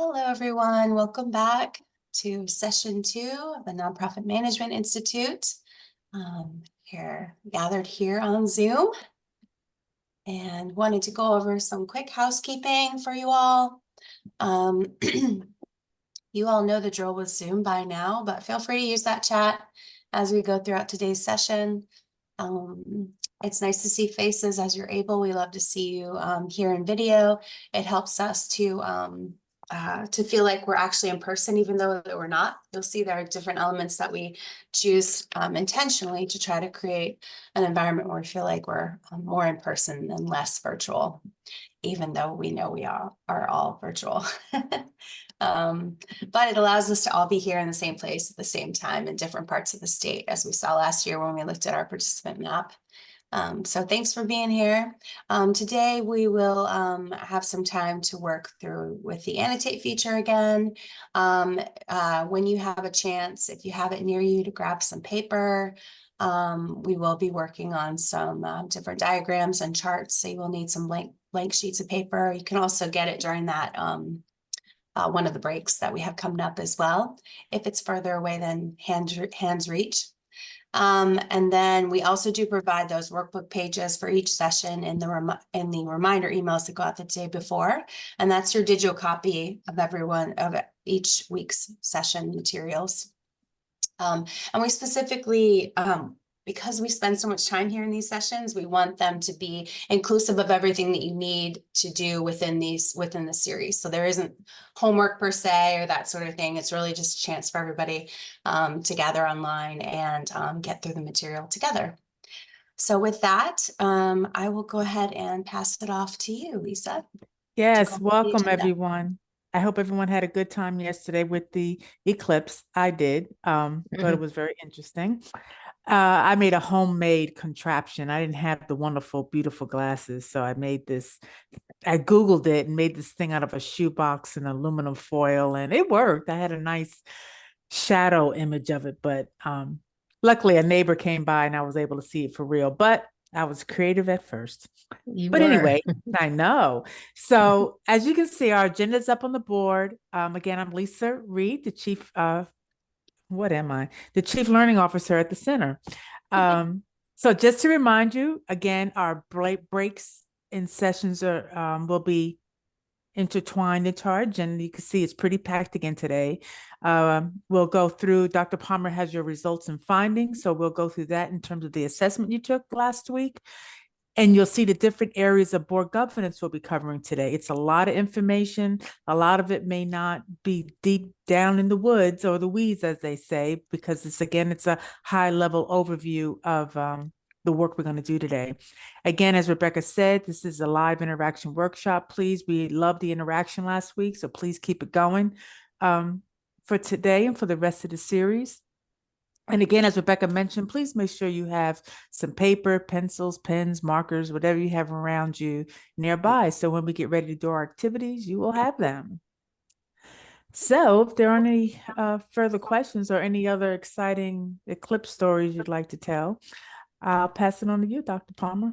Hello, everyone. Welcome back to session 2 of the Nonprofit Management Institute. Here, gathered here on Zoom, and wanted to go over some quick housekeeping for you all. You all know the drill with Zoom by now, but feel free to use that chat as we go throughout today's session. It's nice to see faces as you're able. We love to see you here in video. It helps us to feel like we're actually in person, even though we're not. You'll see there are different elements that we choose intentionally to try to create an environment where we feel like we're more in person and less virtual, even though we know we are all virtual. But it allows us to all be here in the same place at the same time in different parts of the state, as we saw last year when we looked at our participant map. So thanks for being here. Today we will have some time to work through with the annotate feature again. When you have a chance, if you have it near you, to grab some paper. We will be working on some different diagrams and charts, so you will need some blank sheets of paper. You can also get it during that one of the breaks that we have coming up as well, if it's further away than hands reach. And then we also do provide those workbook pages for each session in the reminder emails that go out the day before. And that's your digital copy of each week's session materials. And we specifically, because we spend so much time here in these sessions, we want them to be inclusive of everything that you need to do within the series. So there isn't homework per se or that sort of thing. It's really just a chance for everybody to gather online and get through the material together. So with that, I will go ahead and pass it off to you, Lisa. Yes, welcome everyone. I hope everyone had a good time yesterday with the eclipse. I did. Thought it was very interesting. I made a homemade contraption. I didn't have the wonderful, beautiful glasses, so I made this. I Googled it and made this thing out of a shoebox and aluminum foil, and it worked. I had a nice shadow image of it, but luckily a neighbor came by and I was able to see it for real. But I was creative at first. Anyway, I know. So as you can see, our agenda is up on the board. Again, I'm Lisa Reed, the chief the chief learning officer at the center. So just to remind you, again, our breaks in sessions will be intertwined into our agenda. You can see it's pretty packed again today. We'll go through, Dr. Palmer has your results and findings, so we'll go through that in terms of the assessment you took last week. And you'll see the different areas of board governance we'll be covering today. It's a lot of information. A lot of it may not be deep down in the woods or the weeds, as they say, because it's a high level overview of the work we're going to do today. Again, as Rebecca said, this is a live interaction workshop. Please, we loved the interaction last week, so please keep it going for today and for the rest of the series. And again, as Rebecca mentioned, please make sure you have some paper, pencils, pens, markers, whatever you have around you nearby. So when we get ready to do our activities, you will have them. So if there are any further questions or any other exciting eclipse stories you'd like to tell, I'll pass it on to you, Dr. Palmer.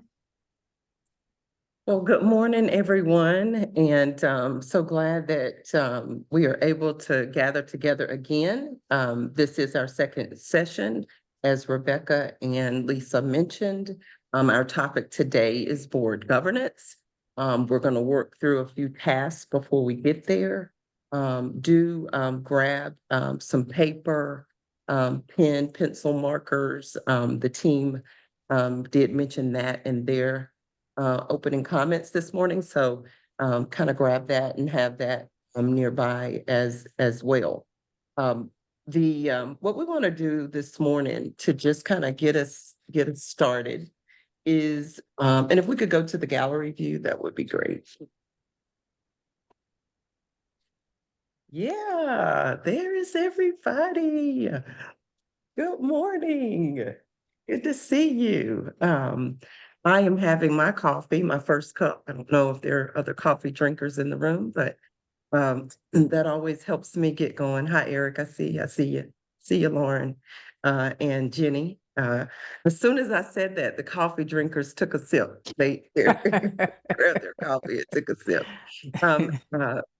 Well, good morning, everyone, and so glad that we are able to gather together again. This is our second session, as Rebecca and Lisa mentioned. Our topic today is board governance. We're going to work through a few tasks before we get there. Grab some paper, pen, pencil, markers. The team did mention that in their opening comments this morning, so kind of grab that and have that nearby as well. What we want to do this morning to just kind of get us started is, and if we could go to the gallery view, that would be great. Yeah, there is everybody. Good morning. Good to see you. I am having my coffee, my first cup. I don't know if there are other coffee drinkers in the room, but that always helps me get going. Hi, Eric. I see you. See you, Lauren, and Jenny. As soon as I said that, the coffee drinkers took a sip. They grabbed their coffee and took a sip.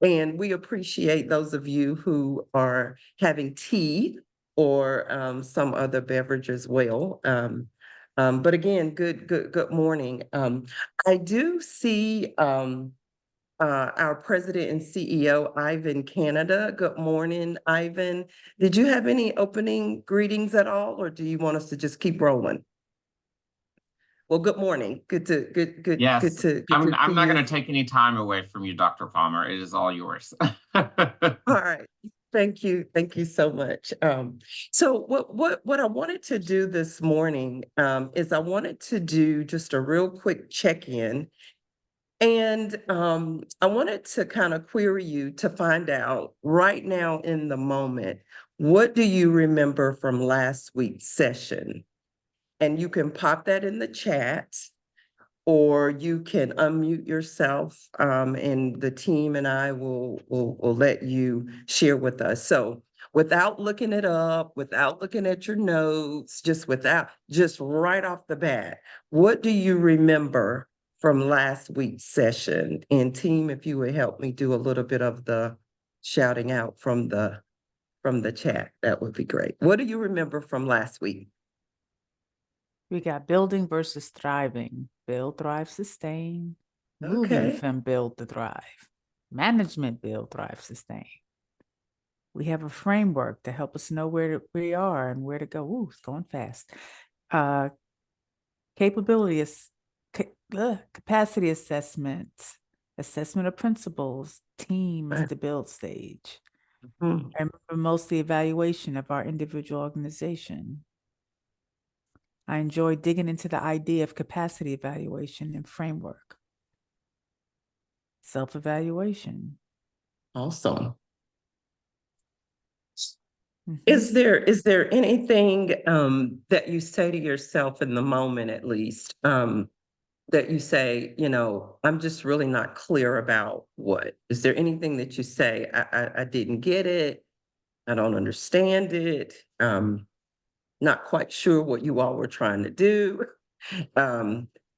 And we appreciate those of you who are having tea or some other beverage as well. But again, good morning. I do see our president and CEO, Ivan Canada. Good morning, Ivan. Did you have any opening greetings at all, or do you want us to just keep rolling? Well, good morning. Good Yes, to I'm see not you. going to take any time away from you, Dr. Palmer. It is all yours. All right. Thank you. Thank you so much. So what I wanted to do this morning is I wanted to do just a real quick check-in. And I wanted to kind of query you to find out right now in the moment, what do you remember from last week's session? And you can pop that in the chat, or you can unmute yourself, and the team and I will let you share with us. So without looking it up, without looking at your notes, just right off the bat, what do you remember from last week's session? And team, if you would help me do a little bit of the shouting out from the chat, that would be great. What do you remember from last week? We got building versus thriving. Build, thrive, sustain. Moving Okay. from build to thrive. Management, build, thrive, sustain. We have a framework to help us know where we are and where to go. Ooh, it's going fast. Capability is capacity assessment, assessment of principles, team is Right. the build stage. Mhm. I remember mostly evaluation of our individual organization. I enjoy digging into the idea of capacity evaluation and framework. Self-evaluation. Awesome. Mhm. Is there anything that you say to yourself in the moment, at least, that you say, I'm just really not clear about what? Is there anything that you say, I didn't get it, I don't understand it, not quite sure what you all were trying to do?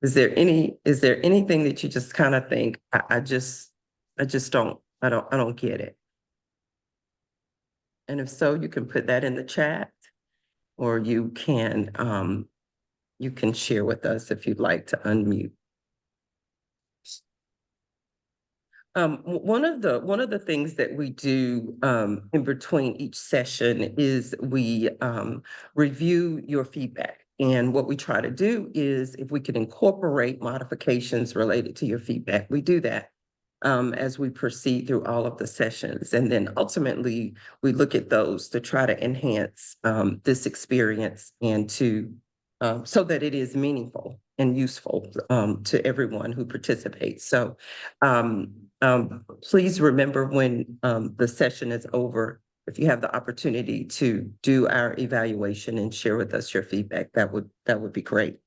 Is there anything that you just kind of think, I just don't get it? And if so, you can put that in the chat, or you can share with us if you'd like to unmute. One of the things that we do in between each session is we review your feedback. And what we try to do is, if we can incorporate modifications related to your feedback, we do that as we proceed through all of the sessions. And then ultimately, we look at those to try to enhance this experience and to so that it is meaningful and useful to everyone who participates. So please remember, when the session is over, if you have the opportunity to do our evaluation and share with us your feedback, that would be great.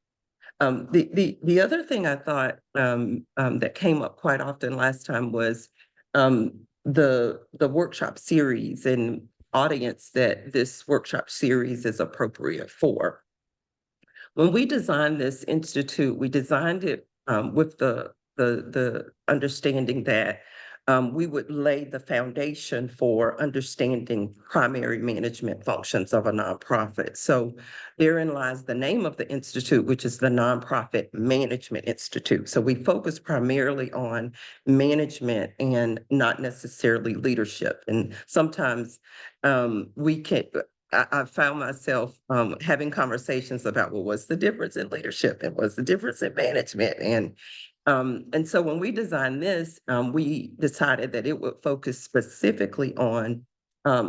The other thing I thought that came up quite often last time was the workshop series and audience that this workshop series is appropriate for. When we designed this institute, we designed it with the understanding that we would lay the foundation for understanding primary management functions of a nonprofit. So therein lies the name of the institute, which is the Nonprofit Management Institute. So we focus primarily on management and not necessarily leadership. And sometimes we can. I found myself having conversations about, well, what's the difference in leadership and what's the difference in management? And so when we designed this, we decided that it would focus specifically on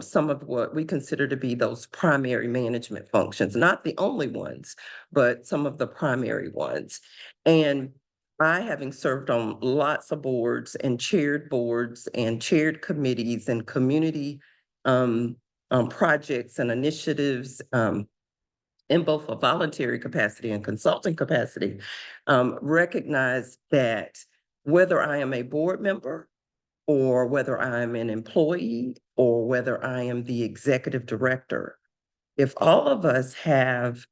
some of what we consider to be those primary management functions, not the only ones, but some of the primary ones. And I, having served on lots of boards and chaired committees and community projects and initiatives in both a voluntary capacity and consulting capacity, recognize that whether I am a board member, or whether I'm an employee, or whether I am the executive director, if all of us have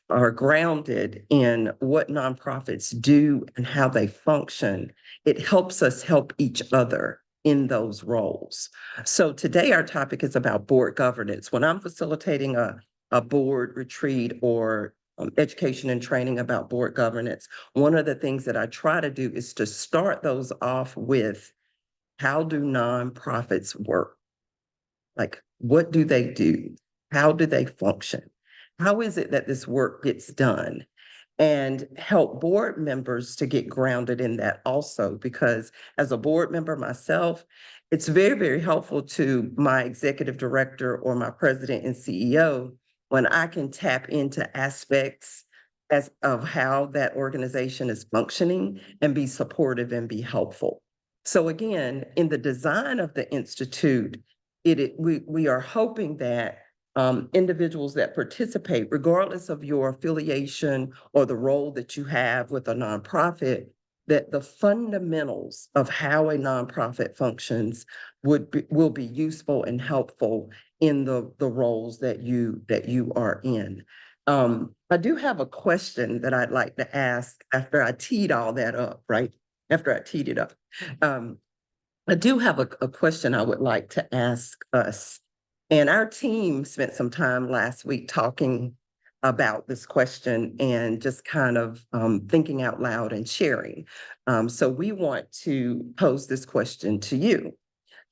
are grounded in what nonprofits do and how they function, it helps us help each other in those roles. So today our topic is about board governance. When I'm facilitating a board retreat or education and training about board governance, one of the things that I try to do is to start those off with, how do nonprofits work? Like, what do they do? How do they function? How is it that this work gets done? And help board members to get grounded in that also, because as a board member myself, it's very, very helpful to my executive director or my president and CEO when I can tap into aspects of how that organization is functioning and be supportive and be helpful. So again, in the design of the Institute, we are hoping that individuals that participate, regardless of your affiliation or the role that you have with a nonprofit, that the fundamentals of how a nonprofit functions will be useful and helpful in the roles that you are in. I do have a question that I'd like to ask after I teed all that up, right? After I teed it up. I do have a question I would like to ask us. And our team spent some time last week talking about this question and just kind of thinking out loud and sharing. So we want to pose this question to you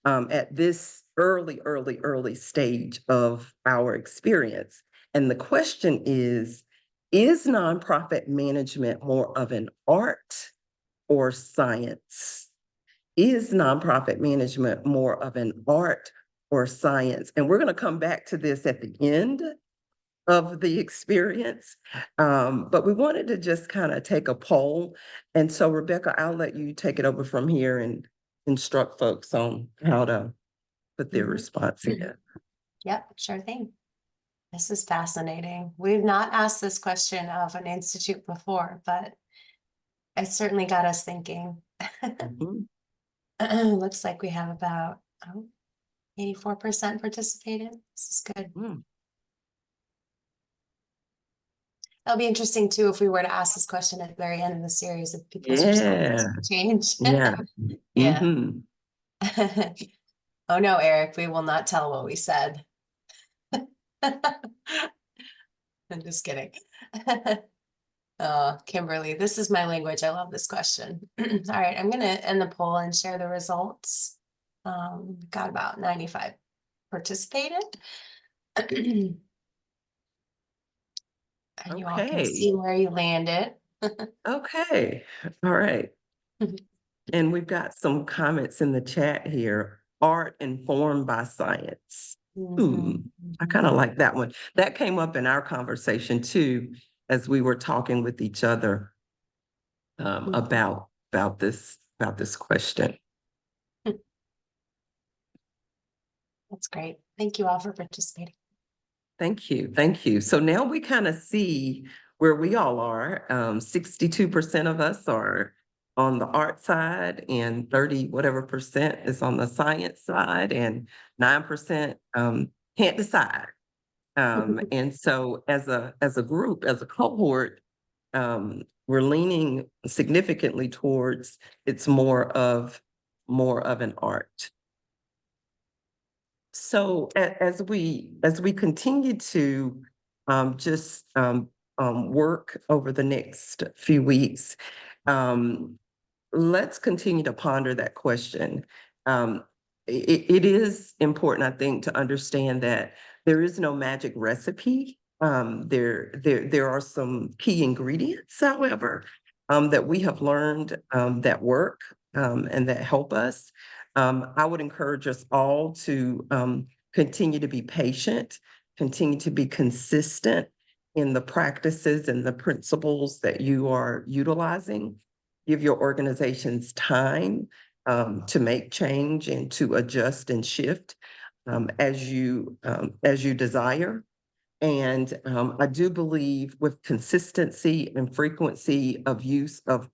at this early stage of our experience. And the question is nonprofit management more of an art or science? Is nonprofit management more of an art or science? And we're going to come back to this at the end of the experience. But we wanted to just kind of take a poll. And so, Rebecca, I'll let you take it over from here and instruct folks on how to put their response in. Yep, sure thing. This is fascinating. We've not asked this question of an institute before, but it certainly got us thinking. Mhm. Looks like we have about 84% participated. This is good. Mm. It'll be interesting too if we were to ask this question at the very end of the series if people's Yeah. responses change. Yeah. Yeah. Mhm. Oh no, Eric, we will not tell what we said. I'm just kidding. Oh, Kimberly, this is my language. I love this question. All right, I'm gonna end the poll and share the results. Got about 95 participated. And you all can Okay. see where you landed. Okay. All right. And we've got some comments in the chat here. Art informed by science. I kind of like that one. That came up in our conversation too, as we were talking with each other about this question. That's great. Thank you all for participating. Thank you. Thank you. So now we kind of see where we all are. 62% of us are on the art side and 30 whatever percent is on the science side, and 9% can't decide. And so as a group, as a cohort, we're leaning significantly towards it's more of an art. So as we continue to just work over the next few weeks, let's continue to ponder that question. It is important, I think, to understand that there is no magic recipe. There are some key ingredients, however, that we have learned that work and that help us. I would encourage us all to continue to be patient, continue to be consistent in the practices and the principles that you are utilizing. Give your organizations time to make change and to adjust and shift as you desire. And I do believe with consistency and frequency of use of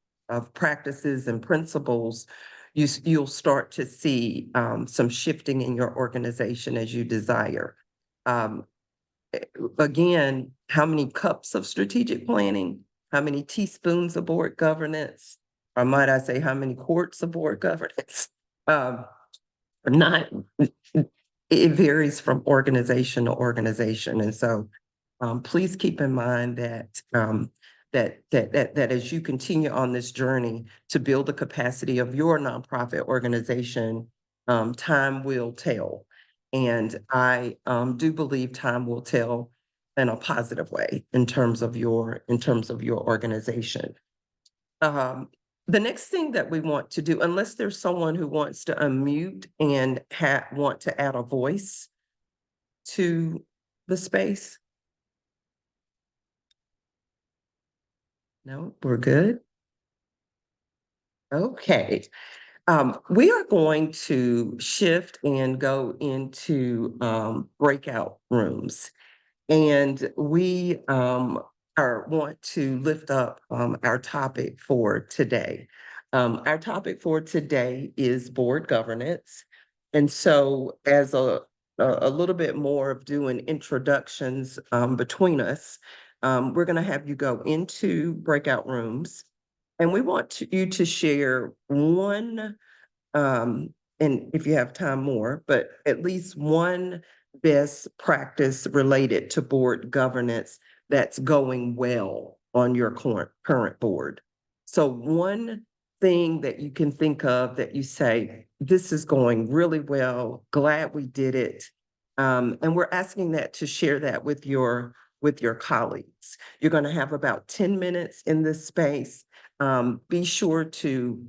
practices and principles, you'll start to see some shifting in your organization as you desire. again, how many cups of strategic planning? How many teaspoons of board governance? Or might I say, how many quarts of board governance? Not, it varies from organization to organization. And so please keep in mind that that as you continue on this journey to build the capacity of your nonprofit organization, time will tell. And I do believe time will tell in a positive way in terms of your organization. The next thing that we want to do, unless there's someone who wants to unmute and want to add a voice to the space. No, we're good. Okay. We are going to shift and go into breakout rooms. And we want to lift up our topic for today. Our topic for today is board governance. And so as a little bit more of doing introductions between us, we're going to have you go into breakout rooms. And we want you to share one, and if you have time more, but at least one best practice related to board governance that's going well on your current board. So one thing that you can think of that you say, this is going really well, glad we did it. And we're asking that to share that with your colleagues. You're going to have about 10 minutes in this space. Be sure to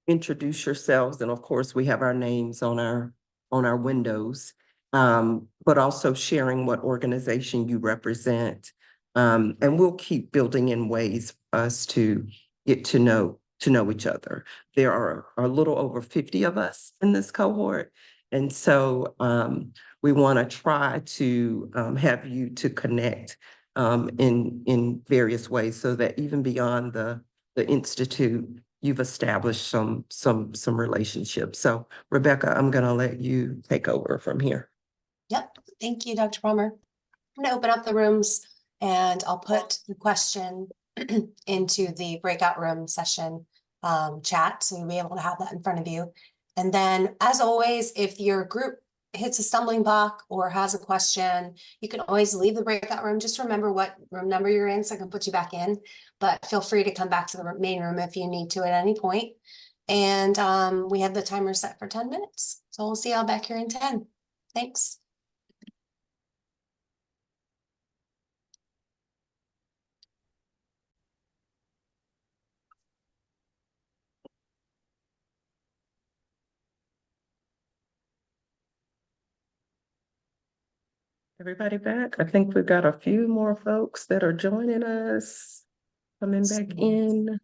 introduce yourselves. And of course, we have our names on our windows, but also sharing what organization you represent. And we'll keep building in ways for us to get to know each other. There are a little over 50 of us in this cohort. And so we want to try to have you to connect in various ways so that even beyond the Institute, you've established some relationships. So Rebecca, I'm going to let you take over from here. Yep, thank you, Dr. Palmer. I'm gonna open up the rooms and I'll put the question into the breakout room session chat, so you'll be able to have that in front of you. And then, as always, if your group hits a stumbling block or has a question, you can always leave the breakout room. Just remember what room number you're in so I can put you back in, but feel free to come back to the main room if you need to at any point. And we have the timer set for 10 minutes. So we'll see y'all back here in 10. Thanks. Everybody back? I think we've got a few more folks that are joining us, coming back in.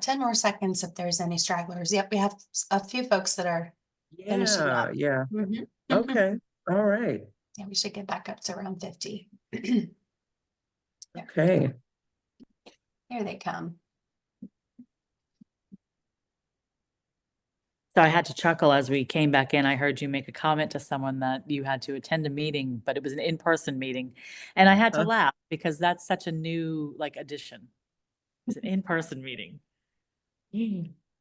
10 more seconds if there's any stragglers. Yep, we have a few folks that are finishing up. Yeah. Mhm. Okay. All right. Yeah, we should get back up to around 50. Okay. Here they come. So I had to chuckle as we came back in. I heard you make a comment to someone that you had to attend a meeting, but it was an in-person meeting. And I had to laugh because that's such a new addition. It's an in-person meeting.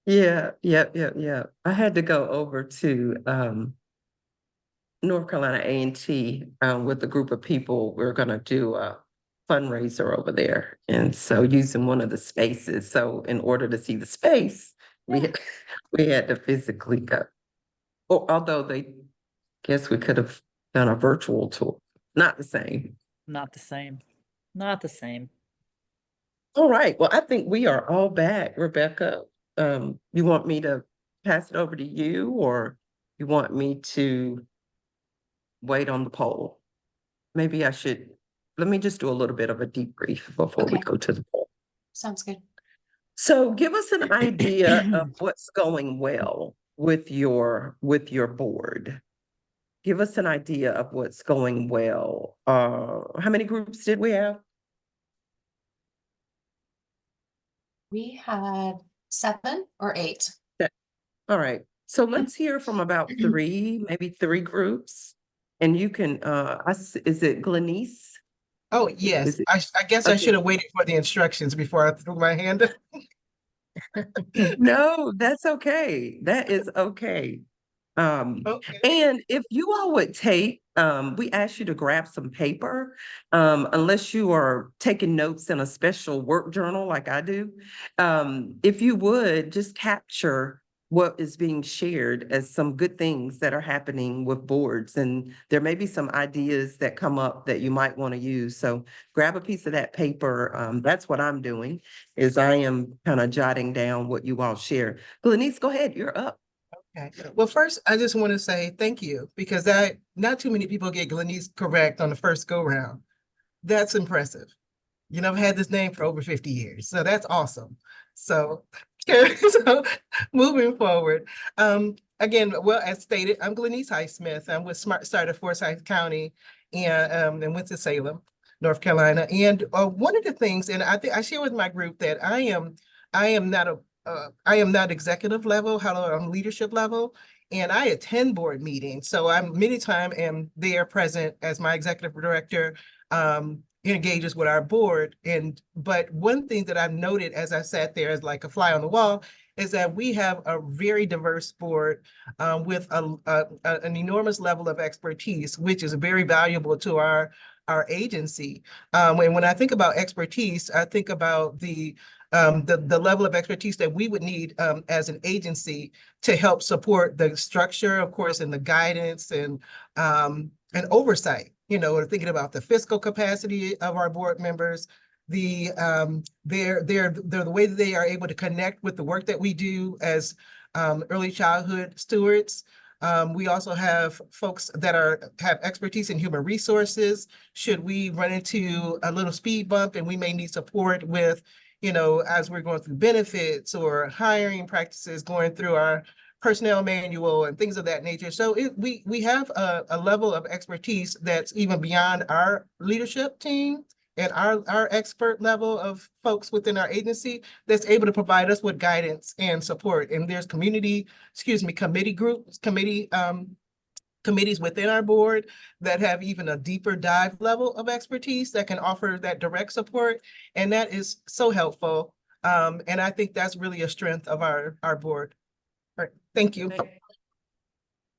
Yeah. I had to go over to North Carolina A&T with a group of people. We're gonna do a fundraiser over there. And so using one of the spaces. So in order to see the space, we had to physically go. Although they guess we could have done a virtual tour. Not the same. Not the same. Not the same. All right. Well, I think we are all back. Rebecca, you want me to pass it over to you, or you want me to wait on the poll? Maybe I should, let me just do a little bit of a debrief before we Okay. go to the poll. Sounds good. So give us an idea of what's going well with your board. Give us an idea of what's going well. How many groups did we have? We had 7 or 8. All right. So let's hear from about 3, maybe 3 groups. And you can, is it Glenice? Oh, yes. Is it- I guess I okay. should have waited for the instructions before I threw my hand up. No, that's okay. That is okay. Okay. And if you all would take, we ask you to grab some paper, unless you are taking notes in a special work journal like I do. If you would just capture what is being shared as some good things that are happening with boards, and there may be some ideas that come up that you might want to use. So grab a piece of that paper. That's what I'm doing, is I am kind of jotting down what you all share. Glenice, go ahead, you're up. Okay. Well, first, I just want to say thank you because not too many people get Glenice correct on the first go round. That's impressive. You know, I've had this name for over 50 years, so that's awesome. So, so moving forward, again, well, as stated, I'm Glenice Highsmith. I'm with Smart Start of Forsyth County and went to Salem, North Carolina. And one of the things, and I think I share with my group that I am not executive level, however, I'm leadership level, and I attend board meetings. So I'm many times am there present as my executive director engages with our board. But one thing that I've noted as I sat there as like a fly on the wall is that we have a very diverse board with an enormous level of expertise, which is very valuable to our agency. And when I think about expertise, I think about the level of expertise that we would need as an agency to help support the structure, of course, and the guidance and oversight. You know, thinking about the fiscal capacity of our board members, the way that they are able to connect with the work that we do as early childhood stewards. We also have folks that have expertise in human resources. Should we run into a little speed bump and we may need support with, you know, as we're going through benefits or hiring practices, going through our personnel manual and things of that nature. So we have a level of expertise that's even beyond our leadership team and our expert level of folks within our agency that's able to provide us with guidance and support. And there's committee groups, committees within our board that have even a deeper dive level of expertise that can offer that direct support. And that is so helpful. And I think that's really a strength of our board. All right, thank you.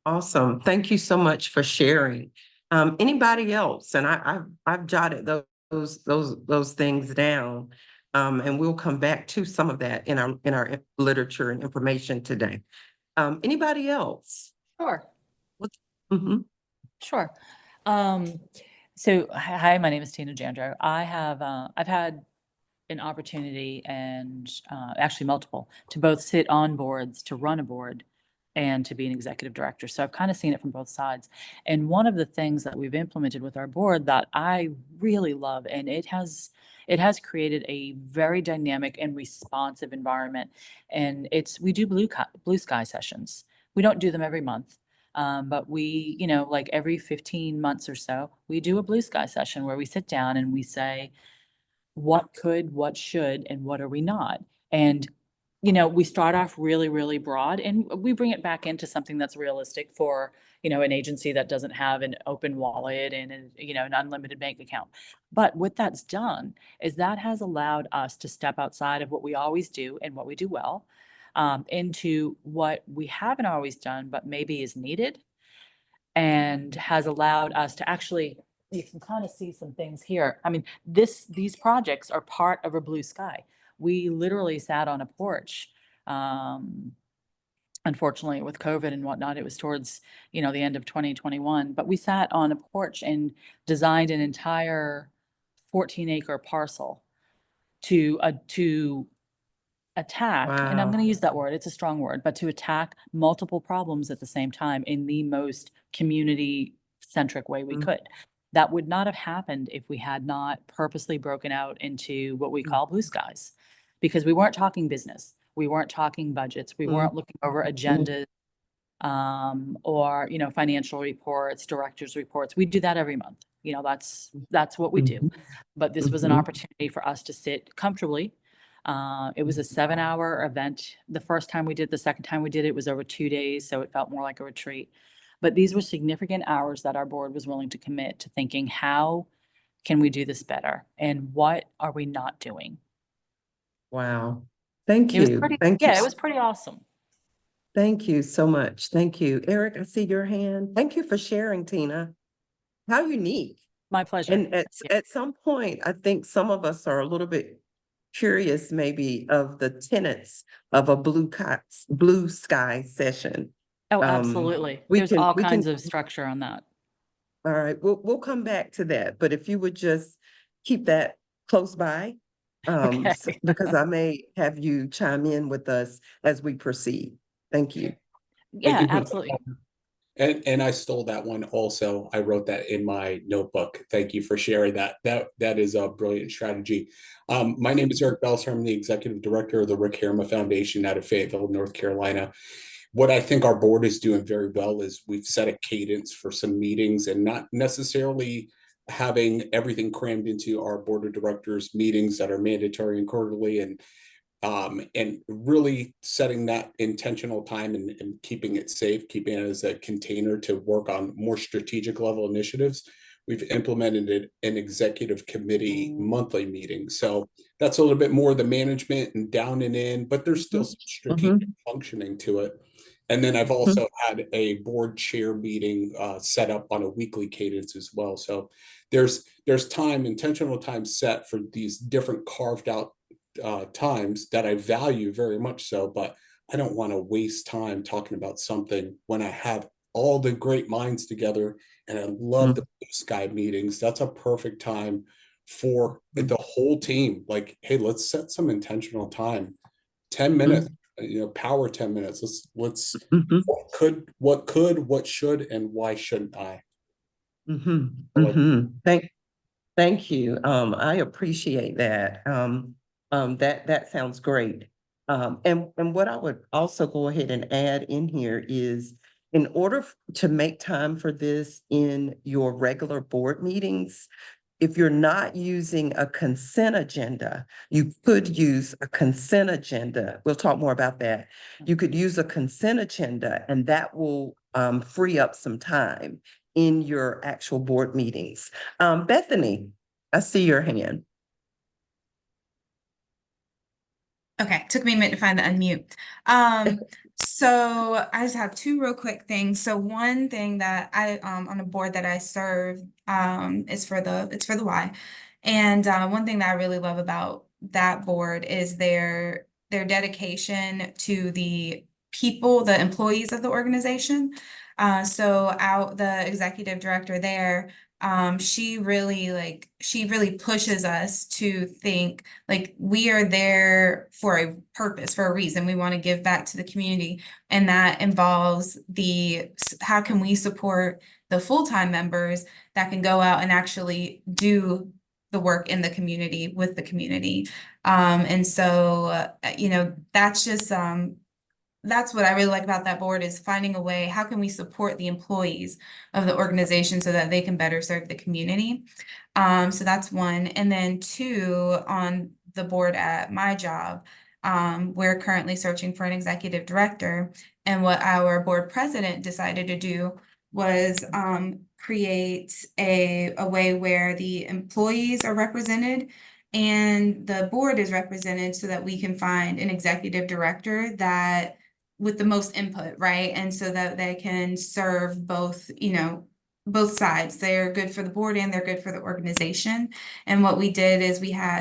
Awesome. Thank you so much for sharing. Anybody else? And I've jotted those things down. And we'll come back to some of that in our literature and information today. Anybody else? Sure. Mhm. Sure. So hi, my name is Tina Jandro. I've had an opportunity and actually multiple to both sit on boards, to run a board, and to be an executive director. So I've kind of seen it from both sides. And one of the things that we've implemented with our board that I really love, and it has created a very dynamic and responsive environment. And we do blue sky sessions. We don't do them every month. But we, you know, like every 15 months or so, we do a blue sky session where we sit down and we say, what could, what should, and what are we not? And, you know, we start off really, really broad and we bring it back into something that's realistic for, you know, an agency that doesn't have an open wallet and, you know, an unlimited bank account. But what that's done is that has allowed us to step outside of what we always do and what we do well, into what we haven't always done, but maybe is needed, and has allowed us to actually, you can kind of see some things here. I mean, these projects are part of a blue sky. We literally sat on a porch. Unfortunately, with COVID and whatnot, it was towards, you know, the end of 2021, but we sat on a porch and designed an entire 14-acre parcel to attack, and I'm Wow. going to use that word, it's a strong word, but to attack multiple problems at the same time in the most community-centric way we Mm. could. That would not have happened if we had not purposely broken out into what we call blue skies, because we weren't talking business, we weren't talking budgets, we Mm. weren't looking over agendas, or, you know, financial reports, directors' reports. We do that every month. You know, that's what we do. Mhm. But this was an Mhm. opportunity for us to sit comfortably. It was a 7-hour event. The first time we did, the second time we did it was over 2 days, so it felt more like a retreat. But these were significant hours that our board was willing to commit to thinking, how can we do this better? And what are we not doing? Wow. Thank It was you. pretty, Thank you. yeah, it was pretty awesome. Thank you so much. Thank you. Eric, I see your hand. Thank you for sharing, Tina. How unique. My pleasure. And Yeah. at some point, I think some of us are a little bit curious maybe of the tenets of a blue sky session. Oh, Um, absolutely. we There's can- all we can- kinds of structure on that. All right, we'll come back to that, but if you would just keep that close by. Okay. Because I may have you chime in with us as we proceed. Thank you. Yeah, you for that. absolutely. And I stole that one also. I wrote that in my notebook. Thank you for sharing that. That is a brilliant strategy. My name is Eric Belser. I'm the executive director of the Rick Herrema Foundation out of Fayetteville, North Carolina. What I think our board is doing very well is we've set a cadence for some meetings and not necessarily having everything crammed into our board of directors meetings that are mandatory and quarterly, and really setting that intentional time and keeping it safe, keeping it as a container to work on more strategic level initiatives. We've implemented an executive committee monthly meeting. So that's a little bit more the management and down and in, but there's still some strategic functioning to it. And then I've also had a board chair meeting set up on a weekly cadence as well. So there's time, intentional time set for these different carved out times that I value very much so, but I don't want to waste time talking about something when I have all the great minds together and I love the blue sky meetings. That's a perfect time for the whole team. Like, hey, let's set some intentional time. 10 minutes, power 10 minutes. Let's what should, and why shouldn't I? Thank you. I appreciate that. That sounds great. And what I would also go ahead and add in here is, in order to make time for this in your regular board meetings, if you're not using a consent agenda, you could use a consent agenda. We'll talk more about that. You could use a consent agenda, and that will free up some time in your actual board meetings. Bethany, I see your hand. Okay, took me a minute to find the unmute. So I just have two real quick things. So one thing that I on a board that I serve is for the Y. And one thing that I really love about that board is their dedication to the people, the employees of the organization. So the executive director there, she really pushes us to think like we are there for a purpose, for a reason. We want to give back to the community, and that involves how can we support the full-time members that can go out and actually do the work in the community with the community. And so that's just that's what I really like about that board, is finding a way, how can we support the employees of the organization so that they can better serve the community? So that's one. And then two, on the board at my job, we're currently searching for an executive director. And what our board president decided to do was create a way where the employees are represented and the board is represented, so that we can find an executive director that with the most input, right? And so that they can serve both, both sides. They're good for the board and they're good for the organization. And what we did is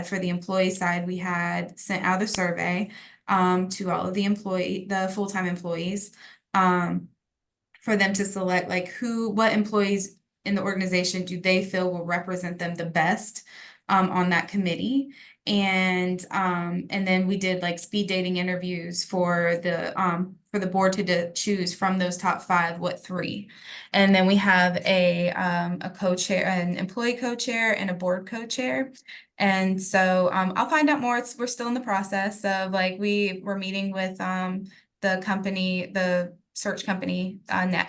for the employee side, we had sent out a survey to all of the full-time employees for them to select what employees in the organization do they feel will represent them the best on that committee. And then we did speed dating interviews for the board to choose from those top 5, what 3. And then we have a co-chair, an employee co-chair, and a board co-chair. And so I'll find out more. We're still in the process of we're meeting with the company, the search company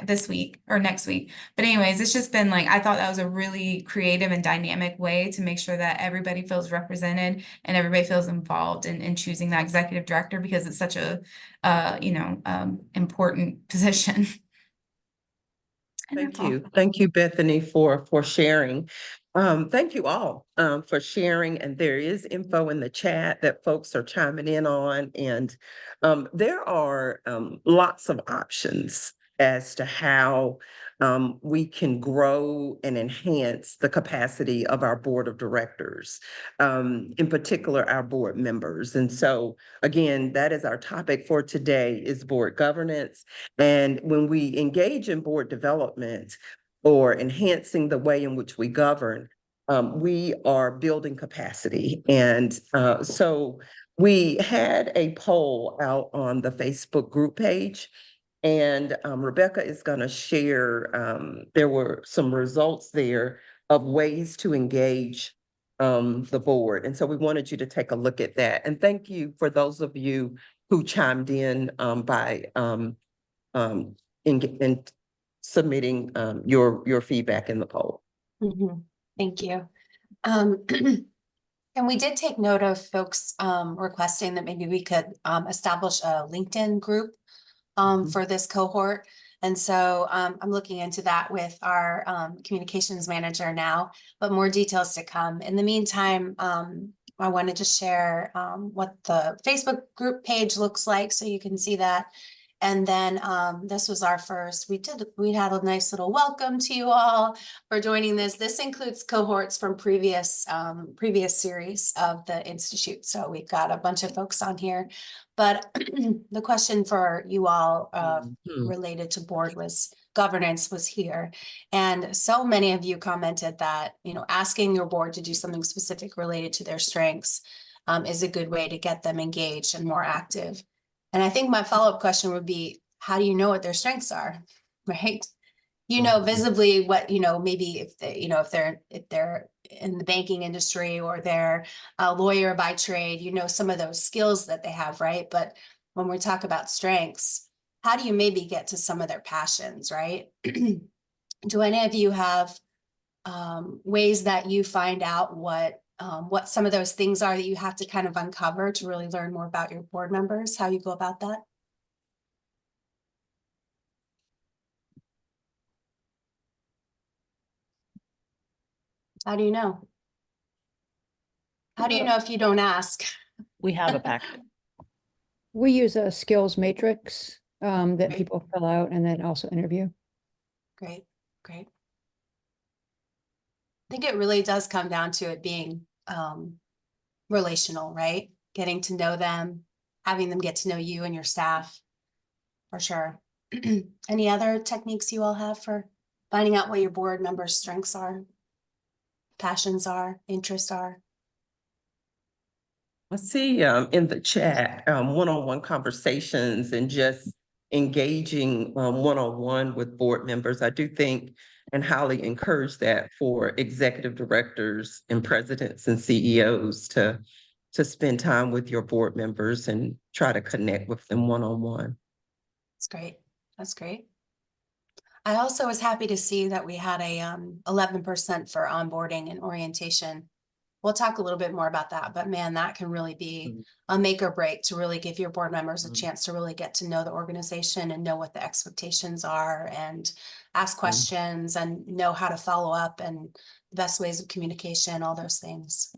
this week or next week. But anyways, it's just been I thought that was a really creative and dynamic way to make sure that everybody feels represented and everybody feels involved in choosing that executive director, because it's such a important position. And Thank that's all. you. Thank you, Bethany, for sharing. Thank you all for sharing. And there is info in the chat that folks are chiming in on. And there are lots of options as to how we can grow and enhance the capacity of our board of directors, in particular, our board members. And so, again, that is our topic for today, is board governance. And when we engage in board development or enhancing the way in which we govern, we are building capacity. And so we had a poll out on the Facebook group page, and Rebecca is going to share, there were some results there of ways to engage the board. And so we wanted you to take a look at that. And thank you for those of you who chimed in by in submitting your feedback in the poll. Thank you. And we did take note of folks requesting that maybe we could establish a LinkedIn group for this cohort. And so I'm looking into that with our communications manager now, but more details to come. In the meantime, I wanted to share what the Facebook group page looks like so you can see that. And then this was our first, we had a nice little welcome to you all for joining this. This includes cohorts from previous series of the Institute. So we've got a bunch of folks on here. But the question for you all related to board governance was here. And so many of you commented that, asking your board to do something specific related to their strengths is a good way to get them engaged and more active. And I think my follow-up question would be, how do you know what their strengths are, right? Visibly what, maybe if they're in the banking industry or they're a lawyer by trade, some of those skills that they have, right? But when we talk about strengths, how do you maybe get to some of their passions, right? Do any of you have ways that you find out what some of those things are that you have to kind of uncover to really learn more about your board members, how you go about that? How do you know? How do you know if you don't ask? We have a packet. We use a skills matrix that Great. people fill out and then also interview. Great, great. I think it really does come down to it being relational, right? Getting to know them, having them get to know you and your staff, for sure. Any other techniques you all have for finding out what your board members' strengths are, passions are, interests are? I see in the chat one-on-one conversations and just engaging one-on-one with board members. I do think and highly encourage that for executive directors and presidents and CEOs to spend time with your board members and try to connect with them one-on-one. That's great. That's great. I also was happy to see that we had a 11% for onboarding and orientation. We'll talk a little bit more about that, but man, that can really be a make or break to really give your board members a chance to really get to know the organization and know what the expectations are and ask questions and know how to follow up and the best ways of communication, all those things.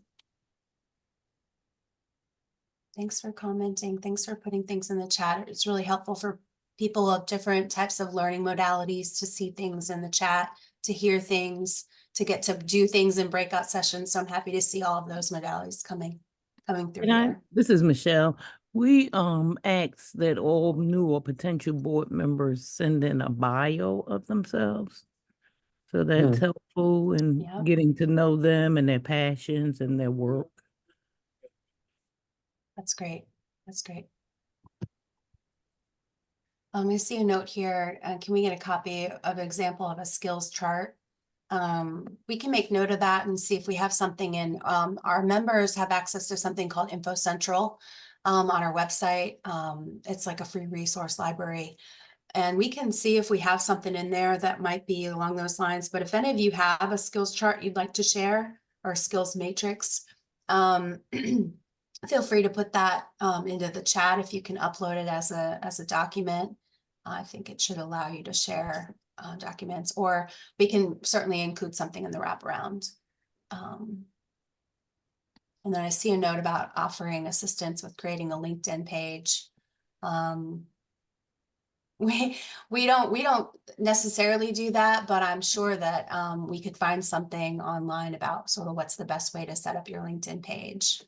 Thanks for commenting. Thanks for putting things in the chat. It's really helpful for people of different types of learning modalities to see things in the chat, to hear things, to get to do things in breakout sessions. So I'm happy to see all of those modalities coming through here. This is Michelle. We asked that all new or potential board members send in a bio of themselves. So that's helpful in getting to know them and their passions and their work. That's great. That's great. I see a note here. Can we get a copy of an example of a skills chart? We can make note of that and see if we have something in. Our members have access to something called Info Central on our website. It's like a free resource library. And we can see if we have something in there that might be along those lines. But if any of you have a skills chart you'd like to share or a skills matrix, feel free to put that into the chat if you can upload it as a document. I think it should allow you to share documents, or we can certainly include something in the wraparound. And then I see a note about offering assistance with creating a LinkedIn page. We don't necessarily do that, but I'm sure that we could find something online about sort of what's the best way to set up your LinkedIn page.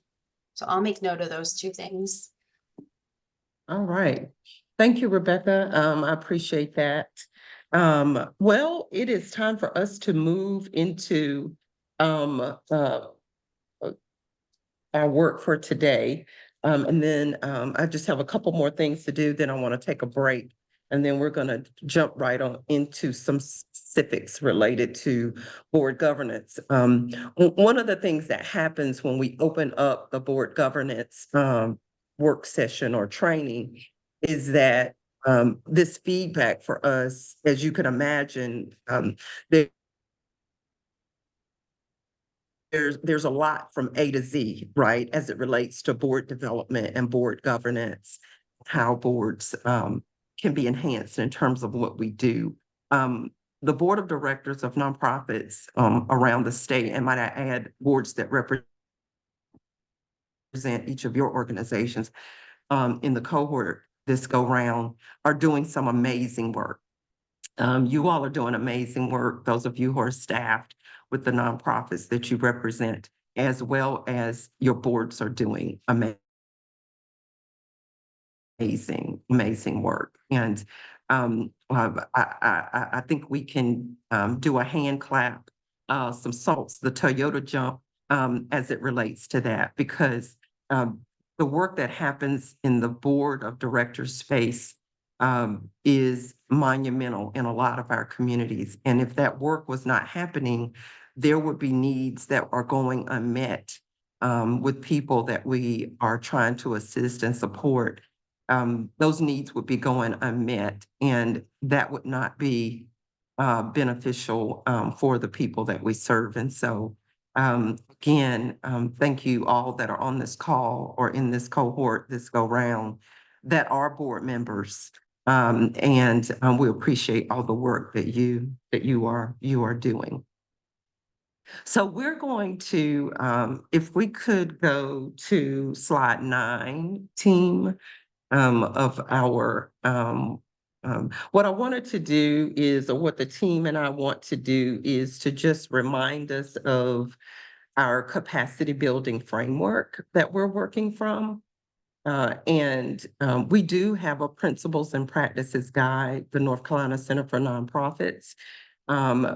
So I'll make note of those two things. All right. Thank you, Rebecca. I appreciate that. Well, it is time for us to move into our work for today. And then I just have a couple more things to do. Then I want to take a break. And then we're going to jump right on into some specifics related to board governance. One of the things that happens when we open up the board governance work session or training is that this feedback for us, as you can imagine, there's a lot from A to Z, right, as it relates to board development and board governance, how boards can be enhanced in terms of what we do. The board of directors of nonprofits around the state, and might I add, boards that represent each of your organizations in the cohort this go round, are doing some amazing work. You all are doing amazing work, those of you who are staffed with the nonprofits that you represent, as well as your boards are doing amazing work. And I think we can do a hand clap, some salts, the Toyota jump as it relates to that, because the work that happens in the board of directors space is monumental in a lot of our communities. And if that work was not happening, there would be needs that are going unmet with people that we are trying to assist and support. Those needs would be going unmet, and that would not be beneficial for the people that we serve. And so again, thank you all that are on this call or in this cohort, this go round, that are board members. And we appreciate all the work that you are doing. So we're going to, if we could go to slide 9, team, of our, what I wanted to do is, or what the team and I want to do is to just remind us of our capacity building framework that we're working from. And we do have a principles and practices guide, the North Carolina Center for Nonprofits.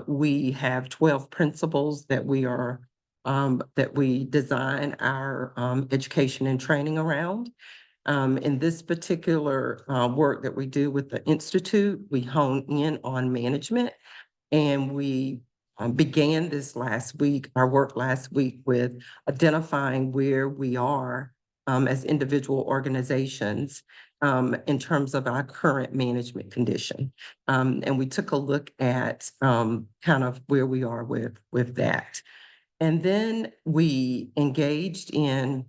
We have 12 principles that we are, that we design our education and training around. In this particular work that we do with the Institute, we hone in on management, and we began this last week, our work last week, with identifying where we are as individual organizations in terms of our current management condition. And we took a look at kind of where we are with that. And then we engaged in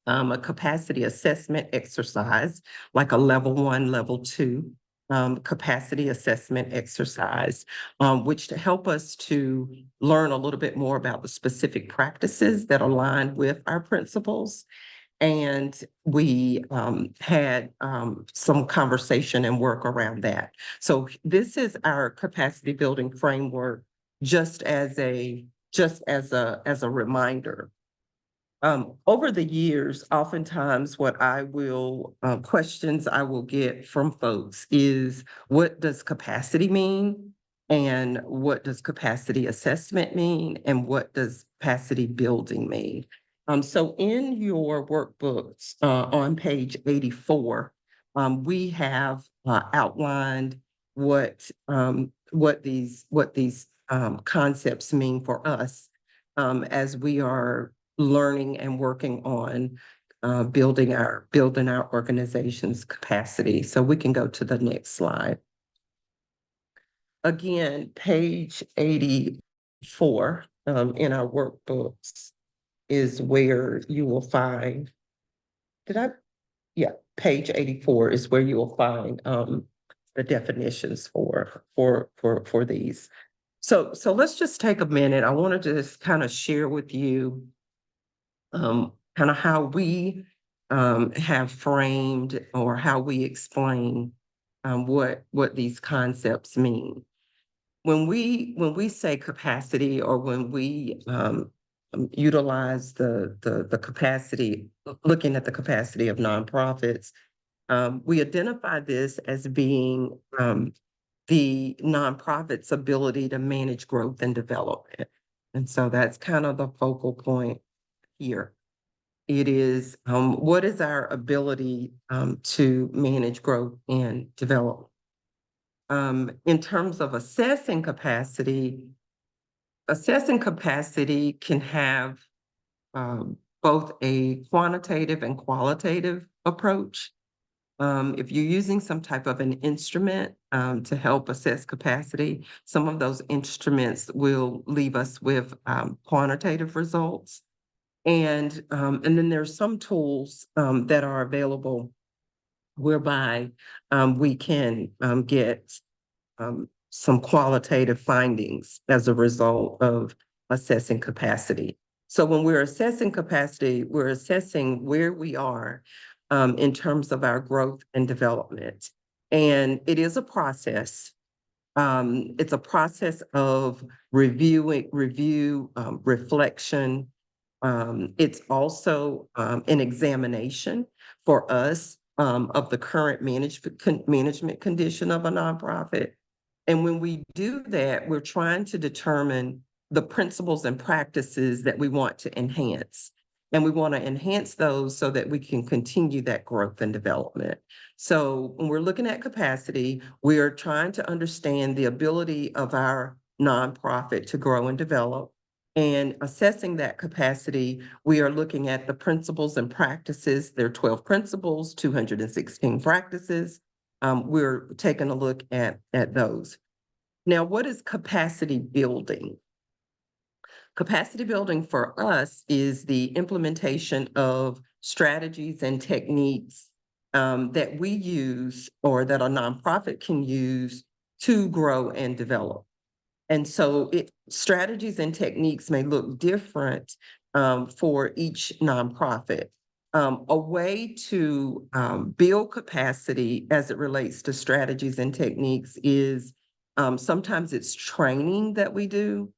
a capacity assessment exercise, like a level 1, level 2 capacity assessment exercise, which to help us to learn a little bit more about the specific practices that align with our principles. And we had some conversation and work around that. So this is our capacity building framework, just as a reminder. Over the years, oftentimes what I will, questions I will get from folks is, what does capacity mean? And what does capacity assessment mean? And what does capacity building mean? So in your workbooks, on page 84, we have outlined what these concepts mean for us as we are learning and working on building our organization's capacity. So we can go to the next slide. Again, page 84 in our workbooks is where you will find, page 84 is where you will find the definitions for these. So let's just take a minute. I wanted to just kind of share with you kind of how we have framed or how we explain what these concepts mean. When we say capacity, or when we utilize the capacity, looking at the capacity of nonprofits, we identify this as being the nonprofit's ability to manage growth and development. And so that's kind of the focal point here. It is, what is our ability to manage growth and development? In terms of assessing capacity can have both a quantitative and qualitative approach. If you're using some type of an instrument to help assess capacity, some of those instruments will leave us with quantitative results. And then there's some tools that are available whereby we can get some qualitative findings as a result of assessing capacity. So when we're assessing capacity, we're assessing where we are in terms of our growth and development. And it is a process. It's a process of reflection. It's also an examination for us of the current management condition of a nonprofit. And when we do that, we're trying to determine the principles and practices that we want to enhance. And we want to enhance those so that we can continue that growth and development. So when we're looking at capacity, we are trying to understand the ability of our nonprofit to grow and develop. And assessing that capacity, we are looking at the principles and practices. There are 12 principles, 216 practices. We're taking a look at those. Now, what is capacity building? Capacity building for us is the implementation of strategies and techniques that we use, or that a nonprofit can use, to grow and develop. And so strategies and techniques may look different for each nonprofit. A way to build capacity as it relates to strategies and techniques is sometimes it's training that we do.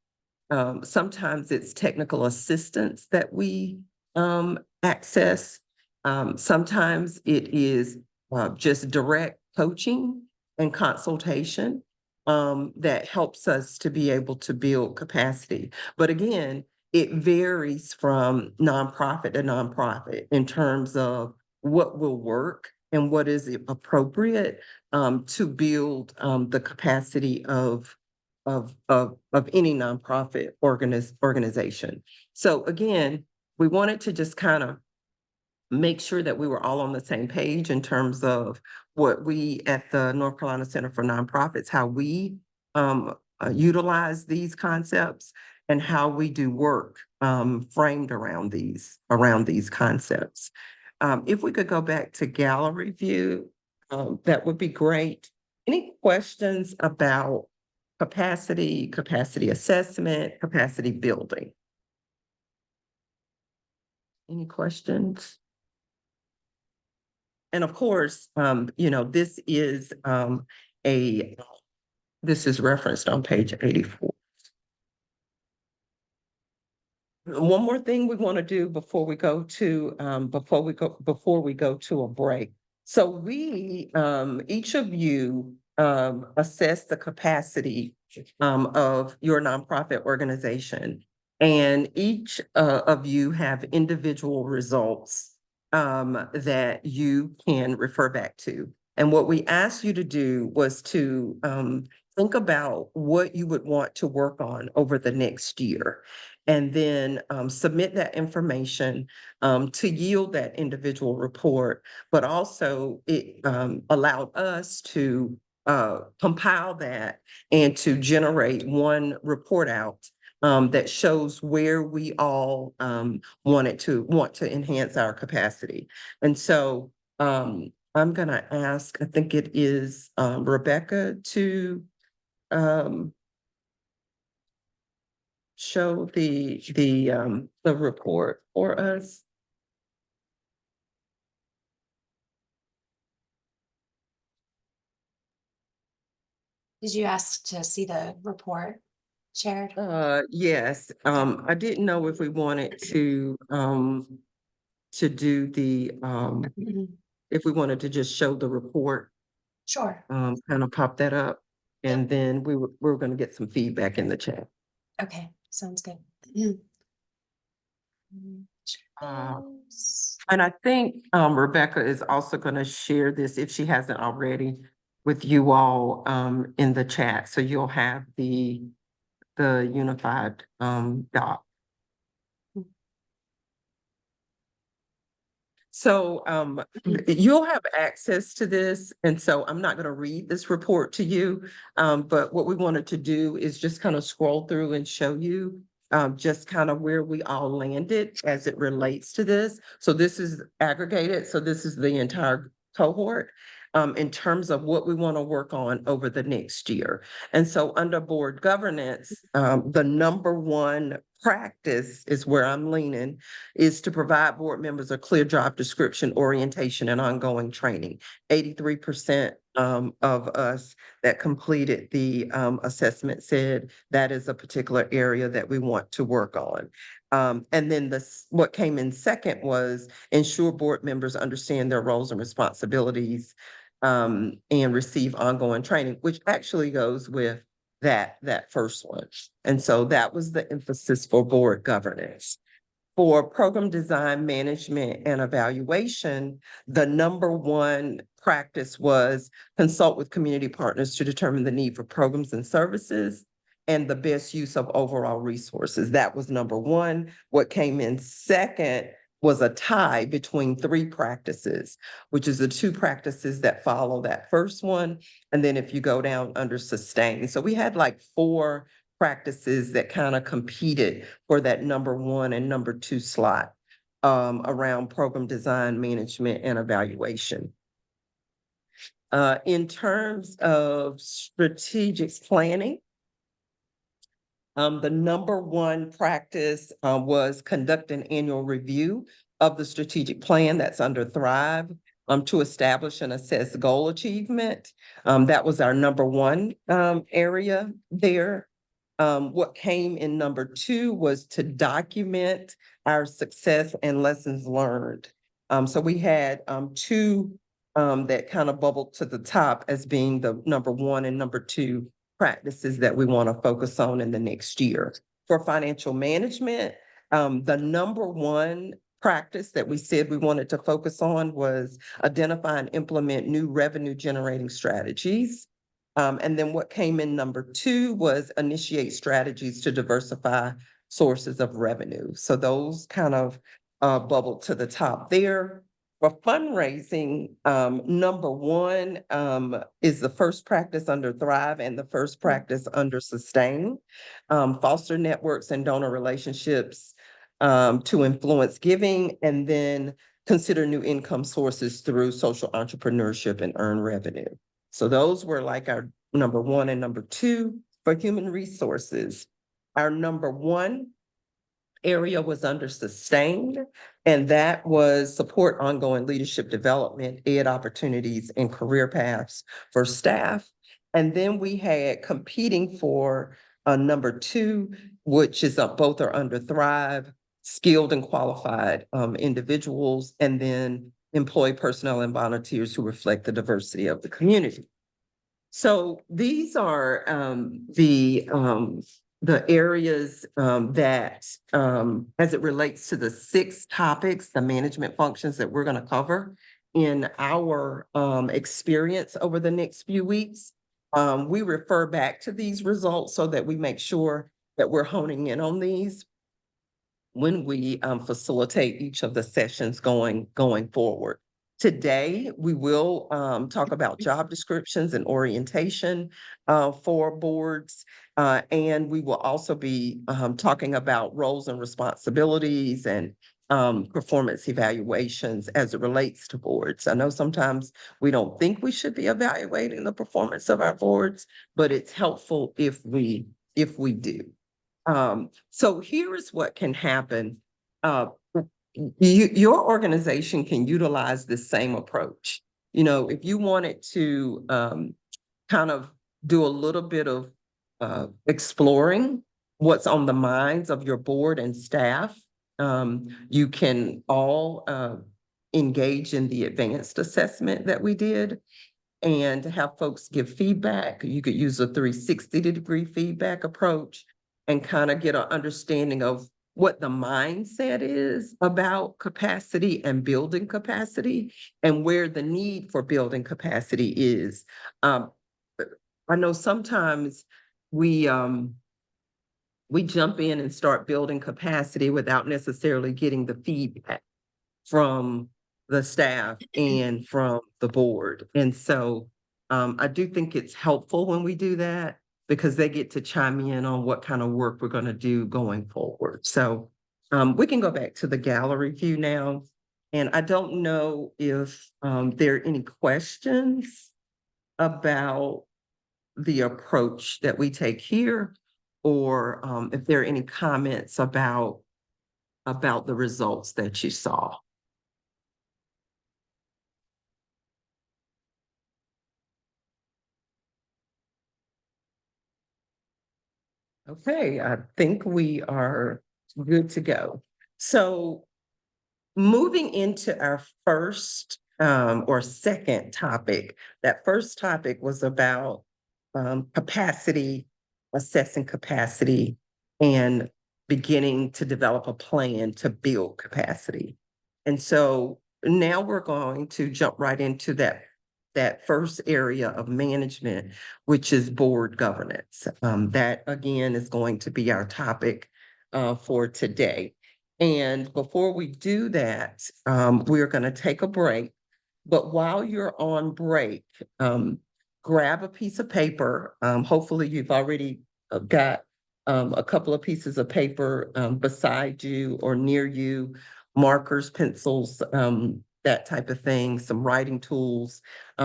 Sometimes it's technical assistance that we access. Sometimes it is just direct coaching and consultation that helps us to be able to build capacity. But again, it varies from nonprofit to nonprofit in terms of what will work and what is appropriate to build the capacity of any nonprofit organization. So again, we wanted to just kind of make sure that we were all on the same page in terms of what we at the North Carolina Center for Nonprofits, how we utilize these concepts and how we do work framed around these concepts. If we could go back to gallery view, that would be great. Any questions about capacity assessment, capacity building? Any questions? And of course, this is this is referenced on page 84. One more thing we want to do before we go to a break. So we, each of you, assess the capacity of your nonprofit organization, and each of you have individual results that you can refer back to. And what we asked you to do was to think about what you would want to work on over the next year, and then submit that information to yield that individual report. But also it allowed us to compile that and to generate one report out that shows where we all want to enhance our capacity. And so I'm gonna ask, I think it is Rebecca to show the report for us. Did you ask to see the report shared? Yes, I didn't know if we wanted to do the, Mhm. if we wanted to just show the report, Sure. kind of pop that up. And then we're gonna get some feedback in the chat. Okay, sounds good. Uh, Those. And I think Rebecca is also gonna share this, if she hasn't already, with you all in the chat. So you'll have the unified doc. So you'll have access to this, and so I'm not gonna read this report to you. But what we wanted to do is just kind of scroll through and show you just kind of where we all landed as it relates to this. So this is aggregated, so this is the entire cohort in terms of what we want to work on over the next year. And so under board governance, the number one practice is where I'm leaning, is to provide board members a clear job description, orientation, and ongoing training. 83% of us that completed the assessment said that is a particular area that we want to work on. And then what came in second was ensure board members understand their roles and responsibilities and receive ongoing training, which actually goes with that first one. And so that was the emphasis for board governance. For program design, management, and evaluation, the number one practice was consult with community partners to determine the need for programs and services and the best use of overall resources. That was number one. What came in second was a tie between three practices, which is the two practices that follow that first one. And then if you go down under sustain. So we had like four practices that kind of competed for that number one and number two slot around program design, management, and evaluation. In terms of strategic planning, the number one practice was conduct an annual review of the strategic plan that's under Thrive to establish and assess goal achievement. That was our number one area there. What came in number two was to document our success and lessons learned. So we had two that kind of bubbled to the top as being the number one and number two practices that we want to focus on in the next year. For financial management, the number one practice that we said we wanted to focus on was identify and implement new revenue generating strategies. And then what came in number two was initiate strategies to diversify sources of revenue. So those kind of bubbled to the top there. For fundraising, number one is the first practice under Thrive and the first practice under Sustain. Foster networks and donor relationships to influence giving, and then consider new income sources through social entrepreneurship and earn revenue. So those were like our number one and number two. For human resources, our number one area was under Sustain, and that was support ongoing leadership development, ed opportunities, and career paths for staff. And then we had competing for number two, which is both are under Thrive, skilled and qualified individuals, and then employee personnel and volunteers who reflect the diversity of the community. So these are the areas that, as it relates to the 6 topics, the management functions that we're going to cover in our experience over the next few weeks. We refer back to these results so that we make sure that we're honing in on these when we facilitate each of the sessions going forward. Today, we will talk about job descriptions and orientation for boards. And we will also be talking about roles and responsibilities and performance evaluations as it relates to boards. I know sometimes we don't think we should be evaluating the performance of our boards, but it's helpful if we do. So here is what can happen. Your organization can utilize this same approach. You know, if you wanted to kind of do a little bit of exploring what's on the minds of your board and staff, you can all engage in the advanced assessment that we did and have folks give feedback. You could use a 360-degree feedback approach and kind of get an understanding of what the mindset is about capacity and building capacity and where the need for building capacity is. I know sometimes we jump in and start building capacity without necessarily getting the feedback from the staff and from the board. And so I do think it's helpful when we do that because they get to chime in on what kind of work we're going to do going forward. So we can go back to the gallery view now. And I don't know if there are any questions about the approach that we take here, or if there are any comments about the results that you saw. Okay, I think we are good to go. So moving into our first or second topic, that first topic was about capacity, assessing capacity, and beginning to develop a plan to build capacity. And so now we're going to jump right into that first area of management, which is board governance. That again is going to be our topic for today. And before we do that, we're going to take a break. But while you're on break, grab a piece of paper. Hopefully you've already got a couple of pieces of paper beside you or near you, markers, pencils, that type of thing, some writing tools,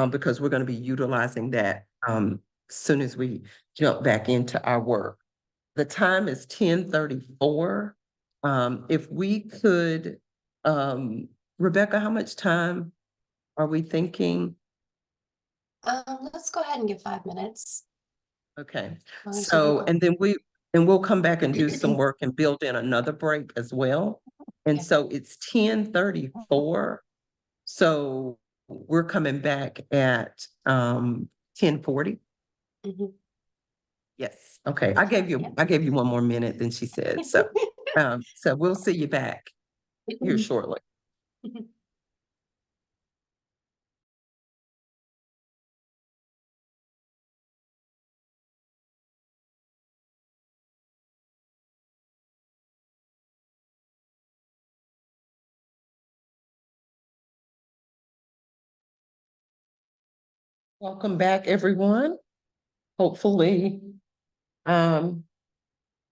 because we're going to be utilizing that as soon as we jump back into our work. The time is 10:34. If we could, Rebecca, how much time are we thinking? Let's go ahead and give 5 minutes. Okay, Long as so, you- and then we'll come back and do some work and build in another break as well. And Yeah. so it's 10:34. So we're coming back at 10:40. Mhm. Yes, okay. I gave you one more minute than she said. So so we'll see you back here shortly. Welcome back, everyone. Hopefully,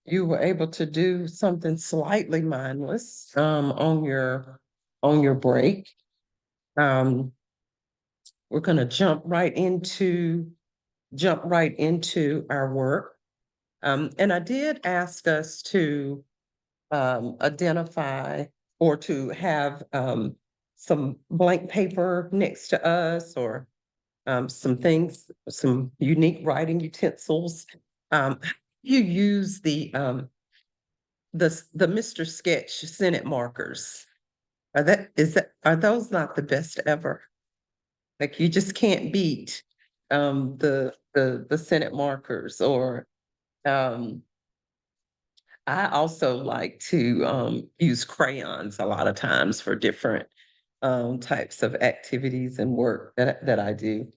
you were able to do something slightly mindless on your break. We're gonna jump right into our work. And I did ask us to identify or to have some blank paper next to us or some things, some unique writing utensils. You use the Mr. Sketch Senate markers. Are those not the best ever? Like you just can't beat the Senate markers, or I also like to use crayons a lot of times for different types of activities and work that I do.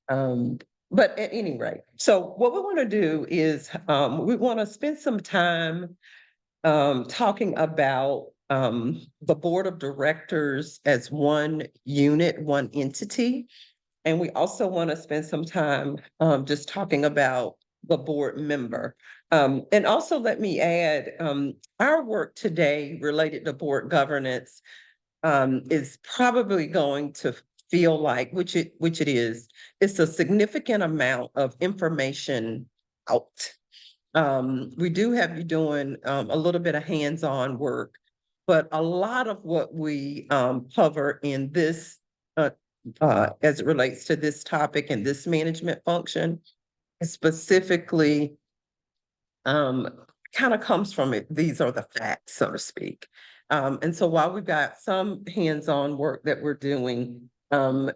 But at any rate, so what we want to do is we want to spend some time talking about the board of directors as one unit, one entity. And we also want to spend some time just talking about the board member. And also let me add, our work today related to board governance is probably going to feel like, which it is, it's a significant amount of information out. We do have you doing a little bit of hands-on work, but a lot of what we cover in this as it relates to this topic and this management function is specifically kind of comes from it. These are the facts, so to speak. And so while we've got some hands-on work that we're doing,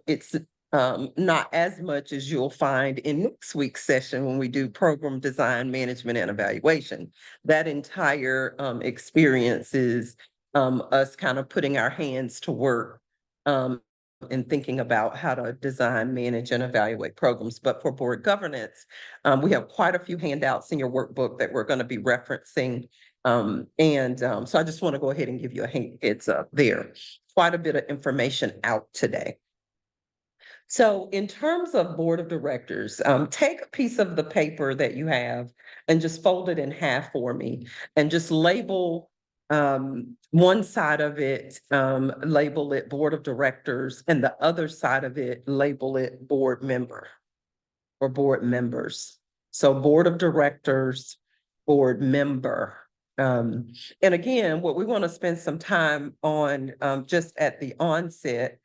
it's not as much as you'll find in next week's session when we do program design, management, and evaluation. That entire experience is us kind of putting our hands to work and thinking about how to design, manage, and evaluate programs. But for board governance, we have quite a few handouts in your workbook that we're going to be referencing. So I just want to go ahead and give you a heads up there. Quite a bit of information out today. So in terms of board of directors, take a piece of the paper that you have and just fold it in half for me and just label one side of it, label it board of directors, and the other side of it, label it board member or board members. So board of directors, board member. And again, what we want to spend some time on just at the onset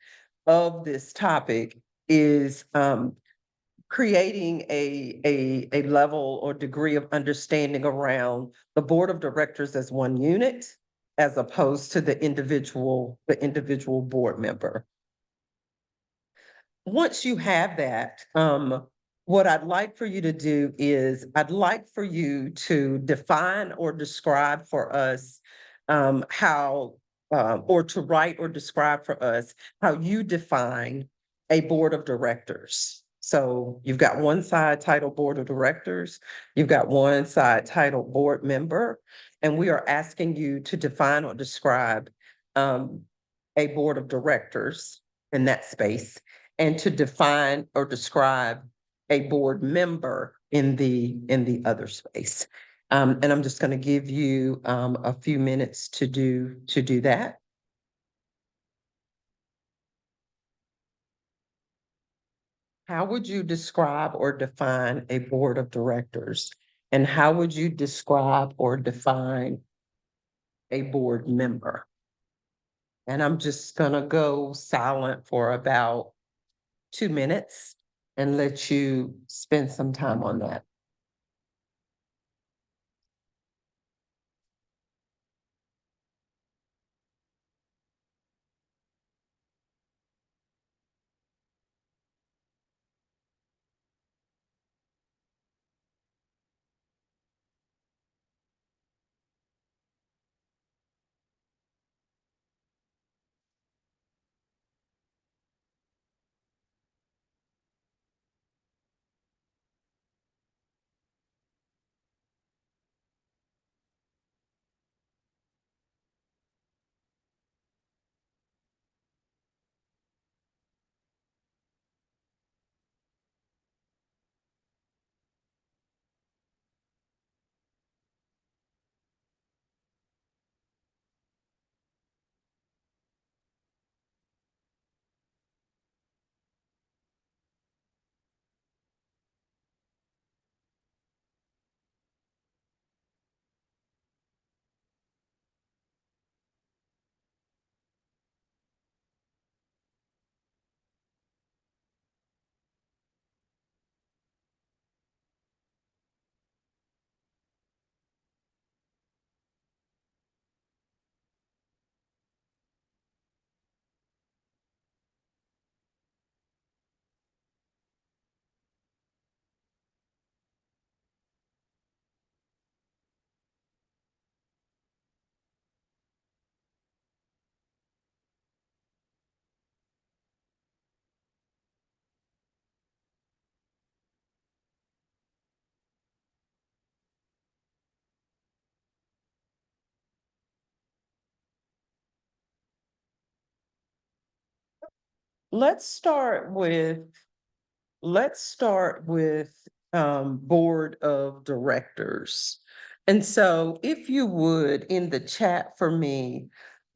of this topic is creating a level or degree of understanding around the board of directors as one unit, as opposed to the individual board member. Once you have that, what I'd like for you to do is I'd like for you to define or describe for us how, or to write or describe for us how you define a board of directors. So you've got one side titled board of directors, you've got one side titled board member, and we are asking you to define or describe a board of directors in that space, and to define or describe a board member in the other space. And I'm just going to give you a few minutes to do that. How would you describe or define a board of directors? And how would you describe or define a board member? And I'm just gonna go silent for about 2 minutes and let you spend some time on that. Let's start with Board of Directors. And so if you would, in the chat for me,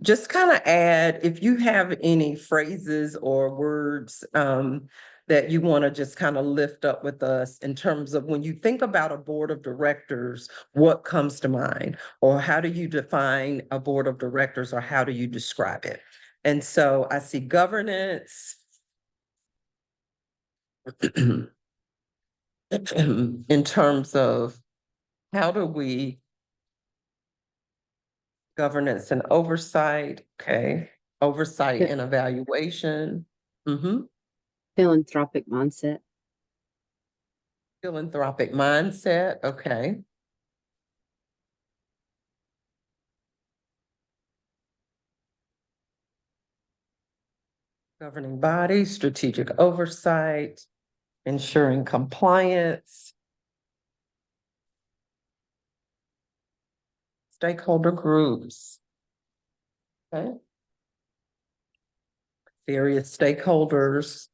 just kind of add, if you have any phrases or words that you want to just kind of lift up with us in terms of when you think about a board of directors, what comes to mind? Or how do you define a board of directors, or how do you describe it? And so I see governance. In terms of how do we governance and oversight, okay, oversight and evaluation. Philanthropic mindset. Philanthropic mindset, okay. Governing body, strategic oversight, ensuring compliance, stakeholder groups. Okay. Various stakeholders,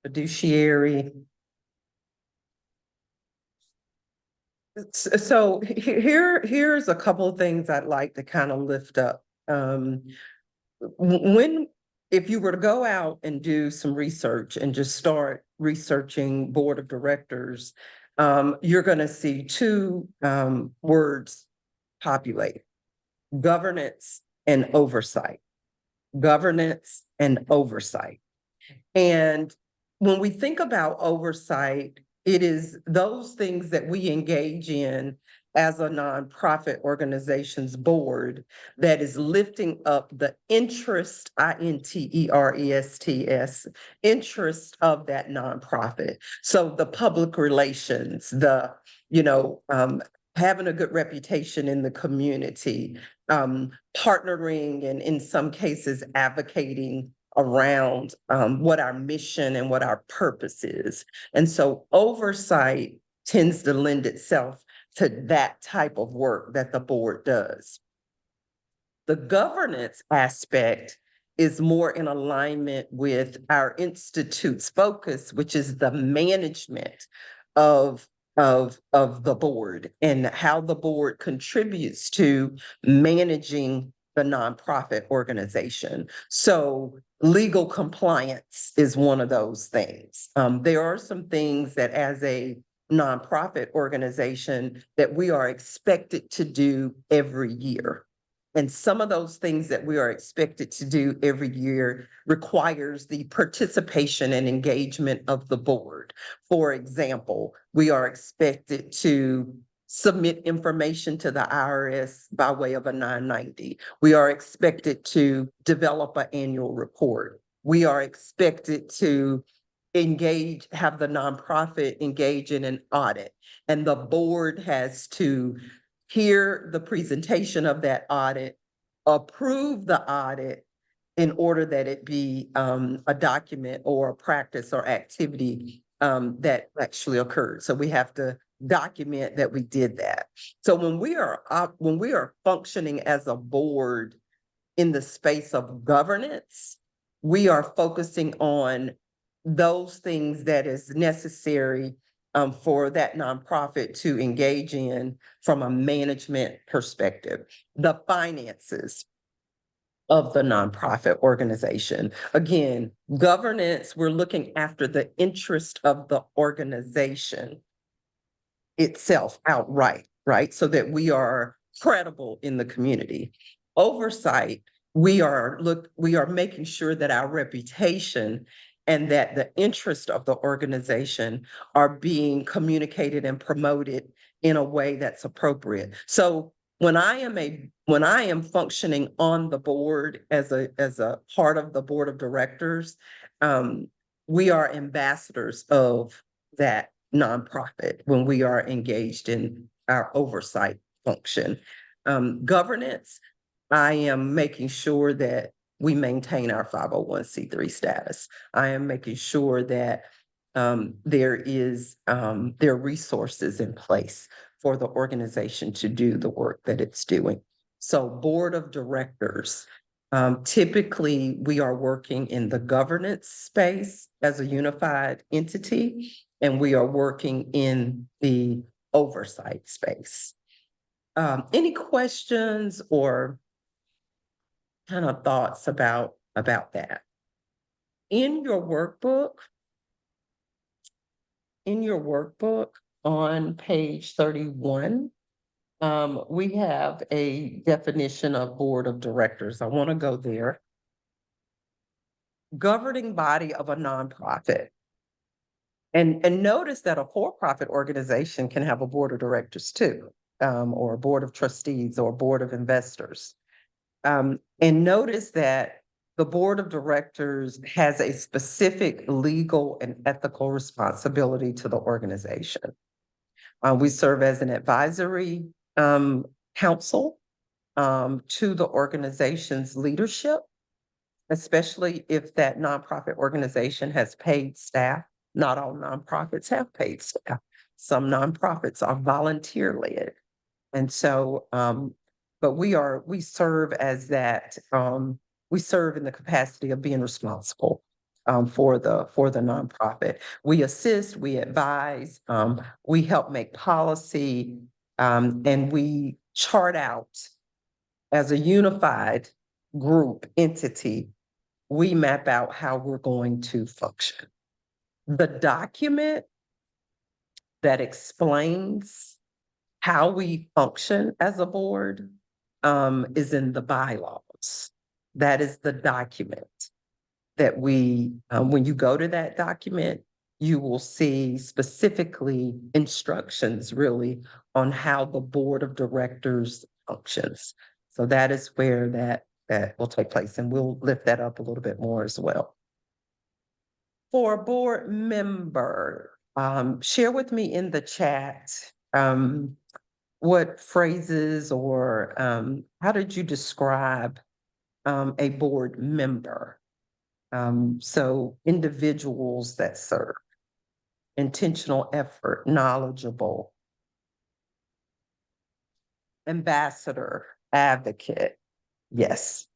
fiduciary. So here's a couple of things I'd like to kind of lift up. If you were to go out and do some research and just start researching board of directors, you're going to see two words populate: governance and oversight. Governance and oversight. And when we think about oversight, it is those things that we engage in as a nonprofit organization's board that is lifting up the interest, INTERESTS, interest of that nonprofit. So the public relations, having a good reputation in the community, partnering and in some cases advocating around what our mission and what our purpose is. And so oversight tends to lend itself to that type of work that the board does. The governance aspect is more in alignment with our institute's focus, which is the management of the board and how the board contributes to managing the nonprofit organization. So legal compliance is one of those things. There are some things that as a nonprofit organization that we are expected to do every year. And some of those things that we are expected to do every year requires the participation and engagement of the board. For example, we are expected to submit information to the IRS by way of a 990. We are expected to develop an annual report. We are expected to have the nonprofit engage in an audit, and the board has to hear the presentation of that audit, approve the audit in order that it be a document or a practice or activity that actually occurred. So we have to document that we did that. So when we are functioning as a board in the space of governance, we are focusing on those things that is necessary for that nonprofit to engage in from a management perspective. The finances of the nonprofit organization. Again, governance, we're looking after the interest of the organization itself outright, right? So that we are credible in the community. Oversight, we are making sure that our reputation and that the interest of the organization are being communicated and promoted in a way that's appropriate. So when I am functioning on the board as a part of the board of directors, we are ambassadors of that nonprofit when we are engaged in our oversight function. Governance, I am making sure that we maintain our 501c3 status. I am making sure that there are resources in place for the organization to do the work that it's doing. So board of directors, Typically, we are working in the governance space as a unified entity, and we are working in the oversight space. Any questions or kind of thoughts about that? In your workbook on page 31, we have a definition of board of directors. I want to go there. Governing body of a nonprofit. And notice that a for-profit organization can have a board of directors too, or a board of trustees or a board of investors. And notice that the board of directors has a specific legal and ethical responsibility to the organization. We serve as an advisory council to the organization's leadership, especially if that nonprofit organization has paid staff. Not all nonprofits have paid staff. Some nonprofits are volunteer led. And so, but we serve as that, we serve in the capacity of being responsible for the nonprofit. We assist, we advise, we help make policy, and we chart out as a unified group entity. We map out how we're going to function. The document that explains how we function as a board is in the bylaws. That is the document that we, when you go to that document, you will see specifically instructions really on how the board of directors functions. So that is where that will take place, and we'll lift that up a little bit more as well. For a board member, share with me in the chat what phrases or how did you describe a board member? So individuals that serve, intentional effort, knowledgeable, ambassador, advocate, yes.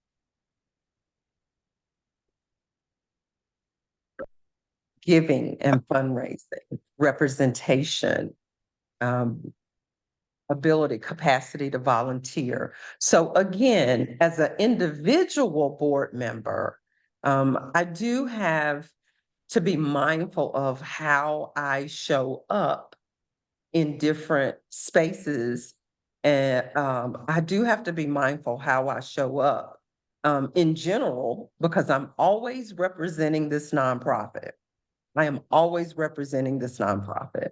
Giving and fundraising, representation, ability, capacity to volunteer. So again, as an individual board member, I do have to be mindful of how I show up in different spaces. And I do have to be mindful how I show up in general, because I'm always representing this nonprofit. I am always representing this nonprofit.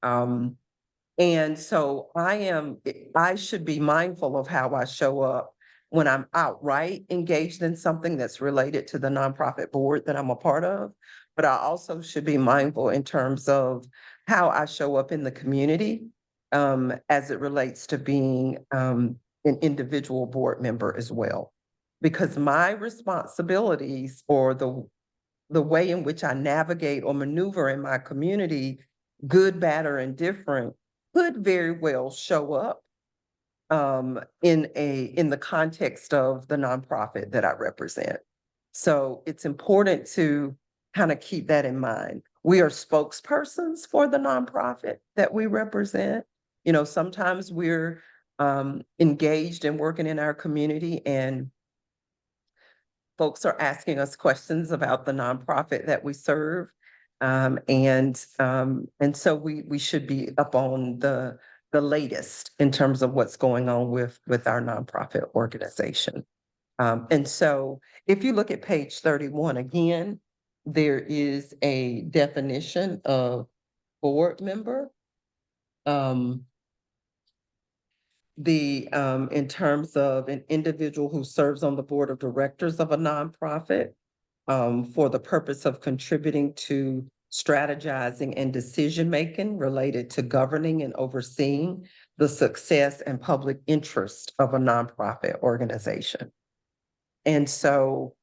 And so I should be mindful of how I show up when I'm outright engaged in something that's related to the nonprofit board that I'm a part of. But I also should be mindful in terms of how I show up in the community as it relates to being an individual board member as well. Because my responsibilities or the way in which I navigate or maneuver in my community, good, bad, or indifferent, could very well show up in the context of the nonprofit that I represent. So it's important to kind of keep that in mind. We are spokespersons for the nonprofit that we represent. You know, sometimes we're engaged in working in our community and folks are asking us questions about the nonprofit that we serve. And so we should be up on the latest in terms of what's going on with our nonprofit organization. And so if you look at page 31, again, there is a definition of board member. In terms of an individual who serves on the board of directors of a nonprofit for the purpose of contributing to strategizing and decision-making related to governing and overseeing the success and public interest of a nonprofit organization. And so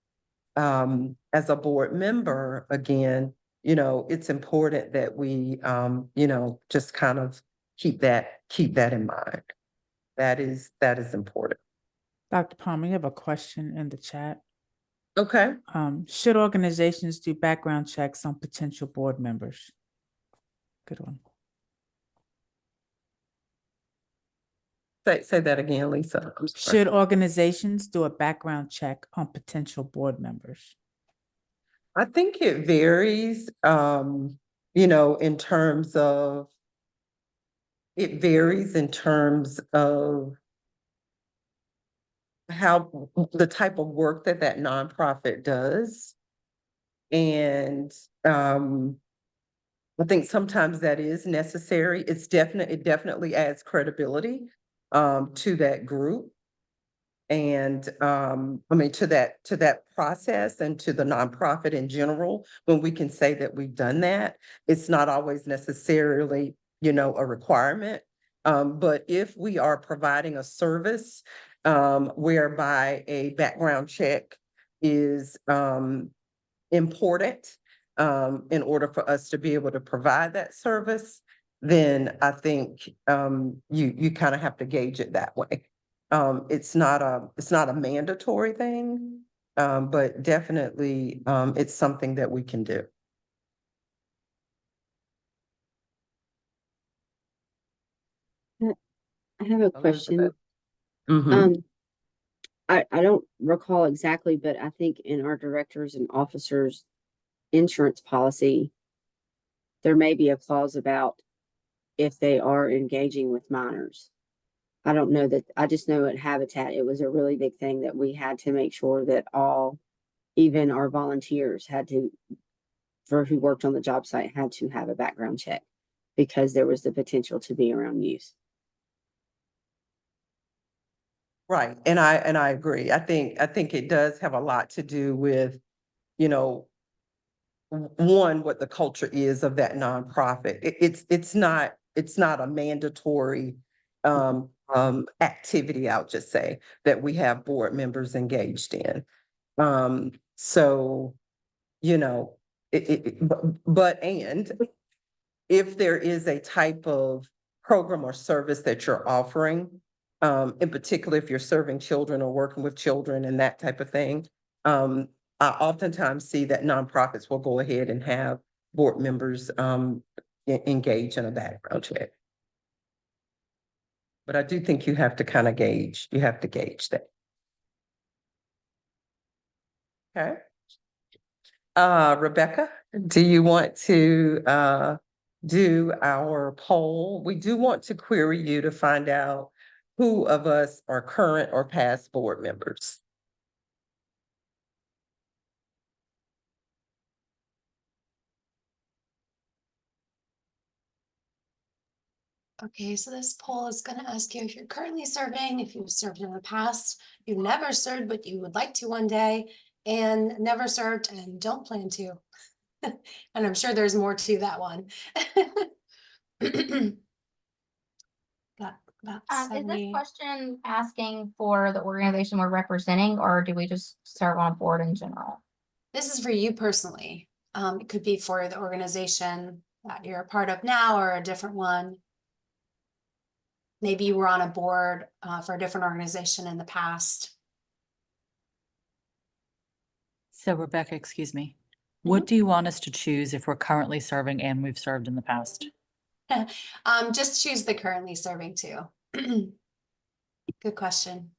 as a board member, again, you know, it's important that we, you know, just kind of keep that in mind. That is important. Dr. Palmer, you have a question in the chat. Okay. Should organizations do background checks on potential board members? Good one. Say that again, Lisa. I'm sorry. Should organizations do a background check on potential board members? I think it varies, in terms of, how the type of work that that nonprofit does. And, I think sometimes that is necessary. It definitely adds credibility, to that group. And, to that process and to the nonprofit in general, when we can say that we've done that, it's not always necessarily, a requirement. But if we are providing a service, whereby a background check is, important, in order for us to be able to provide that service, then I think, you kind of have to gauge it that way. It's not a mandatory thing, but definitely, it's something that we can do. I have a question. Elizabeth? Mhm. I don't recall exactly, but I think in our directors and officers insurance policy, there may be a clause about if they are engaging with minors. I don't know that, I just know at Habitat, it was a really big thing that we had to make sure that all, even our volunteers for who worked on the job site, had to have a background check because there was the potential to be around youth. Right, and I agree. I think it does have a lot to do with, one, what the culture is of that nonprofit. It's not a mandatory activity, I'll just say, that we have board members engaged in. So, and if there is a type of program or service that you're offering, in particular, if you're serving children or working with children and that type of thing, I oftentimes see that nonprofits will go ahead and have board members, engage in a background check. But I do think you have to kind of gauge that. Okay. Rebecca, do you want to, do our poll? We do want to query you to find out who of us are current or past board members. Okay, so this poll is going to ask you if you're currently serving, if you've served in the past, you've never served, but you would like to one day, and never served and don't plan to. And I'm sure there's more to that one. Got about Is 70. this question asking for the organization we're representing, or do we just serve on a board in general? This is for you personally. It could be for the organization that you're a part of now or a different one. Maybe you were on a board for a different organization in the past. So Rebecca, excuse me, what do you want us to choose if we're currently serving and we've served in the past? Just choose the currently serving too. Good question.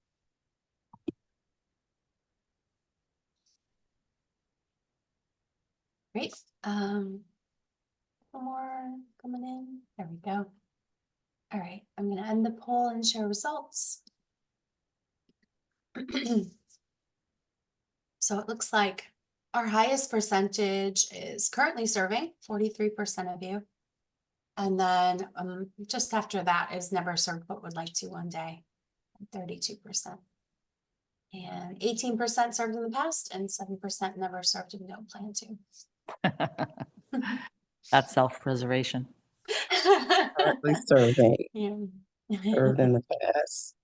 Great. One more coming in. There we go. All right, I'm going to end the poll and show results. So it looks like our highest percentage is currently serving, 43% of you. And then just after that is never served but would like to one day, 32%. And 18% served in the past and 7% never served and don't plan to. That's self-preservation. Currently serving, Yeah. served in the past.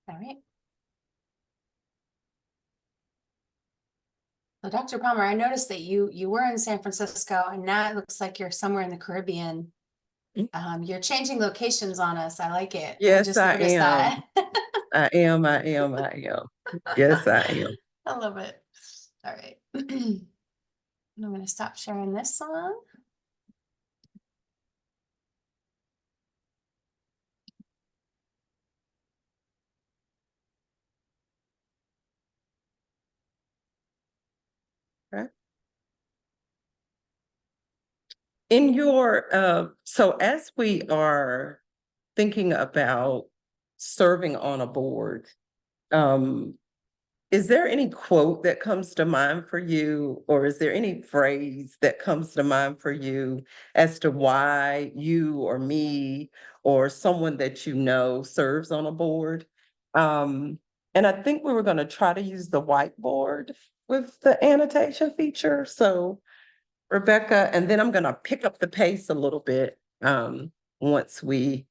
All right. So Dr. Palmer, I noticed that you were in San Francisco and now it looks like you're somewhere in the Caribbean. You're changing locations on us. I like it. Yes, just I noticed am. that. I am. Yes, I am. I love it. All right. I'm gonna stop sharing this song. In your, so as we are thinking about serving on a board, is there any quote that comes to mind for you, or is there any phrase that comes to mind for you as to why you or me or someone that you know serves on a board? And I think we were going to try to use the whiteboard with the annotation feature. So Rebecca, and then I'm going to pick up the pace a little bit once we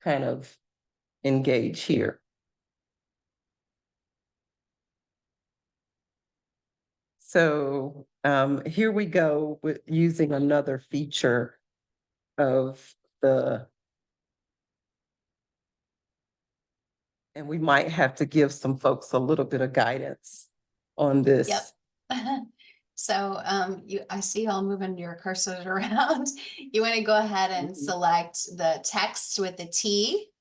kind of engage here. So here we go with using another feature of and we might have to give some folks a little bit of guidance on this. Yep. So I see y'all moving your cursors around. You want to go ahead and select the text with the T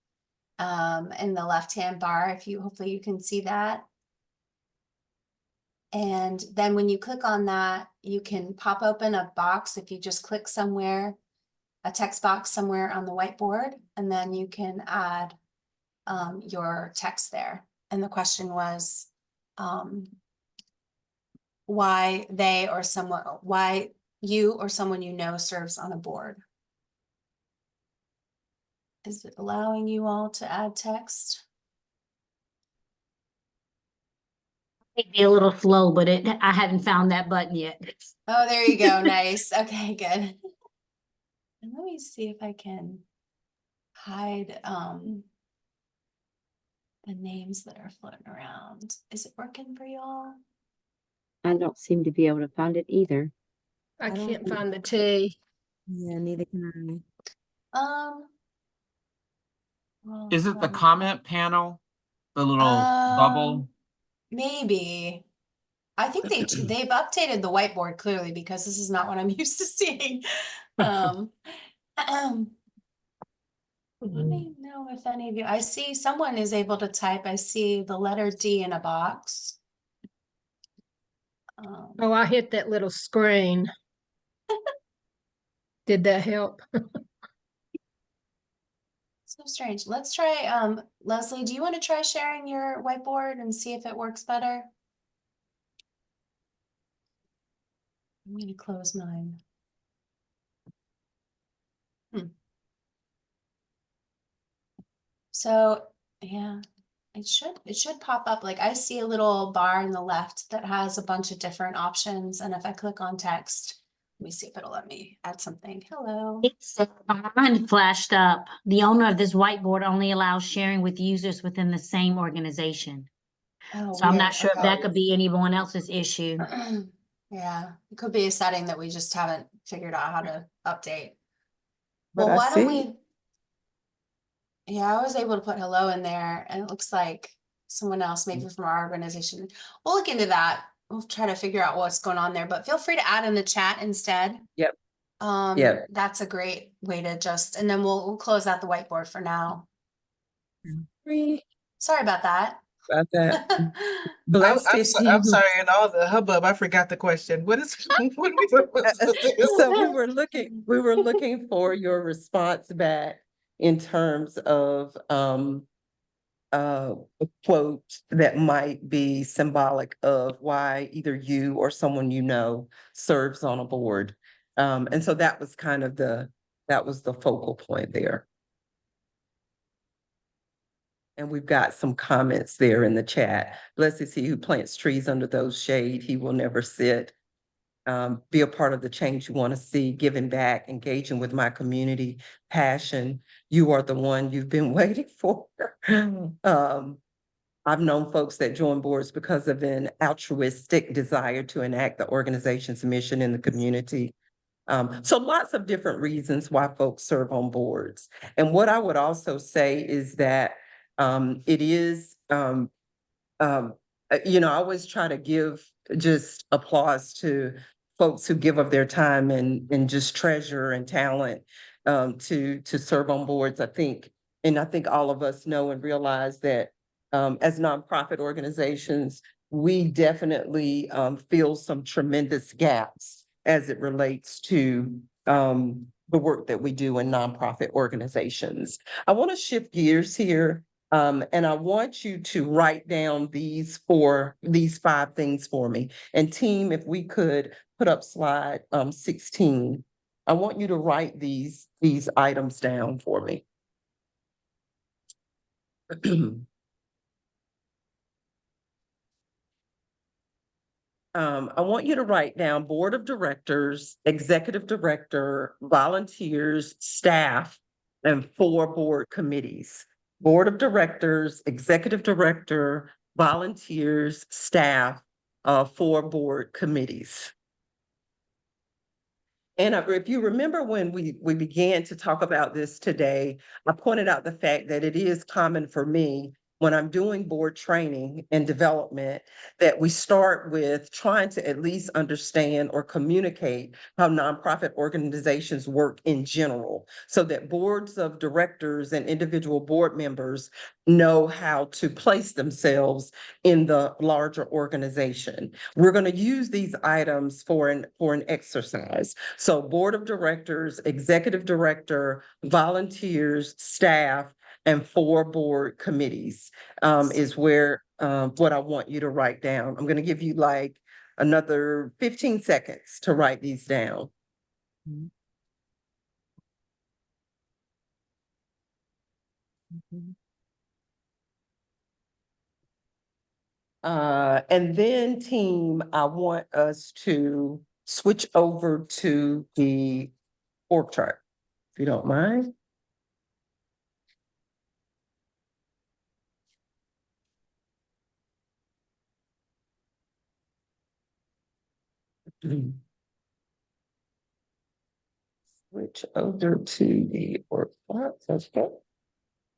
in the left-hand bar. Hopefully you can see that. And then when you click on that, you can pop open a box if you just click somewhere, a text box somewhere on the whiteboard, and then you can add your text there. And the question was why you or someone you know serves on a board. Is it allowing you all to add text? It'd be a little slow, but I haven't found that button yet. Oh, there you go. Nice. Okay, good. And let me see if I can hide the names that are floating around. Is it working for y'all? I don't seem to be able to find it either. I can't find the T. Yeah, neither can Well, Is it the comment panel? The little bubble? Maybe. I think they've updated the whiteboard clearly, because this is not what I'm used to seeing. Let me know if any of you, I see someone is able to type. I see the letter D in a box. Oh, I hit that little screen. Did that help? So strange. Let's try, Leslie, do you want to try sharing your whiteboard and see if it works better? I'm going to close mine. So yeah, it should pop up. Like I see a little bar in the left that has a bunch of different options. And if I click on text, let me see if it'll let me add something. Hello. It's mine flashed up. The owner of this whiteboard only allows sharing with users within the same organization. Oh, So I'm weird. not sure if Okay. that could be anyone else's issue. Yeah, it could be a setting that we just haven't figured out how to update. But Well, I why don't see- yeah, I was able to put hello in there, and it looks like someone else, maybe from our organization. We'll look into that. We'll try to figure out what's going on there, but feel free to add in the chat instead. Yep. Yep. That's a great way to and then we'll close out the whiteboard for now. Sorry about that. Blessed is he I'm who- sorry, in all the hubbub, I forgot the question. What are we supposed to do? So we were looking for your response back in terms of a quote that might be symbolic of why either you or someone you know serves on a board. And so that was kind of that was the focal point there. And we've got some comments there in the chat. Blessed is he who plants trees under those shade. He will never sit. Be a part of the change you want to see, giving back, engaging with my community, passion. You are the one you've been waiting for. I've known folks that join boards because of an altruistic desire to enact the organization's mission in the community. So lots of different reasons why folks serve on boards. And what I would also say is that it is, you know, I always try to give just applause to folks who give of their time and just treasure and talent to serve on boards. I think all of us know and realize that as nonprofit organizations, we definitely feel some tremendous gaps as it relates to the work that we do in nonprofit organizations. I want to shift gears here. And I want you to write down these 5 things for me. And team, if we could put up slide 16, I want you to write these items down for me. I want you to write down board of directors, executive director, volunteers, staff, and 4 board committees. Board of directors, executive director, volunteers, staff, 4 board committees. And if you remember when we began to talk about this today, I pointed out the fact that it is common for me when I'm doing board training and development, that we start with trying to at least understand or communicate how nonprofit organizations work in general, so that boards of directors and individual board members know how to place themselves in the larger organization. We're going to use these items for an exercise. So board of directors, executive director, volunteers, staff, and 4 board committees is where what I want you to write down. I'm going to give you like another 15 seconds to write these down. And then team, I want us to switch over to the org chart, if you don't mind. Switch over to the org chart. That's good.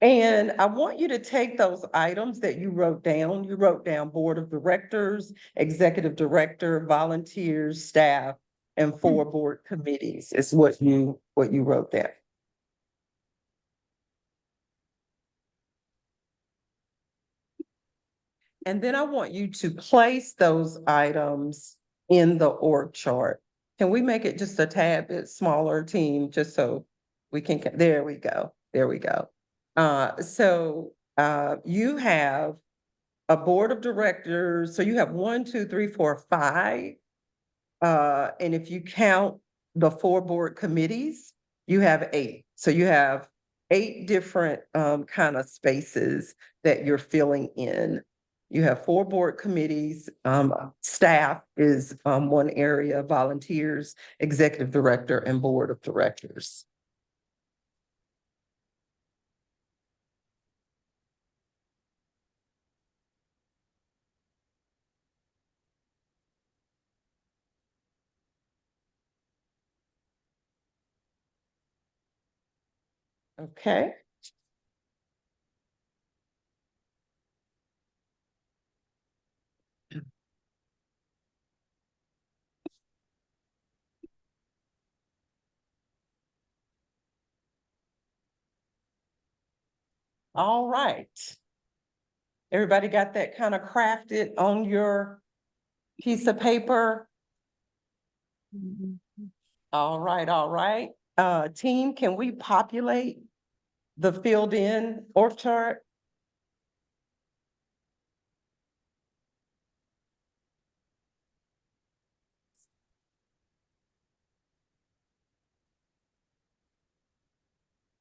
And I want you to take those items that you wrote down. You wrote down board of directors, executive director, volunteers, staff, and 4 board committees is what you wrote there. And then I want you to place those items in the org chart. Can we make it just a tad bit smaller, team, just so we can, there we go. There we go. So you have a board of directors. So you have 1, 2, 3, 4, 5. And if you count the 4 board committees, you have 8. So you have 8 different kind of spaces that you're filling in. You have 4 board committees, staff is 1 area, volunteers, executive director, and board of directors. Okay. All right. Everybody got that kind of crafted on your piece of paper? All right, all right. Team, can we populate the filled in org chart?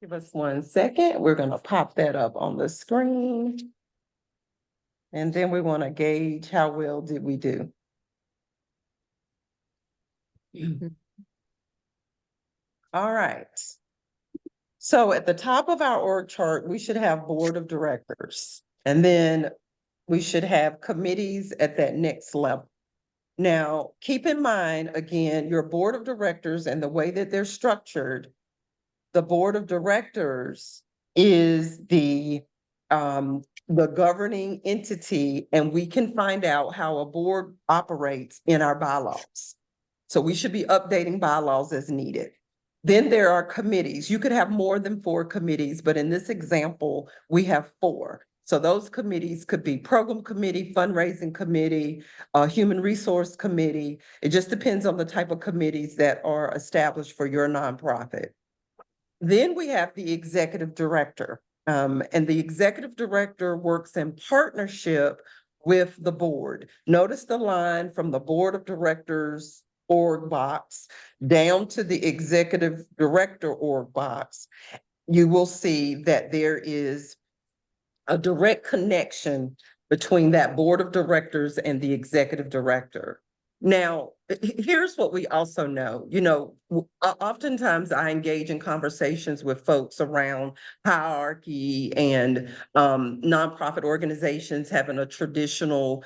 Give us 1 second. We're going to pop that up on the screen. And then we want to gauge how well did we do. All right. So at the top of our org chart, we should have board of directors. And then we should have committees at that next level. Now, keep in mind, again, your board of directors and the way that they're structured, the board of directors is the governing entity, and we can find out how a board operates in our bylaws. So we should be updating bylaws as needed. Then there are committees. You could have more than 4 committees, but in this example, we have 4. So those committees could be program committee, fundraising committee, human resource committee. It just depends on the type of committees that are established for your nonprofit. Then we have the executive director, and the executive director works in partnership with the board. Notice the line from the board of directors org box down to the executive director org box. You will see that there is a direct connection between that board of directors and the executive director. Now, here's what we also know, oftentimes I engage in conversations with folks around hierarchy and nonprofit organizations having a traditional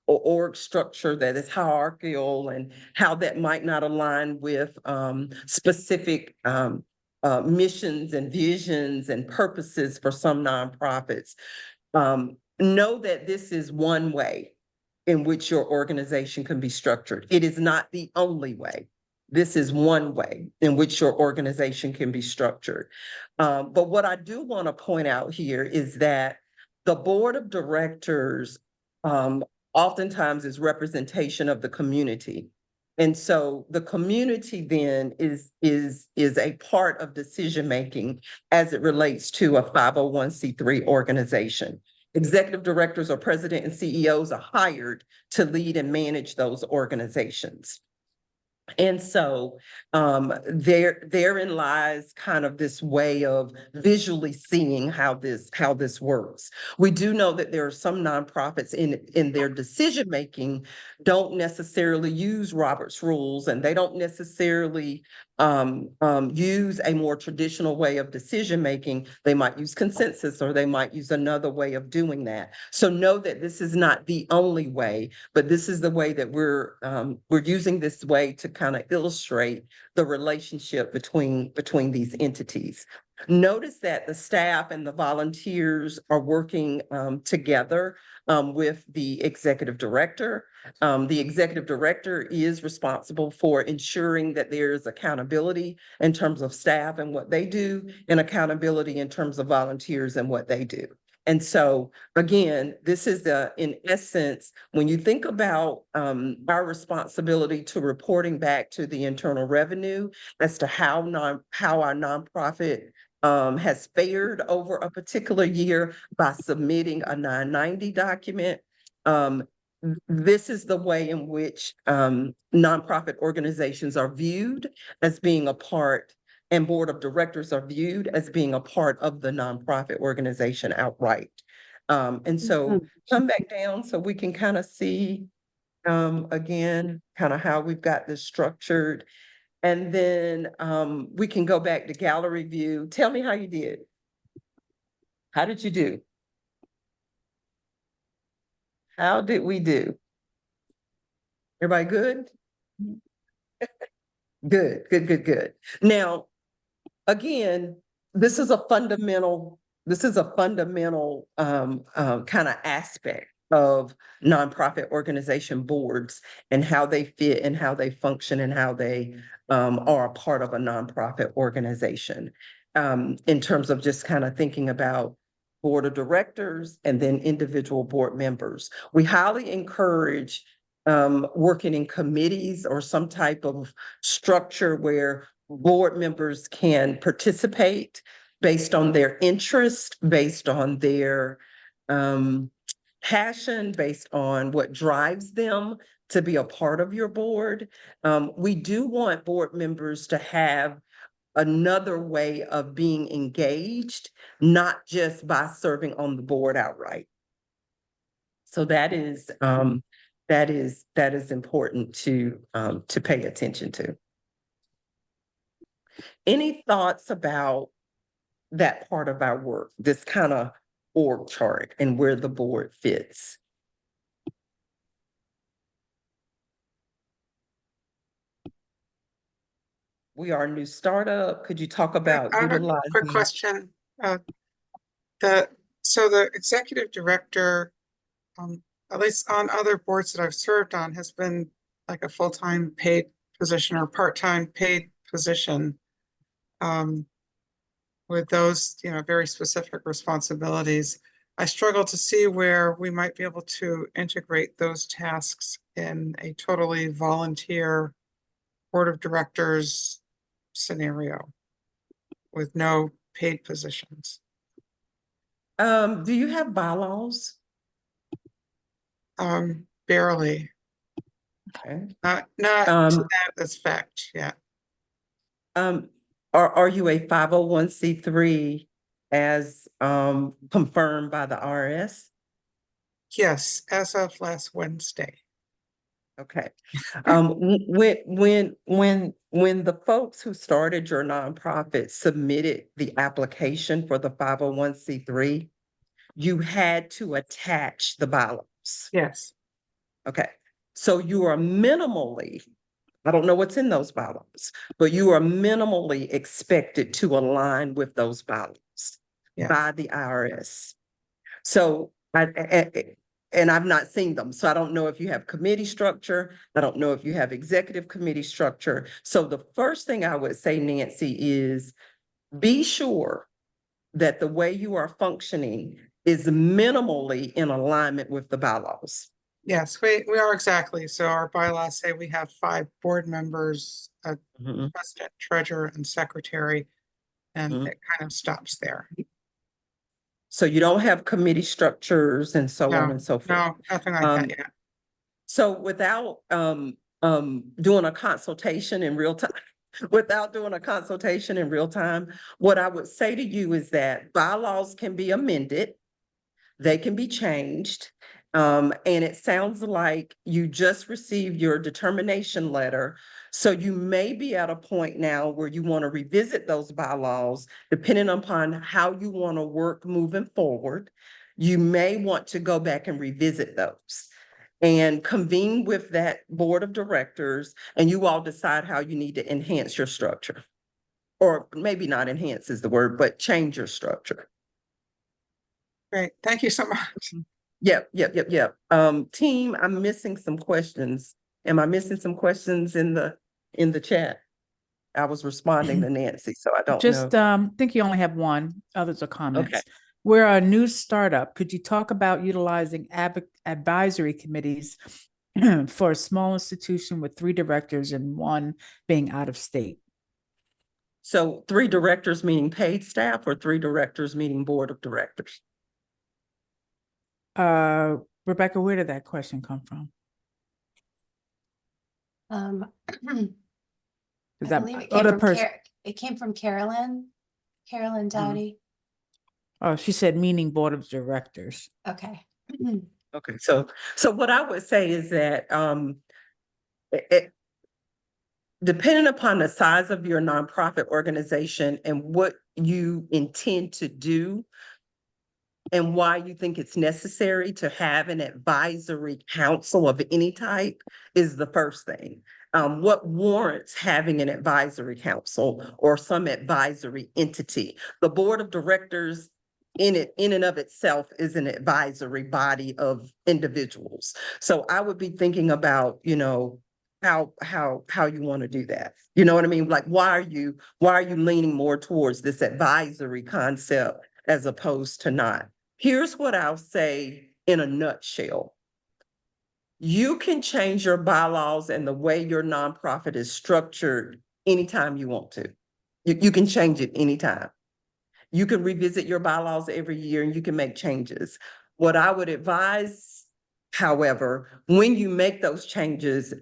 org structure that is hierarchical and how that might not align with specific missions and visions and purposes for some nonprofits. Know that this is one way in which your organization can be structured. It is not the only way. This is one way in which your organization can be structured. But what I do want to point out here is that the board of directors oftentimes is representation of the community. And so the community then is a part of decision-making as it relates to a 501c3 organization. Executive directors or president and CEOs are hired to lead and manage those organizations. And so therein lies kind of this way of visually seeing how this works. We do know that there are some nonprofits in their decision-making don't necessarily use Robert's rules, and they don't necessarily use a more traditional way of decision-making. They might use consensus, or they might use another way of doing that. So know that this is not the only way, but this is the way that we're using this way to kind of illustrate the relationship between these entities. Notice that the staff and the volunteers are working together with the executive director. The executive director is responsible for ensuring that there is accountability in terms of staff and what they do, and accountability in terms of volunteers and what they do. And so, again, this is in essence, when you think about our responsibility to reporting back to the Internal Revenue as to how our nonprofit has fared over a particular year by submitting a 990 document. This is the way in which nonprofit organizations are viewed as being a part, and board of directors are viewed as being a part of the nonprofit organization outright. And so come back down so we can kind of see again, kind of how we've got this structured. And then we can go back to gallery view. Tell me how you did. How did you do? How did we do? Everybody good? Good. Now, again, this is a fundamental kind of aspect of nonprofit organization boards and how they fit and how they function and how they are a part of a nonprofit organization. In terms of just kind of thinking about board of directors and then individual board members. We highly encourage working in committees or some type of structure where board members can participate based on their interest, based on their passion, based on what drives them to be a part of your board. We do want board members to have another way of being engaged, not just by serving on the board outright. So that is important to pay attention to. Any thoughts about that part of our work, this kind of org chart and where the board fits? we are a new startup. Could you talk about I have a quick utilizing? question. So the executive director, at least on other boards that I've served on, has been like a full-time paid position or part-time paid position. With those, very specific responsibilities. I struggle to see where we might be able to integrate those tasks in a totally volunteer board of directors scenario with no paid positions. Do you have bylaws? Barely, Okay. not to that effect yet. Are you a 501c3 as confirmed by the IRS? Yes, as of last Wednesday. Okay. When the folks who started your nonprofit submitted the application for the 501c3, you had to attach the bylaws. Yes. Okay. So you are minimally, I don't know what's in those bylaws, but you are minimally expected to align with those bylaws by the IRS. So and I've not seen them, so I don't know if you have committee structure. I don't know if you have executive committee structure. So the first thing I would say, Nancy, is be sure that the way you are functioning is minimally in alignment with the bylaws. Yes, we are exactly. So our bylaws say we have 5 board members, a president, treasurer, and secretary, and it kind of stops there. So you don't have committee structures and so on and so forth. No, nothing like that yet. So without doing a consultation in real time, what I would say to you is that bylaws can be amended, they can be changed. And it sounds like you just received your determination letter. So you may be at a point now where you want to revisit those bylaws, depending upon how you want to work moving forward. You may want to go back and revisit those and convene with that board of directors, and you all decide how you need to enhance your structure. Or maybe not enhance is the word, but change your structure. Great, thank you so much. Yep. Team, I'm missing some questions. Am I missing some questions in the chat? I was responding to Nancy, so I don't Just, know. think you only have one. Others are comments. Okay. We're a new startup. Could you talk about utilizing advisory committees for a small institution with 3 directors and 1 being out of state? So 3 directors meaning paid staff or 3 directors meaning board of directors? Rebecca, where did that question come from? Is I that believe other person? it came from Carolyn Dowdy. Oh, she said meaning board of directors. Okay. Okay, so what I would say is that depending upon the size of your nonprofit organization and what you intend to do and why you think it's necessary to have an advisory council of any type is the first thing. What warrants having an advisory council or some advisory entity? The board of directors in and of itself is an advisory body of individuals. So I would be thinking about, how you want to do that. You know what I mean? Like, why are you leaning more towards this advisory concept as opposed to not? Here's what I'll say in a nutshell. You can change your bylaws and the way your nonprofit is structured anytime you want to. You can change it anytime. You can revisit your bylaws every year and you can make changes. What I would advise, however, when you make those changes,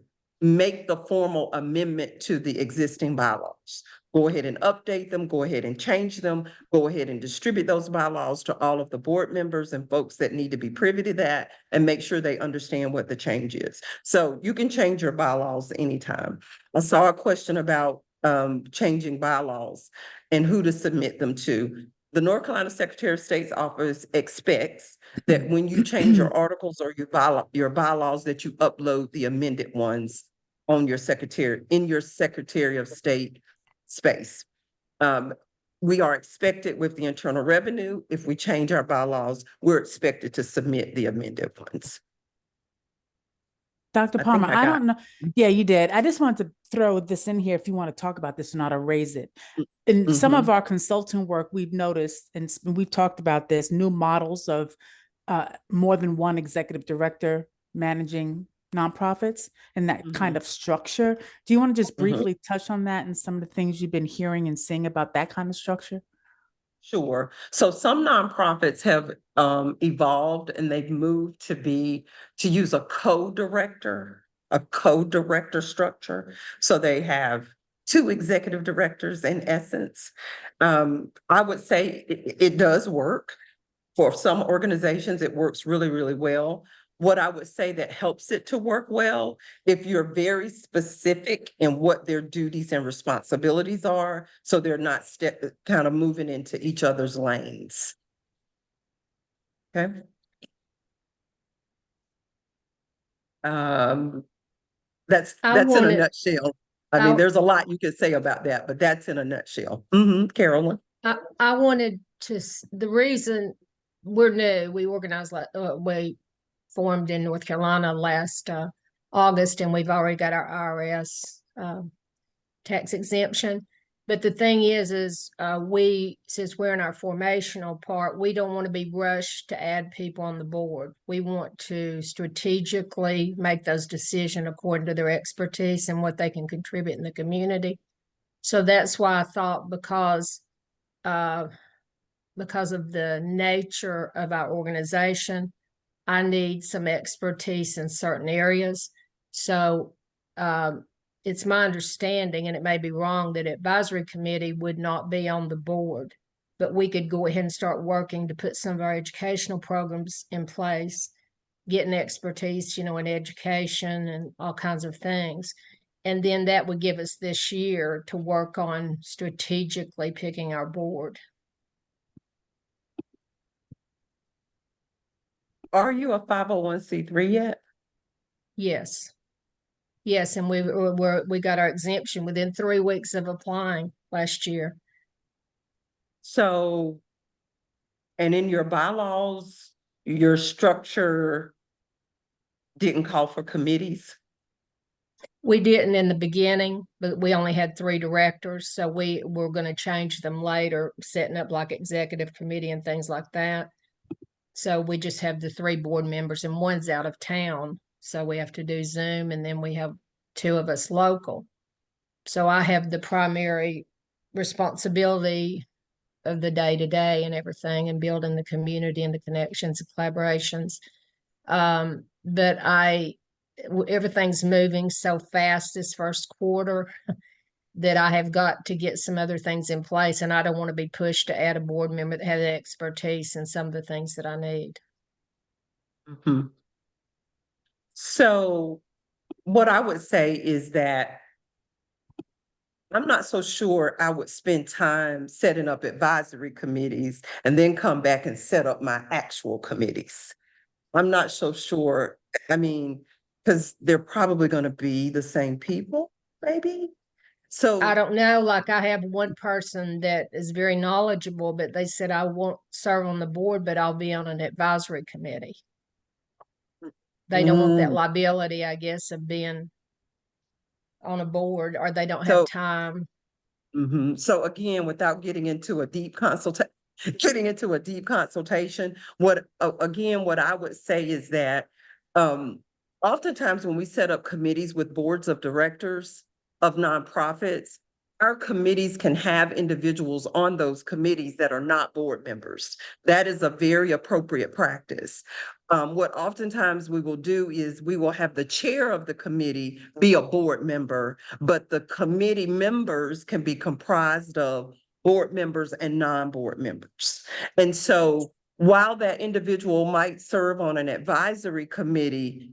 make the formal amendment to the existing bylaws. Go ahead and update them, go ahead and change them, go ahead and distribute those bylaws to all of the board members and folks that need to be privy to that and make sure they understand what the change is. So you can change your bylaws anytime. I saw a question about changing bylaws and who to submit them to. The North Carolina Secretary of State's office expects that when you change your articles or your bylaws that you upload the amended ones on your Secretary of State space. We are expected with the internal revenue, if we change our bylaws, we're expected to submit the amended ones. Dr. I think Palmer, I I got- don't know. Yeah, you did. I just wanted to throw this in here if you want to talk about this or not, or raise it. In some of our consulting work, we've noticed, and we've talked about this, new models of more than one executive director managing nonprofits and that kind of structure. Do you want to just briefly touch on that and some of the things you've been hearing and seeing about that kind of structure? Sure. So some nonprofits have evolved and they've moved to use a co-director structure. So they have two executive directors in essence. I would say it does work. For some organizations, it works really, really well. What I would say that helps it to work well, if you're very specific in what their duties and responsibilities are, so they're not kind of moving into each other's lanes. Okay. That's in a wanted- nutshell. I mean, there's a lot you could say about that, but that's in a nutshell. Carolyn. I wanted to, the reason we're new, we organized, we formed in North Carolina last August, and we've already got our IRS tax exemption. But the thing is since we're in our formational part, we don't want to be rushed to add people on the board. We want to strategically make those decisions according to their expertise and what they can contribute in the community. So that's why I thought because of the nature of our organization, I need some expertise in certain areas. So it's my understanding, and it may be wrong, that advisory committee would not be on the board, but we could go ahead and start working to put some of our educational programs in place, getting expertise, in education and all kinds of things. And then that would give us this year to work on strategically picking our board. Are you a 501c3 yet? Yes. Yes, and we got our exemption within 3 weeks of applying last year. So, and in your bylaws, your structure didn't call for committees? We didn't in the beginning, but we only had 3 directors, so we're going to change them later, setting up like executive committee and things like that. So we just have the 3 board members, and one's out of town, so we have to do Zoom, and then we have 2 of us local. So I have the primary responsibility of the day-to-day and everything, and building the community and the connections and collaborations. But everything's moving so fast this first quarter that I have got to get some other things in place, and I don't want to be pushed to add a board member that has expertise in some of the things that I need. So what I would say is that I'm not so sure I would spend time setting up advisory committees and then come back and set up my actual committees. I'm not so sure. I mean, because they're probably going to be the same people, maybe. So I don't know, like I have one person that is very knowledgeable, but they said I won't serve on the board, but I'll be on an advisory committee. They don't want that liability, I guess, of being on a board, or they don't have time. So again, without getting into a deep consultation, what I would say is that oftentimes when we set up committees with boards of directors of nonprofits, our committees can have individuals on those committees that are not board members. That is a very appropriate practice. What oftentimes we will do is we will have the chair of the committee be a board member, but the committee members can be comprised of board members and non-board members. And so while that individual might serve on an advisory committee,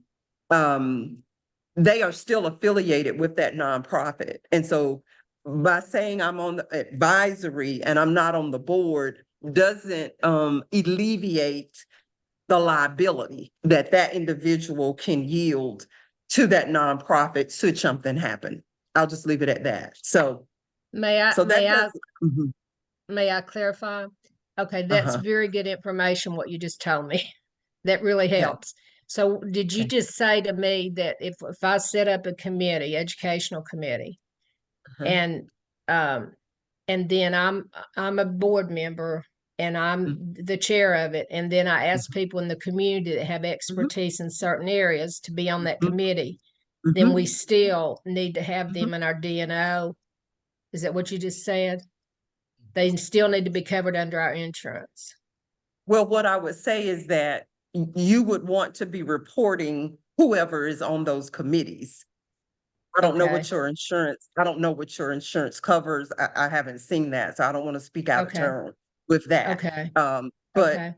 they are still affiliated with that nonprofit. And so by saying I'm on the advisory and I'm not on the board doesn't alleviate the liability that individual can yield to that nonprofit should something happen. I'll just leave it at that. So May I, So that may I, does. Mhm. may I clarify? Okay, that's Uh-huh. very good information, what you just told me. That really Okay. helps. So did you Okay. just say to me that if I set up a committee, educational committee, Uh-huh. and then I'm a board member and I'm the chair of it, and then I ask people in the community that have expertise in certain areas to be on that committee, then we still need to have them in our DNO. Is that what you just said? They still need to be covered under our insurance. Well, what I would say is that you would want to be reporting whoever is on those committees. I don't know Okay. what your insurance, I don't know what your insurance covers. I haven't seen that, so I don't want to speak out of Okay. turn with that. Okay.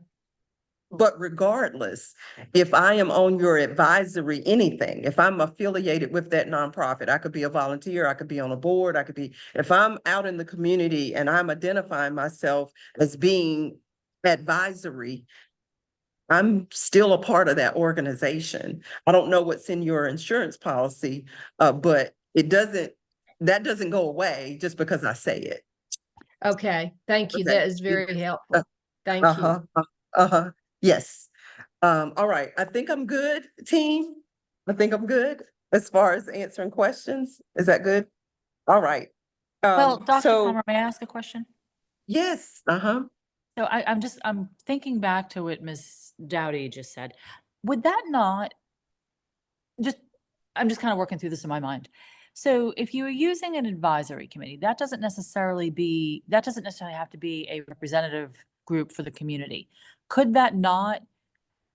But regardless, if I am on your advisory, anything, if I'm affiliated with that nonprofit, I could be a volunteer, I could be on a board, I could be, if I'm out in the community and I'm identifying myself as being advisory, I'm still a part of that organization. I don't know what's in your insurance policy, but that doesn't go away just because I say it. Okay. Thank you. Okay. That is very helpful. Thank you. Uh-huh, yes. All right, I think I'm good, team. I think I'm good as far as answering questions. Is that good? All right. Well, Dr. So Palmer, may I ask a question? yes, So I'm thinking back to what Ms. Dowdy just said. Would that not I'm just kind of working through this in my mind. So if you are using an advisory committee, that doesn't necessarily have to be a representative group for the community. Could that not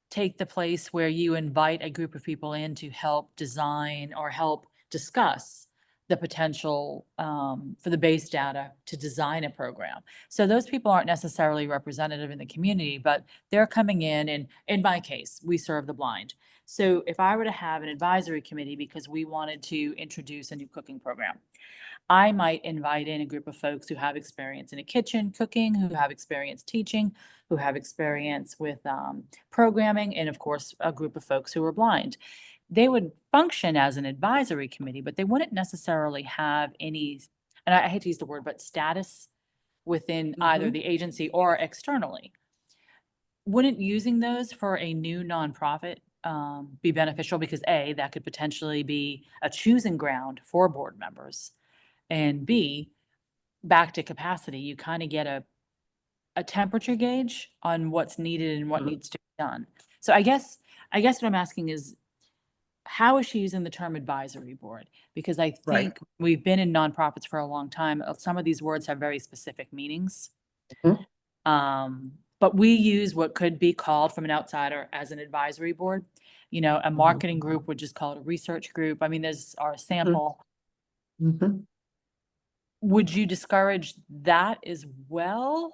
take the place where you invite a group of people in to help design or help discuss the potential for the base data to design a program? So those people aren't necessarily representative in the community, but they're coming in, and in my case, we serve the blind. So if I were to have an advisory committee because we wanted to introduce a new cooking program, I might invite in a group of folks who have experience in a kitchen cooking, who have experience teaching, who have experience with programming, and of course, a group of folks who are blind. They would function as an advisory committee, but they wouldn't necessarily have any, and I hate to use the word, but status within either the agency or externally. Wouldn't using those for a new nonprofit be beneficial? Because A, that could potentially be a choosing ground for board members. And B, back to capacity, you kind of get a temperature gauge on what's needed and what needs to be done. So I guess what I'm asking is, how is she using the term advisory board? Because I think we've been in nonprofits for a long time. Some of these words have very specific meanings. But we use what could be called from an outsider as an advisory board. You know, a marketing group would just call it a research group. I mean, there's our sample. Would you discourage that as well?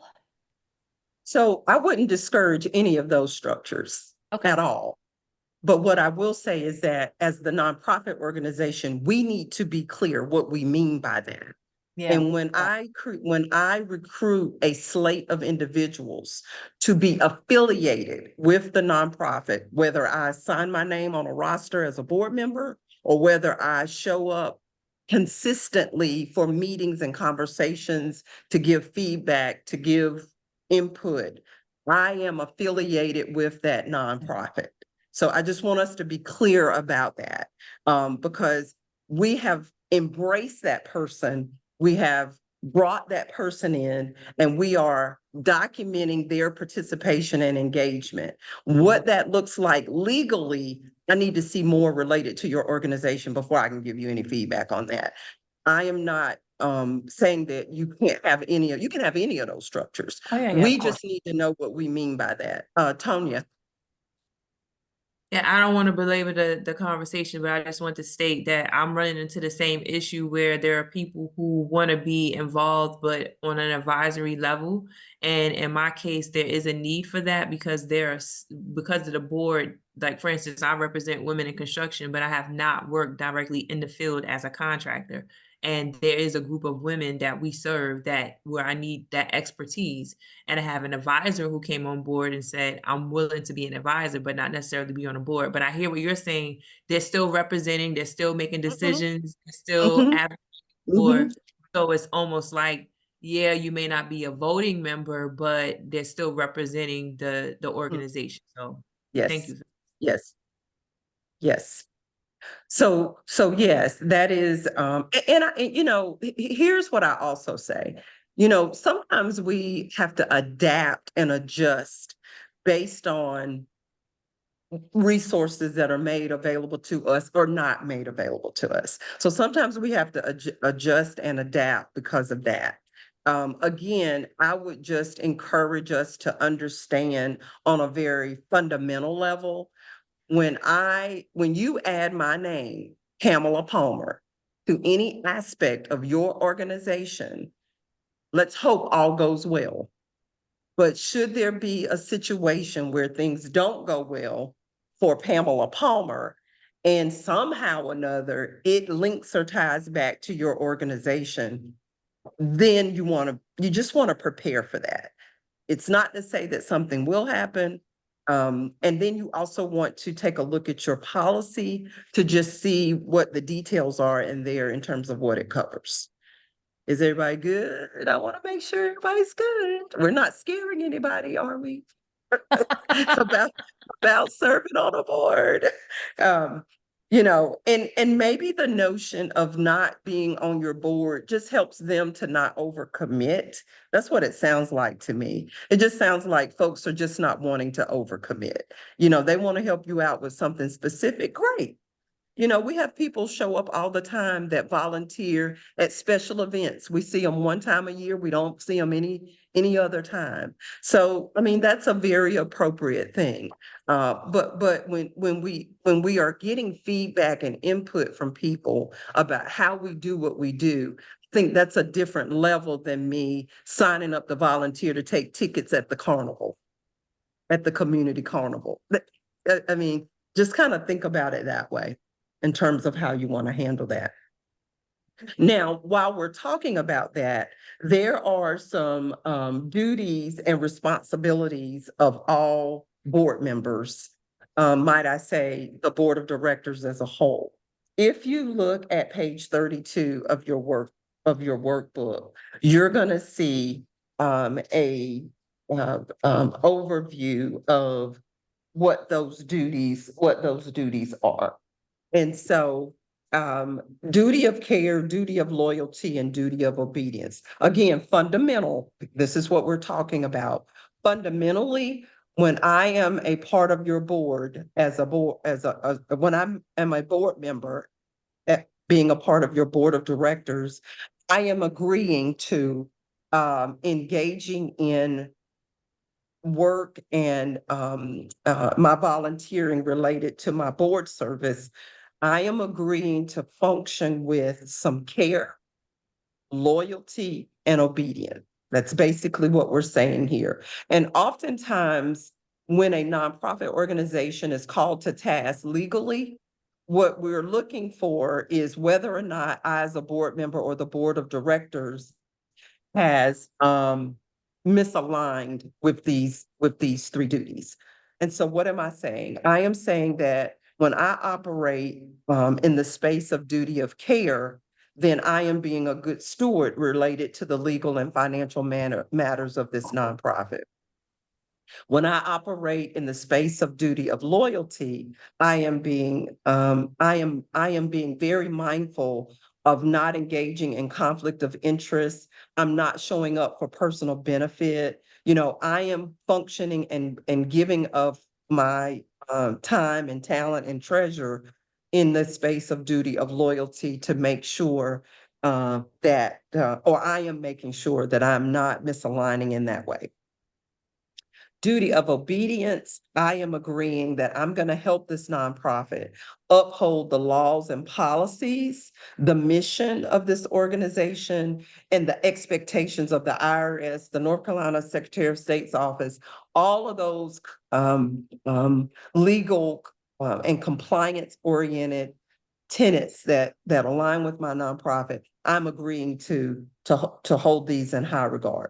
So I wouldn't discourage any of those structures at all. But what I will say is that as the nonprofit organization, we need to be clear what we mean by that. Yeah. And when I recruit a slate of individuals to be affiliated with the nonprofit, whether I sign my name on a roster as a board member or whether I show up consistently for meetings and conversations to give feedback, to give input, I am affiliated with that nonprofit. So I just want us to be clear about that, because we have embraced that person. We have brought that person in and we are documenting their participation and engagement. What that looks like legally, I need to see more related to your organization before I can give you any feedback on that. I am not saying that you can have any of those structures. We just need to know what we mean by that. Tonya. Yeah, I don't want to belabor the conversation, but I just want to state that I'm running into the same issue where there are people who want to be involved, but on an advisory level. And in my case, there is a need for that because of the board. Like, for instance, I represent women in construction, but I have not worked directly in the field as a contractor. And there is a group of women that we serve where I need that expertise. And I have an advisor who came on board and said, I'm willing to be an advisor, but not necessarily be on a board. But I hear what you're saying. They're still representing, they're still making decisions, they're still advocating for So it's almost like, yeah, you may not be a voting member, but they're still representing the organization. So thank Yes, you. yes, yes. So yes, that is, here's what I also say. Sometimes we have to adapt and adjust based on resources that are made available to us or not made available to us. So sometimes we have to adjust and adapt because of that. Again, I would just encourage us to understand on a very fundamental level, when you add my name, Pamela Palmer, to any aspect of your organization, let's hope all goes well. But should there be a situation where things don't go well for Pamela Palmer, and somehow or another it links or ties back to your organization, then you just want to prepare for that. It's not to say that something will happen. And then you also want to take a look at your policy to just see what the details are in there in terms of what it covers. Is everybody good? I want to make sure everybody's good. We're not scaring anybody, are we? about serving on a board. And maybe the notion of not being on your board just helps them to not overcommit. That's what it sounds like to me. It just sounds like folks are just not wanting to overcommit. They want to help you out with something specific. Great. We have people show up all the time that volunteer at special events. We see them one time a year. We don't see them any other time. So, that's a very appropriate thing. But when we are getting feedback and input from people about how we do what we do, I think that's a different level than me signing up to volunteer to take tickets at the carnival, at the community carnival. Just kind of think about it that way in terms of how you want to handle that. Now, while we're talking about that, there are some duties and responsibilities of all board members, might I say, the board of directors as a whole. If you look at page 32 of your workbook, you're going to see a overview of what those duties are. And so duty of care, duty of loyalty, and duty of obedience. Again, fundamental, this is what we're talking about. Fundamentally, when I am a part of your board when I am a board member, being a part of your board of directors, I am agreeing to engaging in work and my volunteering related to my board service. I am agreeing to function with some care, loyalty, and obedience. That's basically what we're saying here. And oftentimes, when a nonprofit organization is called to task legally, what we're looking for is whether or not I, as a board member or the board of directors, has misaligned with these three duties. And so what am I saying? I am saying that when I operate in the space of duty of care, then I am being a good steward related to the legal and financial matters of this nonprofit. When I operate in the space of duty of loyalty, I am being very mindful of not engaging in conflict of interest. I'm not showing up for personal benefit. I am functioning and giving of my time and talent and treasure in the space of duty of loyalty to make sure or I am making sure that I'm not misaligning in that way. Duty of obedience, I am agreeing that I'm going to help this nonprofit uphold the laws and policies, the mission of this organization, and the expectations of the IRS, the North Carolina Secretary of State's office, all of those legal and compliance-oriented tenets that align with my nonprofit. I'm agreeing to hold these in high regard.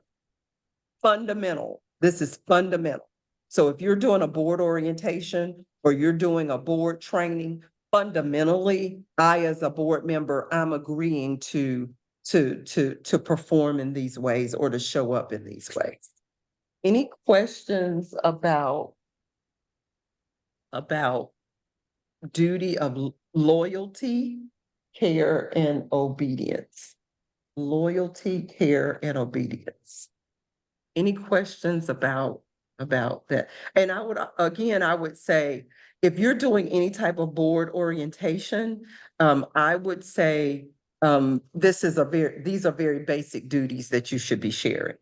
Fundamental. This is fundamental. So if you're doing a board orientation or you're doing a board training, fundamentally, I, as a board member, I'm agreeing to to perform in these ways or to show up in these ways. Any questions about duty of loyalty, care, and obedience? Loyalty, care, and obedience. Any questions about that? And I would say, if you're doing any type of board orientation, I would say these are very basic duties that you should be sharing.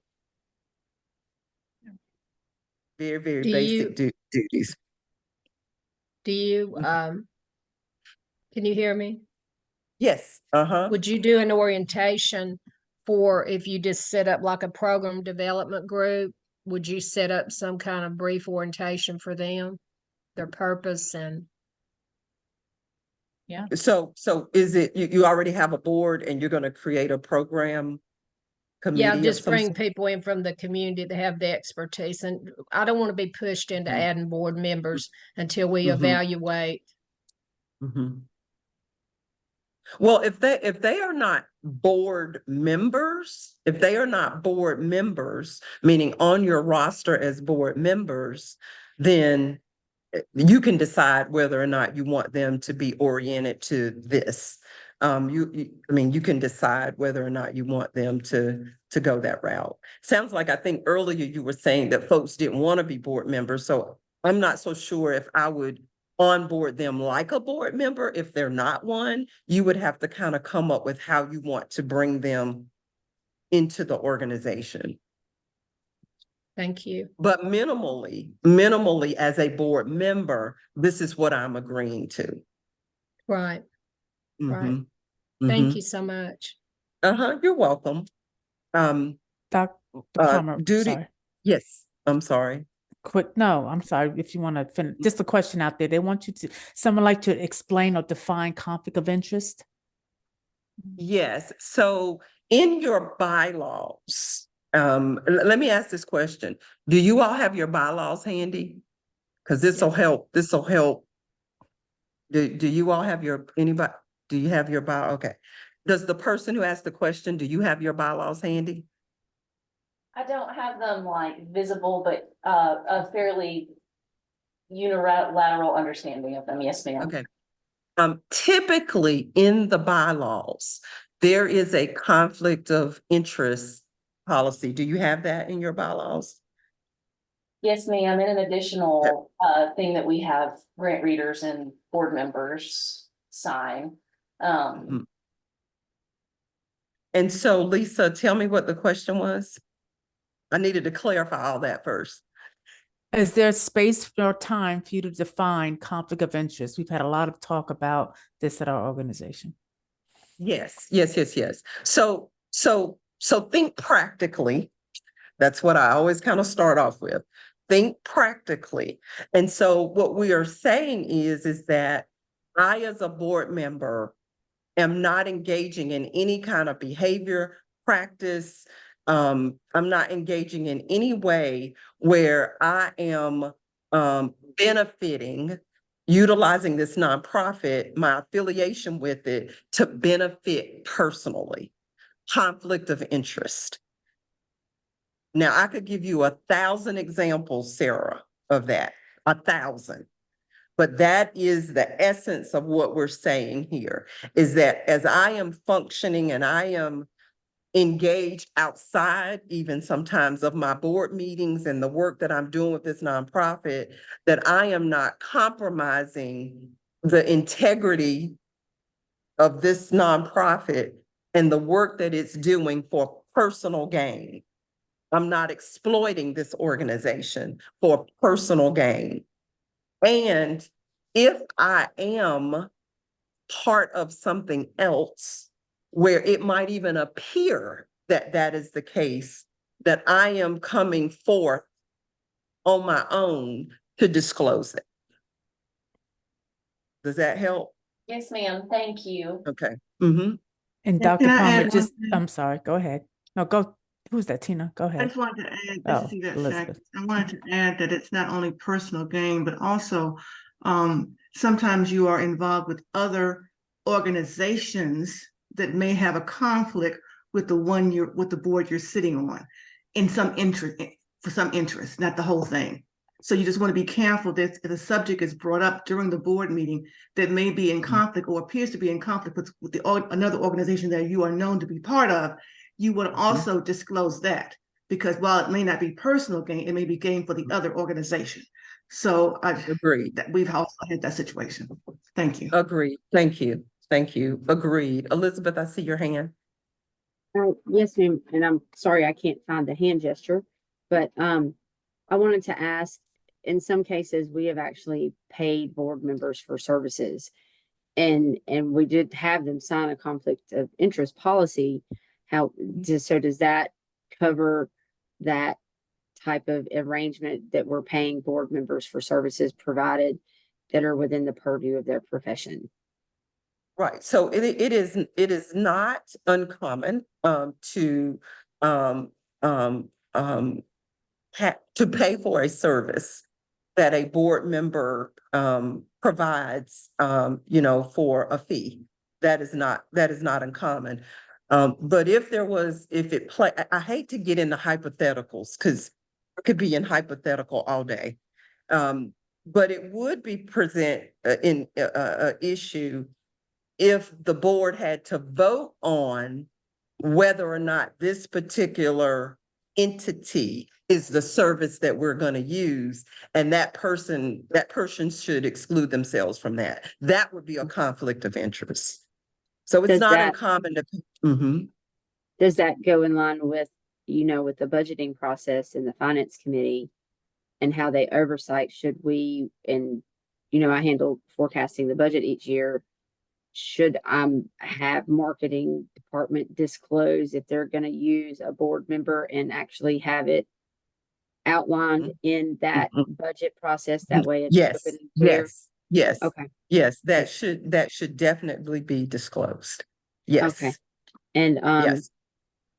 Very, very Do basic duties. Do you, can you hear me? Yes, Would you do an orientation for if you just set up like a program development group? Would you set up some kind of brief orientation for them, their purpose and? Yeah. So is it, you already have a board and you're gonna create a program committee? Yeah, of just some bring sort? people in from the community that have the expertise, and I don't want to be pushed into adding board members until we evaluate. Well, if they are not board members, meaning on your roster as board members, then you can decide whether or not you want them to be oriented to this. I mean, you can decide whether or not you want them to go that route. Sounds like, I think earlier you were saying that folks didn't want to be board members, so I'm not so sure if I would onboard them like a board member. If they're not one, you would have to kind of come up with how you want to bring them into the organization. Thank you. But minimally as a board member, this is what I'm agreeing to. Right. Right. Mhm. Thank you so much. You're welcome. Dr. Palmer, Duty. sorry. Yes, I'm sorry. No, I'm sorry. If you want to finish, just a question out there. They want you to, someone like to explain or define conflict of interest. Yes, so in your bylaws, let me ask this question. Do you all have your bylaws handy? Because this will help. Do you all have anybody, do you have your okay. Does the person who asked the question, do you have your bylaws handy? I don't have them like visible, but a fairly unilateral understanding of them. Yes, ma'am. Okay. Typically in the bylaws, there is a conflict of interest policy. Do you have that in your bylaws? Yes, ma'am. And an additional thing that we have grant readers and board members sign. And so Lisa, tell me what the question was. I needed to clarify all that first. Is there space or time for you to define conflict of interest? We've had a lot of talk about this at our organization. Yes. So think practically. That's what I always kind of start off with. Think practically. And so what we are saying is that I, as a board member, am not engaging in any kind of behavior, practice. I'm not engaging in any way where I am benefiting, utilizing this nonprofit, my affiliation with it, to benefit personally. Conflict of interest. Now, I could give you 1,000 examples, Sarah, of that, 1,000. But that is the essence of what we're saying here, is that as I am functioning and I am engaged outside, even sometimes of my board meetings and the work that I'm doing with this nonprofit, that I am not compromising the integrity of this nonprofit and the work that it's doing for personal gain. I'm not exploiting this organization for personal gain. And if I am part of something else where it might even appear that that is the case, that I am coming forth on my own to disclose it. Does that help? Yes, ma'am. Thank you. Okay. And Can Dr. I Palmer, add one thing? I'm sorry, go ahead. No, go. Who's that, Tina? Go I ahead. just wanted to add, Oh, this is Yvette Elizabeth. Sachs. I wanted to add that it's not only personal gain, but also sometimes you are involved with other organizations that may have a conflict with with the board you're sitting on in some interest, for some interest, not the whole thing. So you just want to be careful that if a subject is brought up during the board meeting that may be in conflict or appears to be in conflict with another organization that you are known to be part of, you would also disclose that, because while it may not be personal gain, it may be gain for the other organization. So I agree that we've also had that situation. Thank you. Agreed. Thank you. Thank you. Agreed. Elizabeth, I see your hand. Yes, ma'am, and I'm sorry I can't find the hand gesture, but I wanted to ask, in some cases, we have actually paid board members for services, and we did have them sign a conflict of interest policy. So does that cover that type of arrangement that we're paying board members for services provided that are within the purview of their profession? Right. So it is not uncommon to pay for a service that a board member provides, for a fee. That is not uncommon. But I hate to get into hypotheticals because it could be in hypothetical all day. But it would be present in a issue if the board had to vote on whether or not this particular entity is the service that we're going to use, and that person should exclude themselves from that. That would be a conflict of interest. So it's not uncommon to. Does that go in line with, with the budgeting process in the finance committee and how they oversight? Should we, and, I handle forecasting the budget each year. Should have marketing department disclose if they're going to use a board member and actually have it outlined in that budget process? That way it's open and clear. Yes. Okay. Yes, that should definitely be disclosed. Yes. Okay. And yes.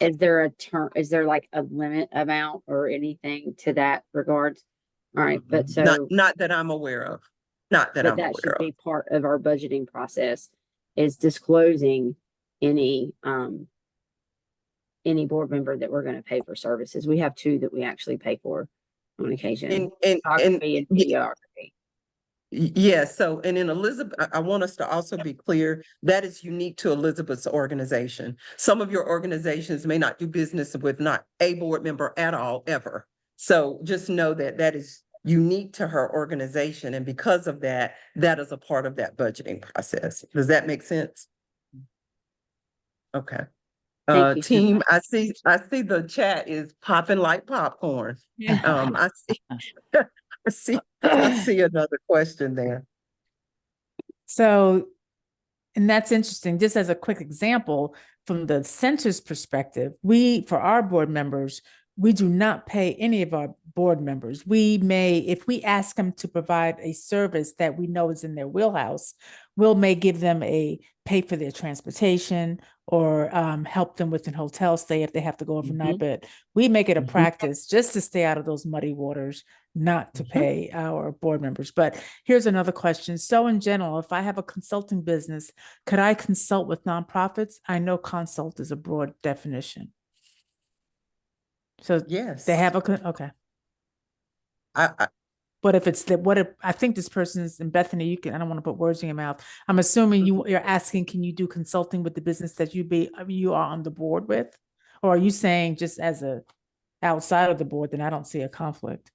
Is there like a limit amount or anything to that regard? All right, but so not that I'm aware of. Not that I'm aware of. That should be part of our budgeting process, is disclosing any board member that we're going to pay for services. We have two that we actually pay for on occasion, photography and videography. Yeah, so, and in Elizabeth, I want us to also be clear, that is unique to Elizabeth's organization. Some of your organizations may not do business with not a board member at all, ever. So just know that that is unique to her organization. And because of that, that is a part of that budgeting process. Does that make sense? Okay. Team, I see the chat is popping like popcorn. I see another question there. So, and that's interesting. Just as a quick example, from the center's perspective, for our board members, we do not pay any of our board members. We may, if we ask them to provide a service that we know is in their wheelhouse, may give them pay for their transportation or help them with a hotel stay if they have to go overnight. But we make it a practice just to stay out of those muddy waters, not to pay our board members. But here's another question. So in general, if I have a consulting business, could I consult with nonprofits? I know consult is a broad definition. So yes, they have okay. But if it's I think this person's, and Bethany, I don't want to put words in your mouth. I'm assuming you're asking, can you do consulting with the business that you are on the board with? Or are you saying just as outside of the board, then I don't see a conflict?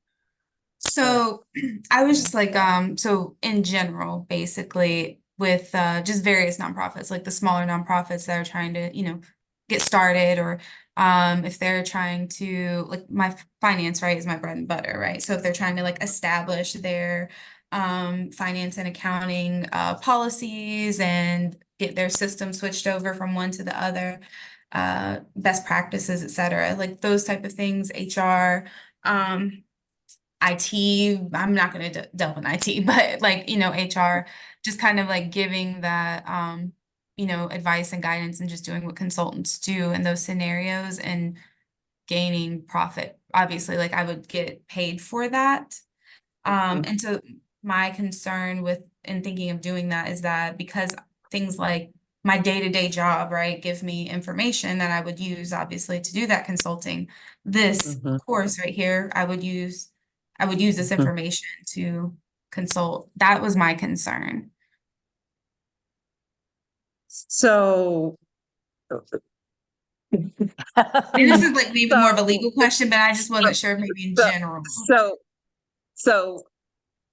So I was just like, so in general, basically with just various nonprofits, like the smaller nonprofits that are trying to, get started, or if they're trying to, like, my finance, right, is my bread and butter, right? So if they're trying to like establish their finance and accounting policies and get their system switched over from one to the other, best practices, et cetera, like those type of things, HR, IT, I'm not going to delve in IT, but like, HR, just kind of like giving that, advice and guidance, and just doing what consultants do in those scenarios and gaining profit. Obviously, like I would get paid for that. And so my concern in thinking of doing that is that because things like my day-to-day job, right, give me information that I would use obviously to do that consulting. This course right here, I would use this information to consult. That was my concern. So. And this is like maybe more of a legal question, but I just wasn't sure maybe in general. So,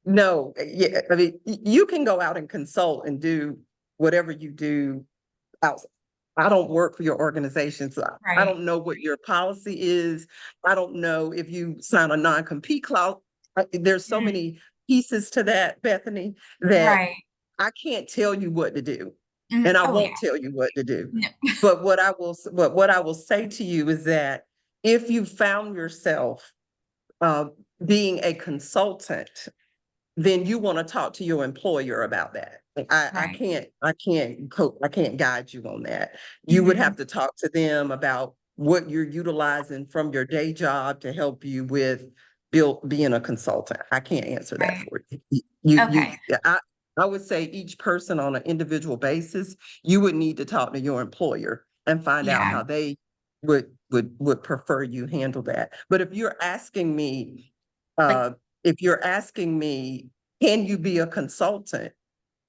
no, yeah, I mean, you can go out and consult and do whatever you do out. I don't work for your organization, so I don't know what your policy is. I don't know if you sign a non-compete clause. There's so many pieces to that, Bethany, that I can't tell you what to do. And I won't tell you what to do. No. But what I will say to you is that if you found yourself being a consultant, then you want to talk to your employer about that. I can't guide you on that. You would have to talk to them about what you're utilizing from your day job to help you with being a consultant. I can't answer that for you. I would say each person on an individual basis, you would need to talk to your employer and find out how they would prefer you handle that. But if you're asking me, can you be a consultant?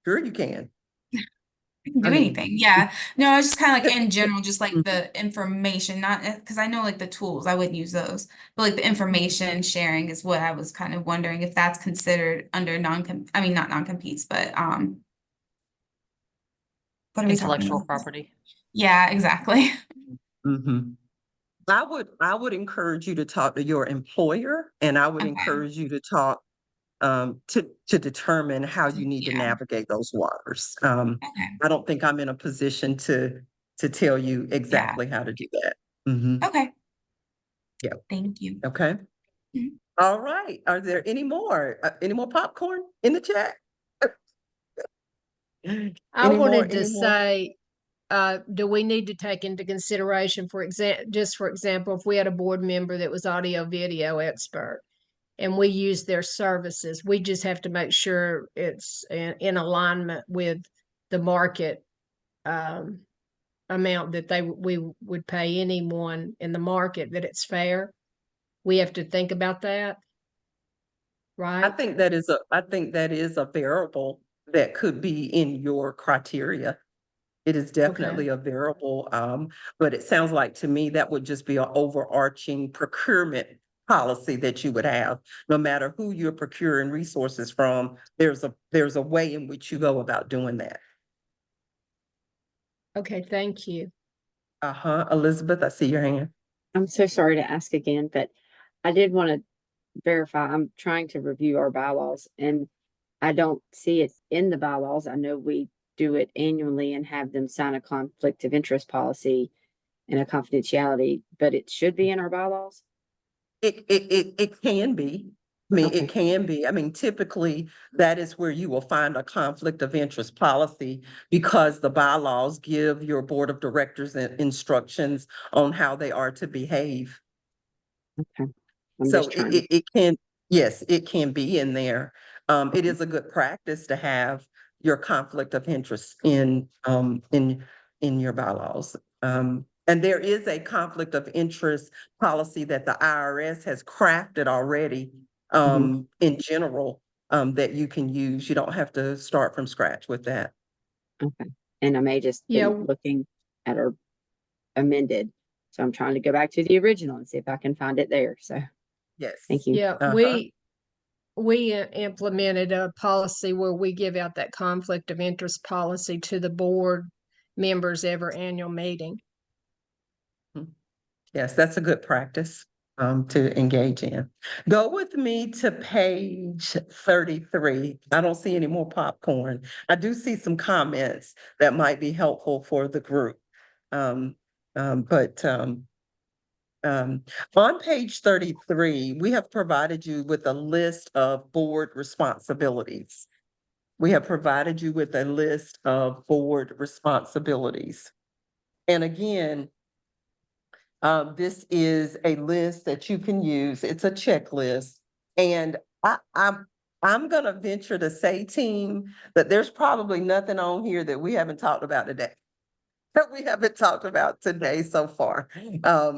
Sure, you can. I can do anything. Yeah. No, I was just kind of like in general, just like the information, not because I know like the tools, I wouldn't use those, but like the information sharing is what I was kind of wondering if that's considered under not non-competes, but what are we talking Intellectual about? property. Yeah, exactly. I would encourage you to talk to your employer, and I would encourage you to talk to determine how you need to navigate those waters. I don't think I'm in a position to tell you exactly how to do that. Okay. Yeah. Thank you. Okay. All right. Are there any more popcorn in the chat? I wanted to say, do we need to take into consideration, for example, if we had a board member that was audio video expert and we use their services, we just have to make sure it's in alignment with the market amount that we would pay anyone in the market, that it's fair. We have to think about that, right? I think that is a variable that could be in your criteria. It is definitely a variable, but it sounds like to me that would just be an overarching procurement policy that you would have. No matter who you're procuring resources from, there's a way in which you go about doing that. Okay, thank you. Elizabeth, I see your hand. I'm so sorry to ask again, but I did want to verify. I'm trying to review our bylaws and I don't see it in the bylaws. I know we do it annually and have them sign a conflict of interest policy and a confidentiality, but it should be in our bylaws. It can be. I mean, it can be. I mean, typically that is where you will find a conflict of interest policy because the bylaws give your board of directors instructions on how they are to behave. Okay. So it can, yes, it can be in there. It is a good practice to have your conflict of interest in your bylaws. And there is a conflict of interest policy that the IRS has crafted already in general that you can use. You don't have to start from scratch with that. Okay. And I may just be looking at our amended. So I'm trying to go back to the original and see if I can find it there. So yes. Thank you. Yeah, we implemented a policy where we give out that conflict of interest policy to the board members every annual meeting. Yes, that's a good practice to engage in. Go with me to page 33. I don't see any more popcorn. I do see some comments that might be helpful for the group. On page 33, we have provided you with a list of board responsibilities. And again, this is a list that you can use. It's a checklist. And I'm gonna venture to say, team, that there's probably nothing on here that we haven't talked about today. that we haven't talked about today so far,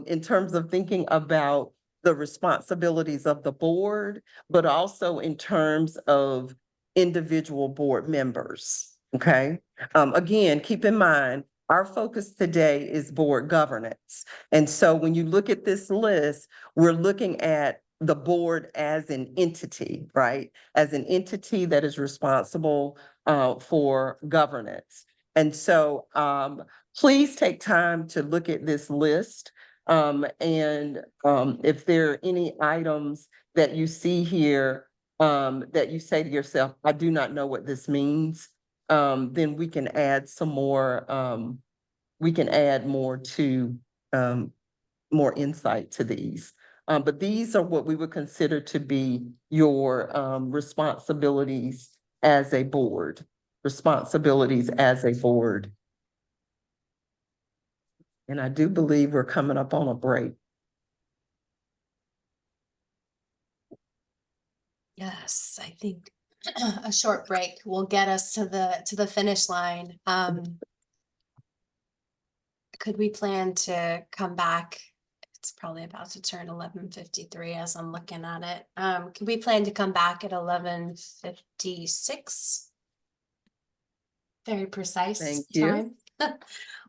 in terms of thinking about the responsibilities of the board, but also in terms of individual board members, okay? Again, keep in mind, our focus today is board governance. And so when you look at this list, we're looking at the board as an entity, right? As an entity that is responsible for governance. And so please take time to look at this list. If there are any items that you see here that you say to yourself, I do not know what this means, then we can add some more, we can add more to more insight to these. But these are what we would consider to be your responsibilities as a board. Responsibilities as a board. And I do believe we're coming up on a break. Yes, I think a short break will get us to the finish line. Could we plan to come back? It's probably about to turn 11:53 as I'm looking at it. Could we plan to come back at 11:56? Very precise Thank you. time.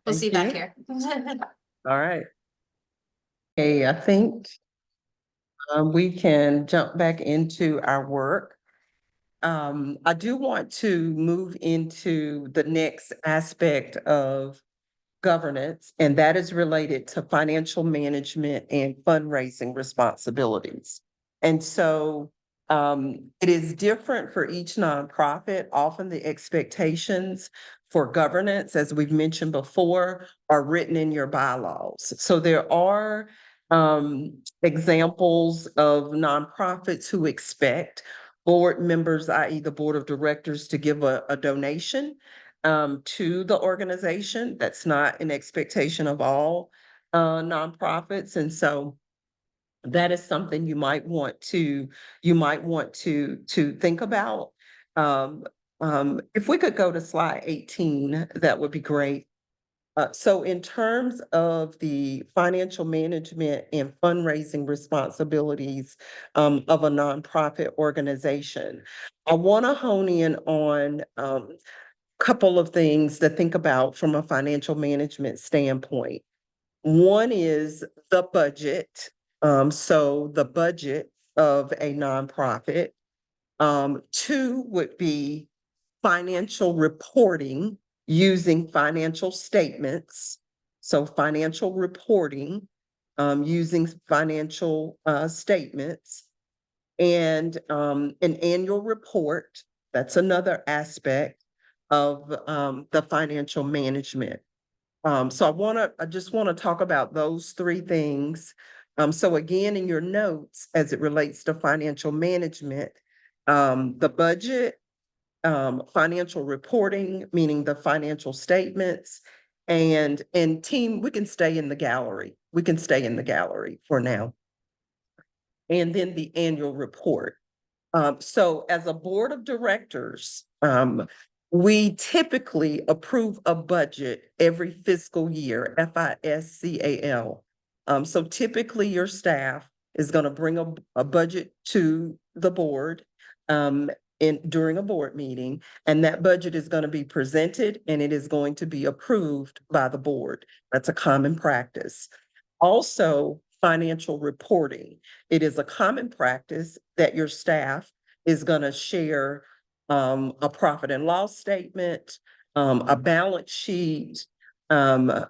We'll see you back here. All right. Okay, I think we can jump back into our work. I do want to move into the next aspect of governance, and that is related to financial management and fundraising responsibilities. And so it is different for each nonprofit. Often the expectations for governance, as we've mentioned before, are written in your bylaws. So there are examples of nonprofits who expect board members, i.e. the board of directors, to give a donation to the organization. That's not an expectation of all nonprofits. And so that is something you might want to think about. If we could go to slide 18, that would be great. So in terms of the financial management and fundraising responsibilities of a nonprofit organization, I want to hone in on couple of things to think about from a financial management standpoint. One is the budget. So the budget of a nonprofit. Two would be financial reporting using financial statements. So financial reporting using financial statements. And an annual report. That's another aspect of the financial management. So I just want to talk about those three things. So again, in your notes, as it relates to financial management, the budget, financial reporting, meaning the financial statements, and team, we can stay in the gallery. We can stay in the gallery for now. And then the annual report. So as a board of directors, we typically approve a budget every fiscal year, FISCAL. So typically your staff is going to bring a budget to the board during a board meeting, and that budget is going to be presented and it is going to be approved by the board. That's a common practice. Also, financial reporting. It is a common practice that your staff is going to share a profit and loss statement, a balance sheet, and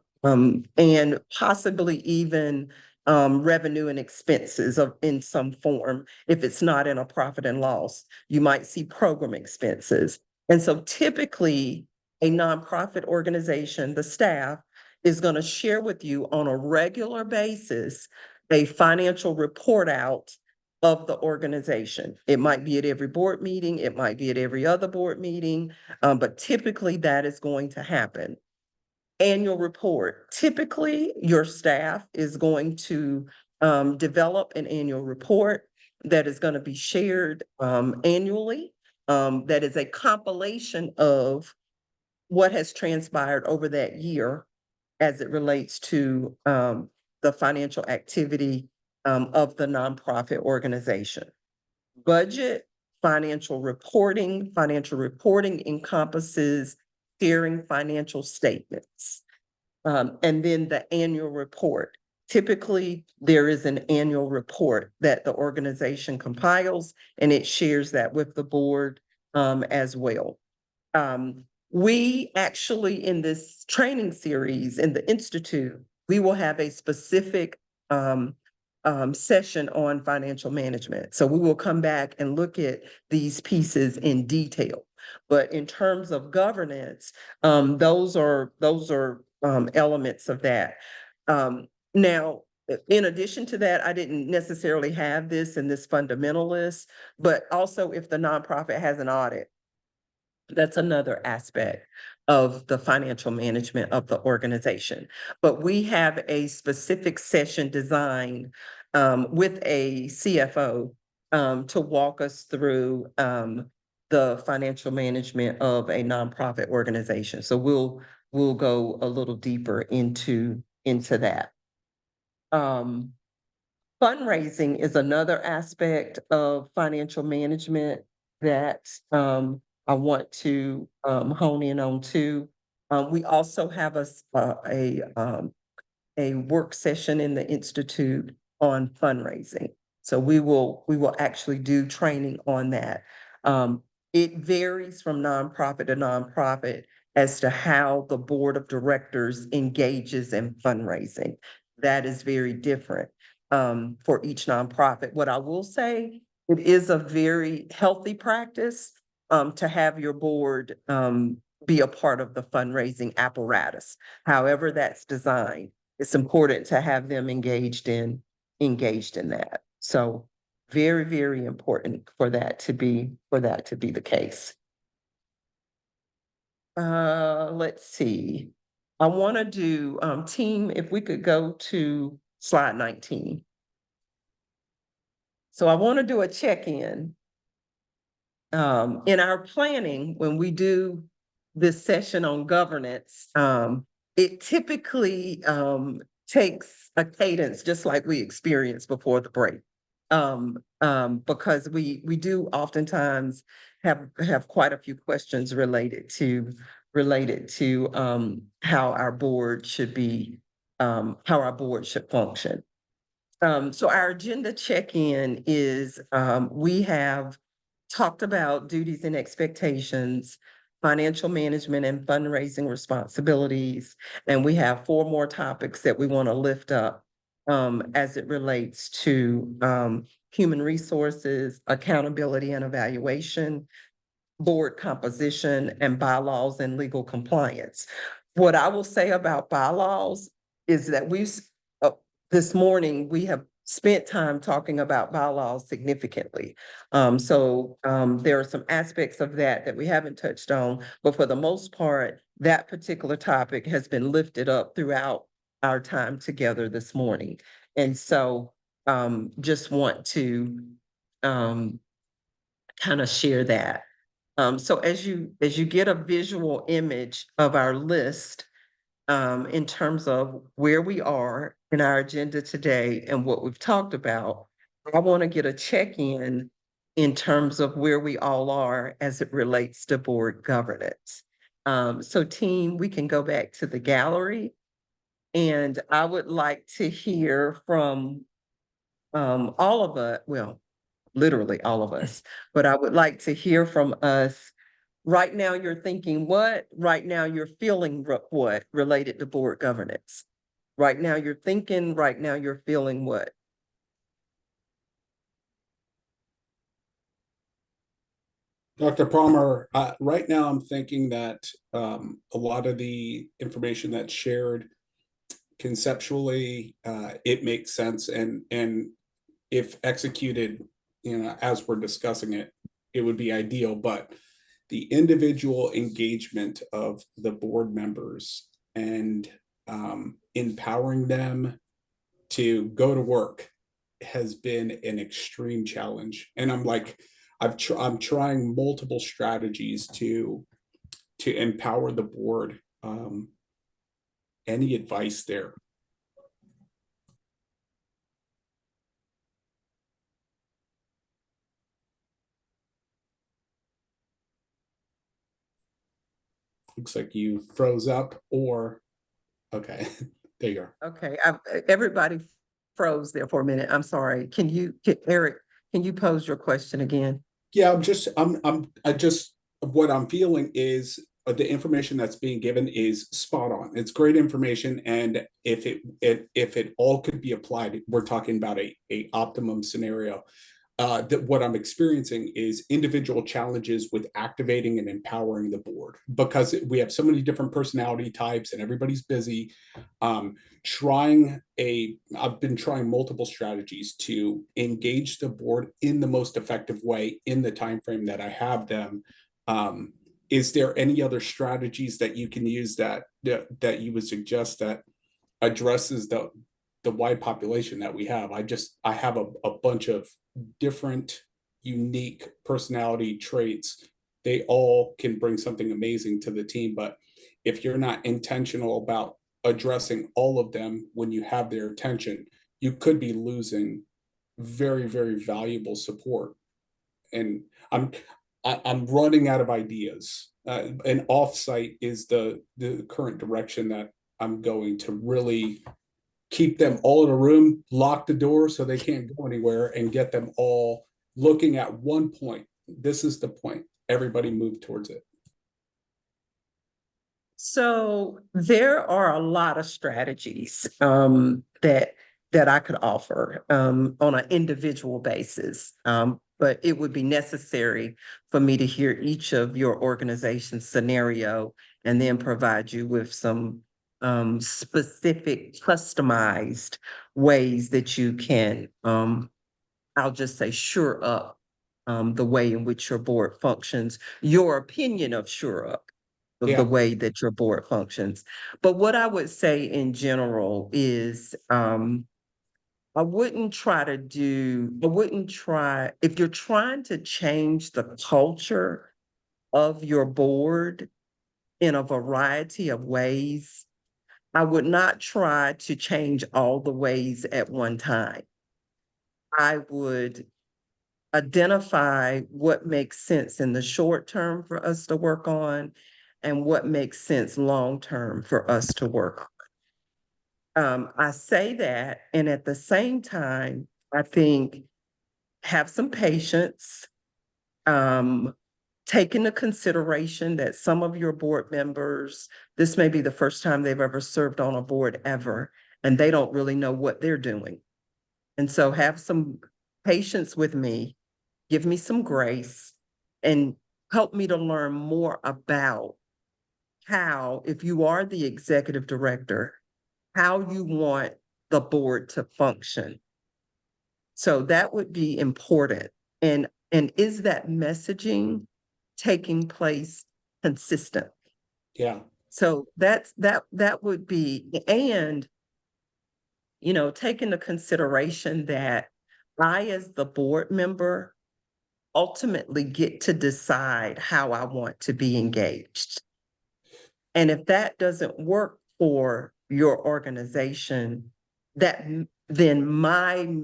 possibly even revenue and expenses in some form. If it's not in a profit and loss, you might see program expenses. And so typically a nonprofit organization, the staff, is going to share with you on a regular basis a financial report out of the organization. It might be at every board meeting, it might be at every other board meeting, but typically that is going to happen. Annual report. Typically, your staff is going to develop an annual report that is going to be shared annually. That is a compilation of what has transpired over that year as it relates to the financial activity of the nonprofit organization. Budget, financial reporting encompasses sharing financial statements. And then the annual report. Typically, there is an annual report that the organization compiles, and it shares that with the board as well. We actually, in this training series in the Institute, we will have a specific session on financial management. So we will come back and look at these pieces in detail. But in terms of governance, those are elements of that. Now, in addition to that, I didn't necessarily have this in this fundamentalist, but also if the nonprofit has an audit, that's another aspect of the financial management of the organization. But we have a specific session designed with a CFO to walk us through the financial management of a nonprofit organization. So we'll go a little deeper into that. Fundraising is another aspect of financial management that I want to hone in on too. We also have a work session in the Institute on fundraising. So we will actually do training on that. It varies from nonprofit to nonprofit as to how the board of directors engages in fundraising. That is very different for each nonprofit. What I will say, it is a very healthy practice to have your board be a part of the fundraising apparatus. However that's designed, it's important to have them engaged in that. So very, very important for that to be the case. Let's see. I want to do team, if we could go to slide 19. So I want to do a check-in. In our planning, when we do this session on governance, it typically takes a cadence just like we experienced before the break. Because we do oftentimes have quite a few questions related to how our board should function. So our agenda check-in is we have talked about duties and expectations, financial management and fundraising responsibilities, and we have 4 more topics that we want to lift up as it relates to human resources, accountability and evaluation, board composition, and bylaws and legal compliance. What I will say about bylaws is that this morning we have spent time talking about bylaws significantly. So there are some aspects of that we haven't touched on, but for the most part, that particular topic has been lifted up throughout our time together this morning. And so just want to kind of share that. So as you get a visual image of our list in terms of where we are in our agenda today and what we've talked about, I want to get a check-in in terms of where we all are as it relates to board governance. So team, we can go back to the gallery, and I would like to hear from all of us, well, literally all of us, but I would like to hear from us. Right now you're thinking what? Right now you're feeling what related to board governance? Right now you're thinking, right now you're feeling what? Dr. Palmer, right now I'm thinking that a lot of the information that's shared conceptually, it makes sense, and if executed, as we're discussing it, it would be ideal. But the individual engagement of the board members and empowering them to go to work has been an extreme challenge. And I'm trying multiple strategies to empower the board Any advice there? Looks like you froze up, or okay, there you are. Okay, everybody froze there for a minute. I'm sorry. Eric, can you pose your question again? Yeah, what I'm feeling is the information that's being given is spot on. It's great information, and if it all could be applied, we're talking about a optimum scenario. That what I'm experiencing is individual challenges with activating and empowering the board, because we have so many different personality types and everybody's busy. I've been trying multiple strategies to engage the board in the most effective way in the time frame that I have them. Is there any other strategies that you can use that you would suggest that addresses the wide population that we have? I have a bunch of different unique personality traits. They all can bring something amazing to the team, but if you're not intentional about addressing all of them when you have their attention, you could be losing very, very valuable support. And I'm running out of ideas. And offsite is the current direction that I'm going to really keep them all in a room, lock the door so they can't go anywhere, and get them all looking at one point. This is the point. Everybody move towards it. So there are a lot of strategies that I could offer on an individual basis. But it would be necessary for me to hear each of your organization's scenario and then provide you with some specific customized ways that you can, I'll just say, shore up the way in which your board functions, your opinion of shore up the way that your board functions. But what I would say in general is, if you're trying to change the culture of your board in a variety of ways, I would not try to change all the ways at one time. I would identify what makes sense in the short term for us to work on and what makes sense long term for us to work on. I say that, and at the same time, I think have some patience. Take into consideration that some of your board members, this may be the first time they've ever served on a board ever, and they don't really know what they're doing. And so have some patience with me, give me some grace, and help me to learn more about how, if you are the executive director, how you want the board to function. So that would be important. And is that messaging taking place consistently? Yeah. So that would be, and take into consideration that I, as the board member, ultimately get to decide how I want to be engaged. And if that doesn't work for your organization, then my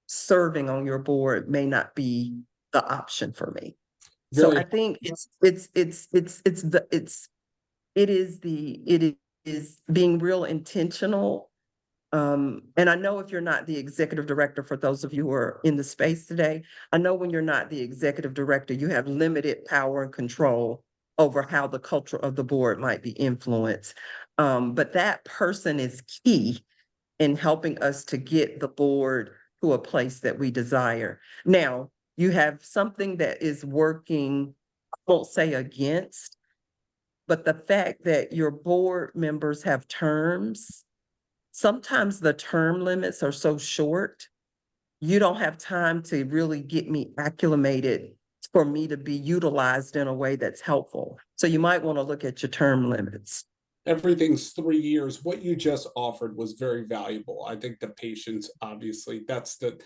serving on your board may not be the option for me. So I think it is being real intentional. And I know if you're not the executive director, for those of you who are in the space today, I know when you're not the executive director, you have limited power and control over how the culture of the board might be influenced. But that person is key in helping us to get the board to a place that we desire. Now, you have something that is working, I won't say against, but the fact that your board members have terms, sometimes the term limits are so short, you don't have time to really get me acclimated for me to be utilized in a way that's helpful. So you might want to look at your term limits. Everything's 3 years. What you just offered was very valuable. I think the patience, obviously, that's the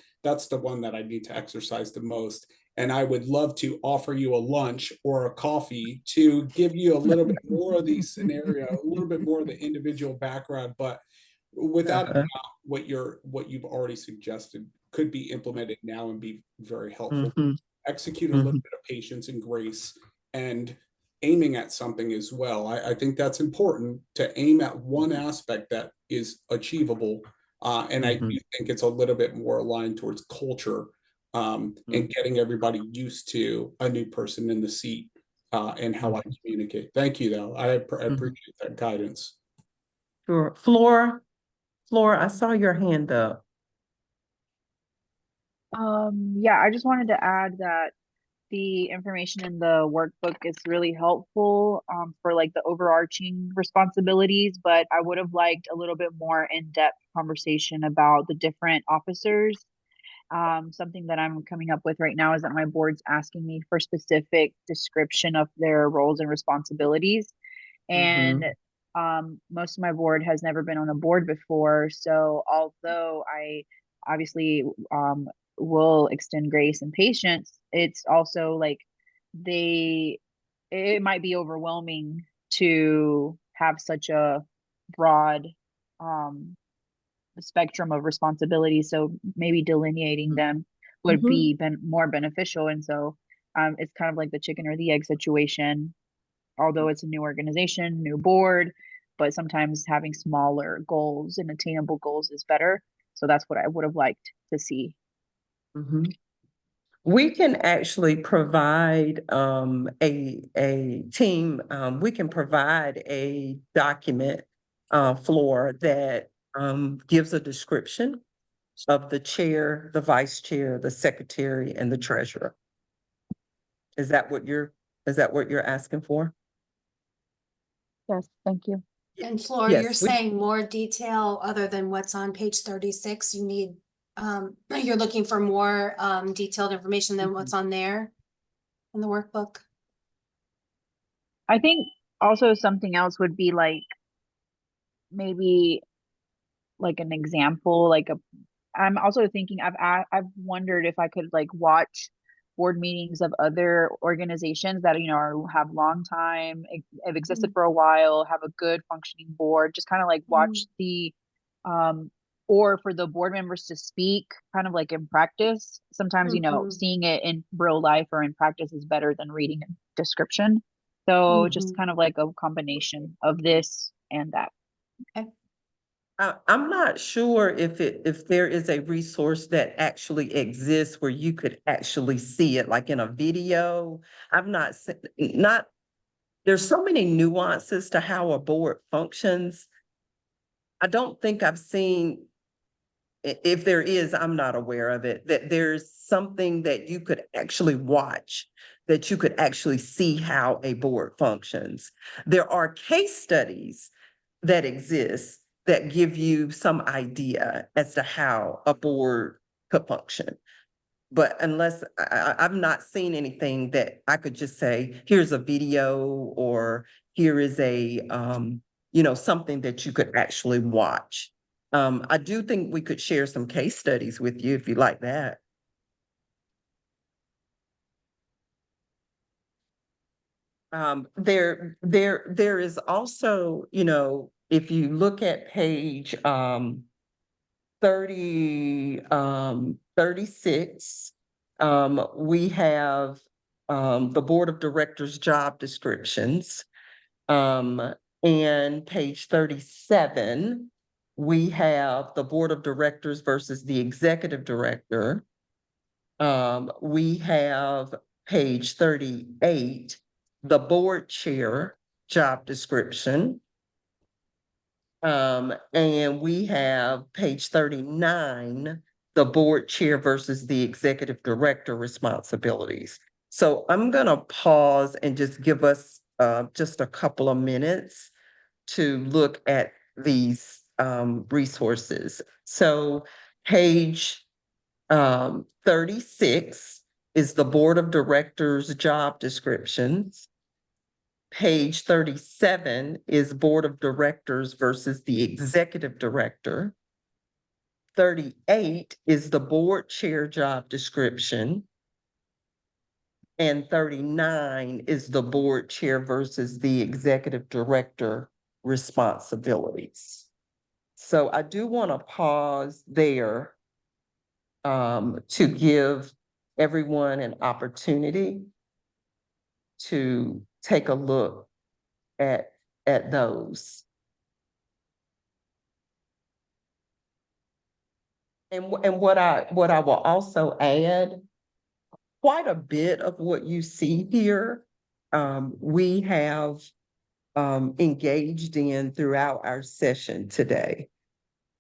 one that I need to exercise the most. And I would love to offer you a lunch or a coffee to give you a little bit more of the scenario, a little bit more of the individual background, but without a doubt, what you've already suggested could be implemented now and be very helpful. Execute a little bit of patience and grace and aiming at something as well. I think that's important to aim at one aspect that is achievable. And I do think it's a little bit more aligned towards culture and getting everybody used to a new person in the seat and how I communicate. Thank you, though. I appreciate that guidance. Sure. Flora, I saw your hand up. Yeah, I just wanted to add that the information in the workbook is really helpful for like the overarching responsibilities, but I would have liked a little bit more in-depth conversation about the different officers. Something that I'm coming up with right now is that my board's asking me for specific description of their roles and responsibilities. And most of my board has never been on a board before. So although I obviously will extend grace and patience, it's also like it might be overwhelming to have such a broad spectrum of responsibilities. So maybe delineating them would be more beneficial. And so it's kind of like the chicken or the egg situation. Although it's a new organization, new board, but sometimes having smaller goals and attainable goals is better. So that's what I would have liked to see. We can actually provide a team, we can provide a document, Flora, that gives a description of the chair, the vice chair, the secretary, and the treasurer. Is that what you're asking for? Yes, thank you. And Flora, Yes, you're saying more detail other than what's on page 36. You need, you're looking for more detailed information than what's on there in the workbook. I think also something else would be like maybe like an example, I'm also thinking I've wondered if I could like watch board meetings of other organizations that have long time, have existed for a while, have a good functioning board, just kind of like watch the or for the board members to speak kind of like in practice. Sometimes seeing it in real life or in practice is better than reading a description. So just kind of like a combination of this and that. Okay. I'm not sure if there is a resource that actually exists where you could actually see it, like in a video. I've not, there's so many nuances to how a board functions. I don't think I've seen, if there is, I'm not aware of it, that there's something that you could actually watch, that you could actually see how a board functions. There are case studies that exist that give you some idea as to how a board could function. But unless I've not seen anything that I could just say, here's a video, or here is a, something that you could actually watch. I do think we could share some case studies with you if you like that. There is also, if you look at page 36, we have the board of directors job descriptions. And page 37, we have the board of directors versus the executive director. We have page 38, the board chair job description. And we have page 39, the board chair versus the executive director responsibilities. So I'm gonna pause and just give us just a couple of minutes to look at these resources. So page 36 is the board of directors job descriptions. Page 37 is board of directors versus the executive director. 38 is the board chair job description. And 39 is the board chair versus the executive director responsibilities. So I do want to pause there to give everyone an opportunity to take a look at those. And what I will also add, quite a bit of what you see here, we have engaged in throughout our session today.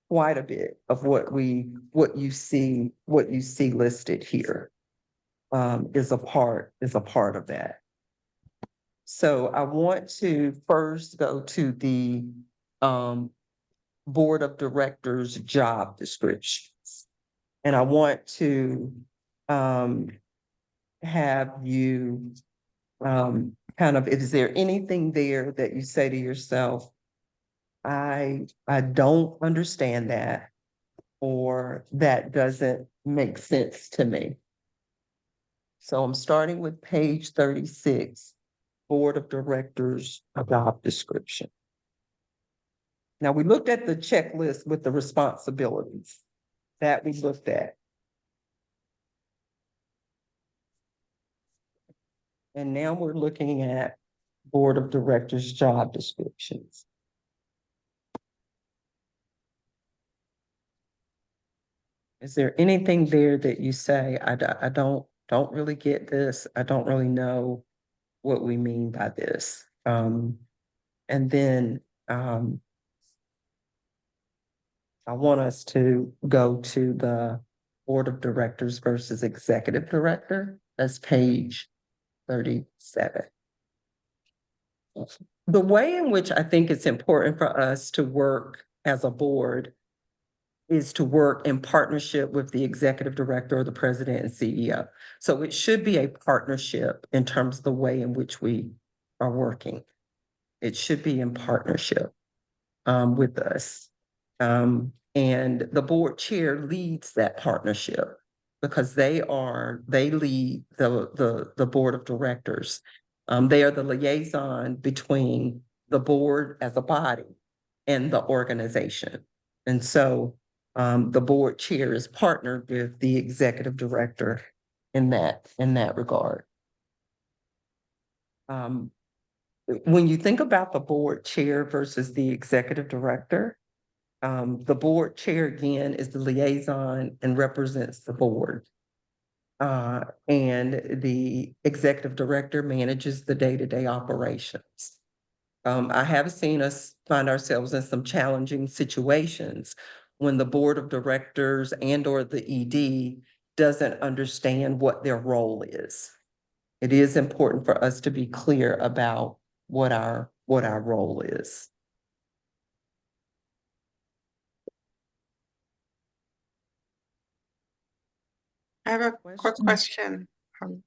Quite a bit of what you see listed here is a part of that. So I want to first go to the board of directors job descriptions. And I want to have you kind of, is there anything there that you say to yourself, I don't understand that, or that doesn't make sense to me? So I'm starting with page 36, Board of Directors job description. Now, we looked at the checklist with the responsibilities that we looked at. And now we're looking at Board of Directors job descriptions. Is there anything there that you say, I don't really get this, I don't really know what we mean by this? And then I want us to go to the Board of Directors versus Executive Director. That's page 37. The way in which I think it's important for us to work as a board is to work in partnership with the executive director or the president and CEO. So it should be a partnership in terms of the way in which we are working. It should be in partnership with us. And the board chair leads that partnership because they lead the board of directors. They are the liaison between the board as a body and the organization. And so the board chair is partnered with the executive director in that regard. When you think about the board chair versus the executive director, the board chair again is the liaison and represents the board. And the executive director manages the day-to-day operations. I have seen us find ourselves in some challenging situations when the board of directors and or the ED doesn't understand what their role is. It is important for us to be clear about what our role is. I have a quick question.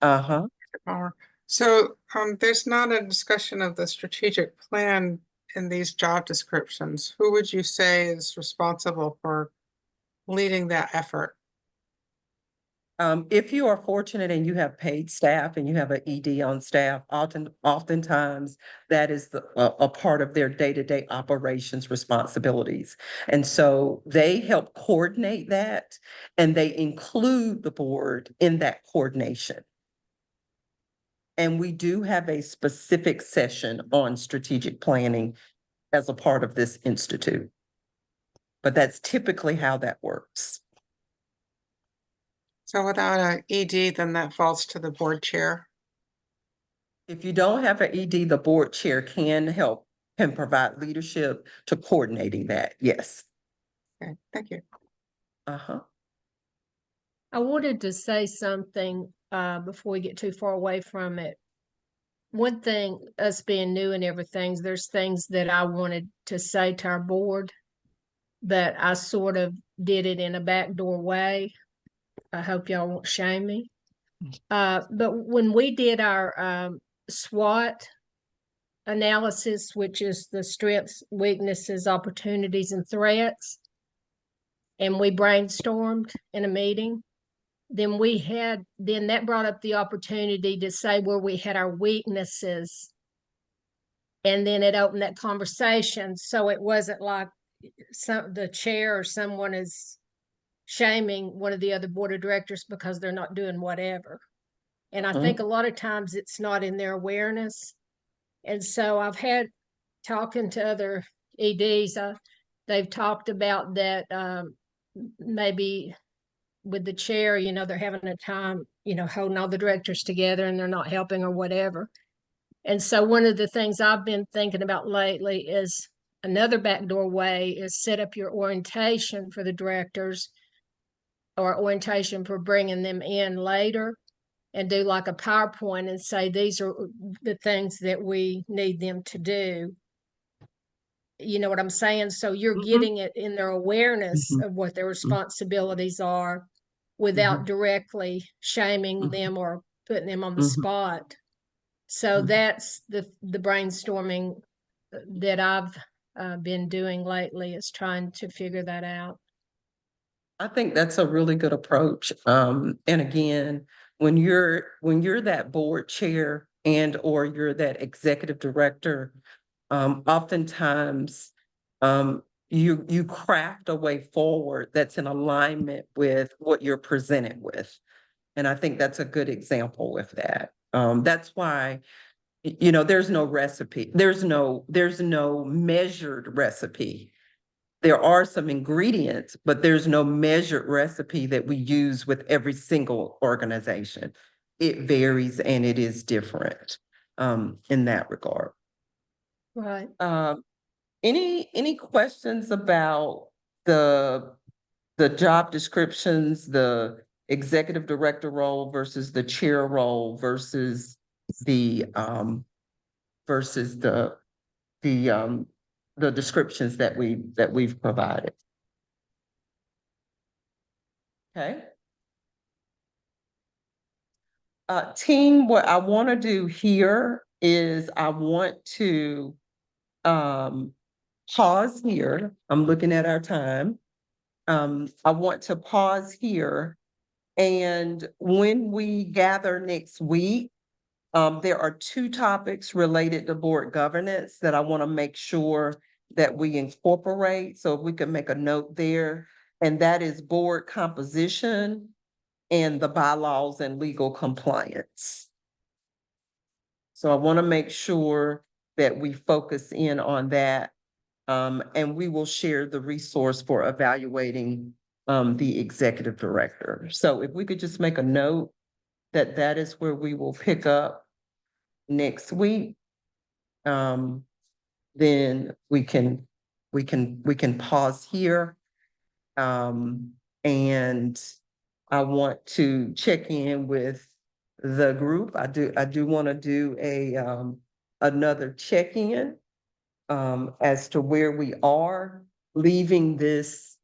Uh-huh. Palmer. So there's not a discussion of the strategic plan in these job descriptions. Who would you say is responsible for leading that effort? If you are fortunate and you have paid staff and you have an ED on staff, oftentimes that is a part of their day-to-day operations responsibilities. And so they help coordinate that and they include the board in that coordination. And we do have a specific session on strategic planning as a part of this institute. But that's typically how that works. So without an ED, then that falls to the board chair. If you don't have an ED, the board chair can provide leadership to coordinating that. Yes. Okay, thank you. Uh-huh. I wanted to say something before we get too far away from it. One thing, us being new and everything, there's things that I wanted to say to our board, but I sort of did it in a backdoor way. I hope y'all won't shame me. But when we did our SWOT analysis, which is the strengths, weaknesses, opportunities, and threats, and we brainstormed in a meeting, then then that brought up the opportunity to say where we had our weaknesses. And then it opened that conversation. So it wasn't like the chair or someone is shaming one of the other board of directors because they're not doing whatever. And I think a lot of times it's not in their awareness. And so I've had talking to other EDs, they've talked about that maybe with the chair, they're having a time, holding all the directors together and they're not helping or whatever. And so one of the things I've been thinking about lately is another backdoor way is set up your orientation for the directors or orientation for bringing them in later and do like a PowerPoint and say, these are the things that we need them to do. You know what I'm saying? So you're getting it in their awareness of what their responsibilities are without directly shaming them or putting them on the spot. So that's the brainstorming that I've been doing lately, is trying to figure that out. I think that's a really good approach. And again, when you're that board chair and or you're that executive director, oftentimes you craft a way forward that's in alignment with what you're presented with. And I think that's a good example with that. That's why, there's no recipe. There's no measured recipe. There are some ingredients, but there's no measured recipe that we use with every single organization. It varies and it is different in that regard. Right. Any questions about the job descriptions, the executive director role versus the chair role versus the descriptions that we've provided? Okay. Team, what I want to do here is I want to pause here. I'm looking at our time. I want to pause here, and when we gather next week, there are 2 topics related to board governance that I want to make sure that we incorporate. So if we can make a note there, and that is board composition and the bylaws and legal compliance. So I want to make sure that we focus in on that. And we will share the resource for evaluating the executive director. So if we could just make a note that that is where we will pick up next week, then we can pause here. And I want to check in with the group. I do want to do another check-in as to where we are leaving this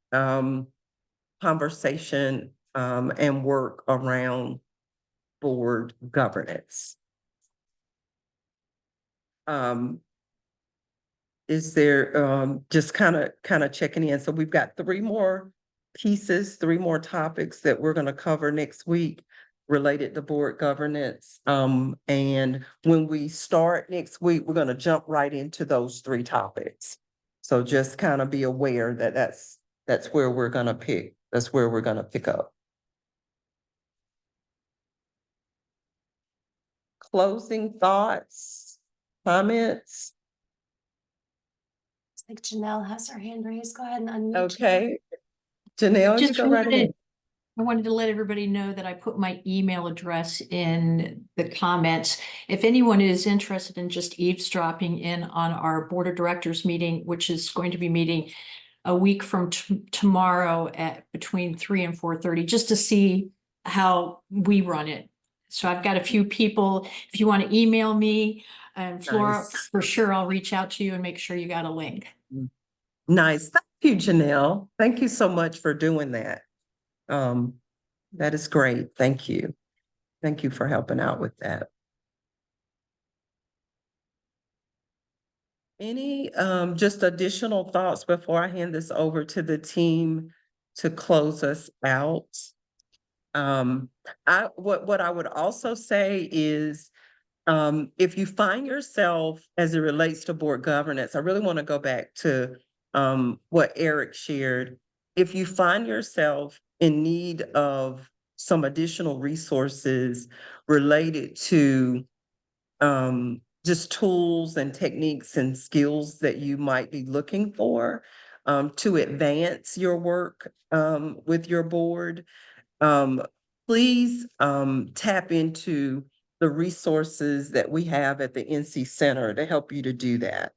conversation and work around board governance. Is there just kind of checking in? So we've got 3 more pieces, 3 more topics that we're going to cover next week related to board governance. And when we start next week, we're going to jump right into those 3 topics. So just kind of be aware that that's where we're going to pick. That's where we're going to pick up. Closing thoughts, comments? I think Janelle has her hand raised. Go ahead and unmute. Okay. Janelle, you go right ahead. I wanted to let everybody know that I put my email address in the comments. If anyone is interested in just eavesdropping in on our board of directors meeting, which is going to be meeting a week from tomorrow at between 3 and 4:30, just to see how we run it. So I've got a few people. If you want to email me, and Flora, Nice. for sure, I'll reach out to you and make sure you got a link. Nice. Thank you, Janelle. Thank you so much for doing that. That is great. Thank you. Thank you for helping out with that. Any just additional thoughts before I hand this over to the team to close us out? What I would also say is, if you find yourself, as it relates to board governance, I really want to go back to what Eric shared. If you find yourself in need of some additional resources related to just tools and techniques and skills that you might be looking for to advance your work with your board, please tap into the resources that we have at the NC Center to help you to do that.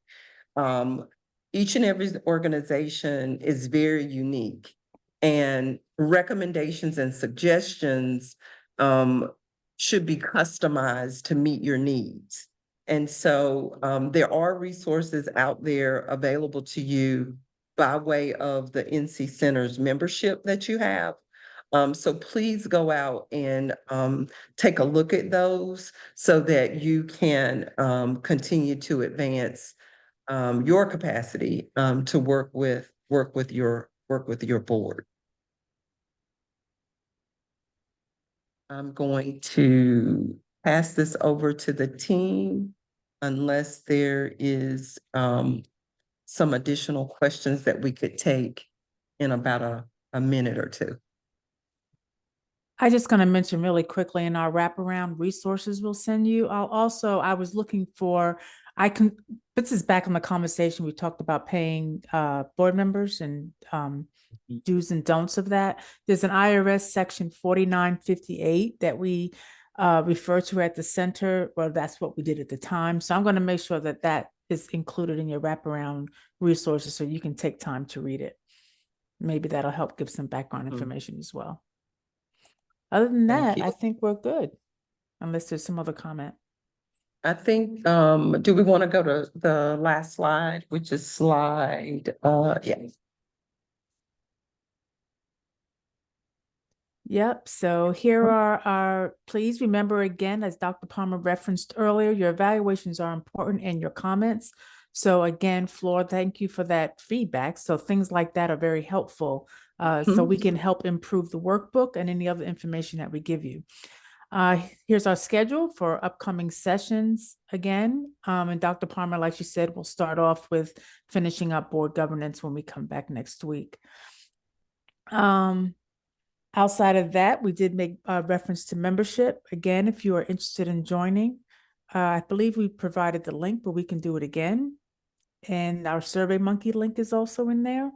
Each and every organization is very unique, and recommendations and suggestions should be customized to meet your needs. And so there are resources out there available to you by way of the NC Center's membership that you have. So please go out and take a look at those so that you can continue to advance your capacity to work with your board. I'm going to pass this over to the team unless there is some additional questions that we could take in about a minute or two. I just going to mention really quickly in our wraparound resources we'll send you. I was looking for, this is back in the conversation, we talked about paying board members and do's and don'ts of that. There's an IRS section 4958 that we refer to at the center. Well, that's what we did at the time. So I'm going to make sure that that is included in your wraparound resources so you can take time to read it. Maybe that'll help give some background information as well. Other than that, I think we're good, unless there's some other comment. I think, do we want to go to the last slide, which is slide, yeah. Yep, so here are our, please remember again, as Dr. Palmer referenced earlier, your evaluations are important and your comments. So again, Flor, thank you for that feedback. So things like that are very helpful. So we can help improve the workbook and any other information that we give you. Here's our schedule for upcoming sessions again. And Dr. Palmer, like you said, we'll start off with finishing up board governance when we come back next week. Outside of that, we did make reference to membership. Again, if you are interested in joining, I believe we provided the link, but we can do it again. And our SurveyMonkey link is also in there.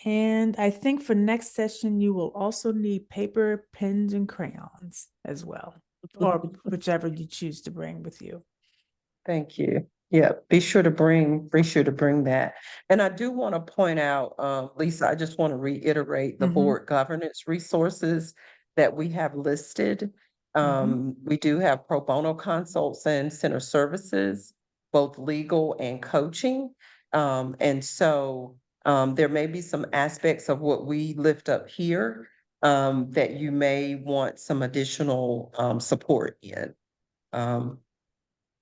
And I think for next session, you will also need paper, pens, and crayons as well, or whichever you choose to bring with you. Thank you. Yeah, be sure to bring that. And I do want to point out, Lisa, I just want to reiterate the board governance resources that we have listed. We do have pro bono consults and center services, both legal and coaching. And so there may be some aspects of what we lift up here that you may want some additional support in.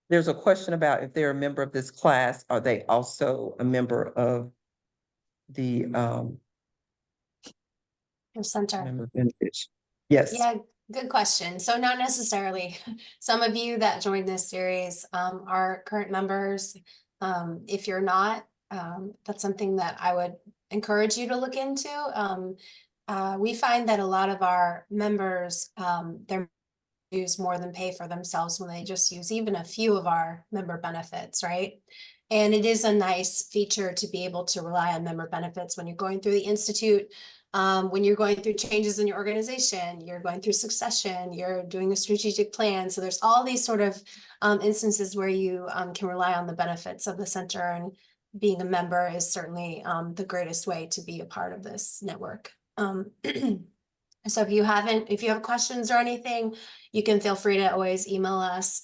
There's a question about if they're a member of this class, are they also a member of the center? Yes. Yeah, good question. So not necessarily. Some of you that joined this series are current members. If you're not, that's something that I would encourage you to look into. We find that a lot of our members, they're use more than pay for themselves when they just use even a few of our member benefits, right? And it is a nice feature to be able to rely on member benefits when you're going through the Institute, when you're going through changes in your organization, you're going through succession, you're doing a strategic plan. So there's all these sort of instances where you can rely on the benefits of the center, and being a member is certainly the greatest way to be a part of this network. So if you have questions or anything, you can feel free to always email us.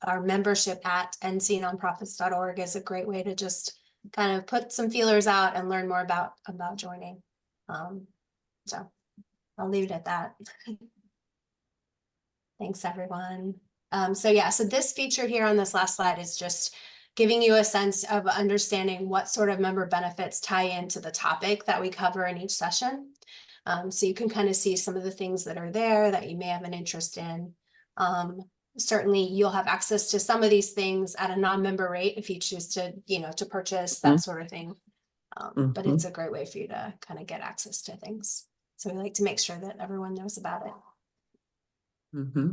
Our membership at ncnonprofits.org is a great way to just kind of put some feelers out and learn more about joining. So I'll leave it at that. Thanks, everyone. So this feature here on this last slide is just giving you a sense of understanding what sort of member benefits tie into the topic that we cover in each session. So you can kind of see some of the things that are there that you may have an interest in. Certainly you'll have access to some of these things at a non-member rate if you choose to, to purchase that sort of thing. But it's a great way for you to kind of get access to things. So we like to make sure that everyone knows about it. Mm-hmm.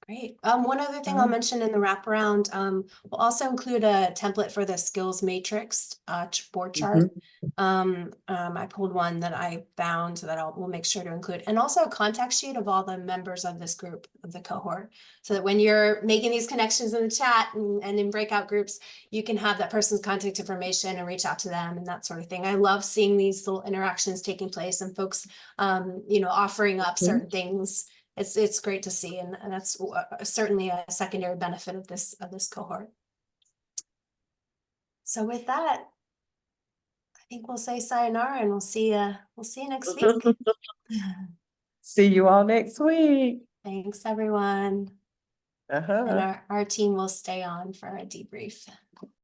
Great. One other thing I'll mention in the wraparound, we'll also include a template for the skills matrix board chart. I pulled one that I found that we'll make sure to include, and also a contact sheet of all the members of this group, of the cohort, so that when you're making these connections in the chat and in breakout groups, you can have that person's contact information and reach out to them and that sort of thing. I love seeing these little interactions taking place and folks, offering up certain things. It's great to see, and that's certainly a secondary benefit of this cohort. So with that, I think we'll say sayonara, and we'll see you next week. See you all next week. Thanks, everyone. And our team will stay on for a debrief.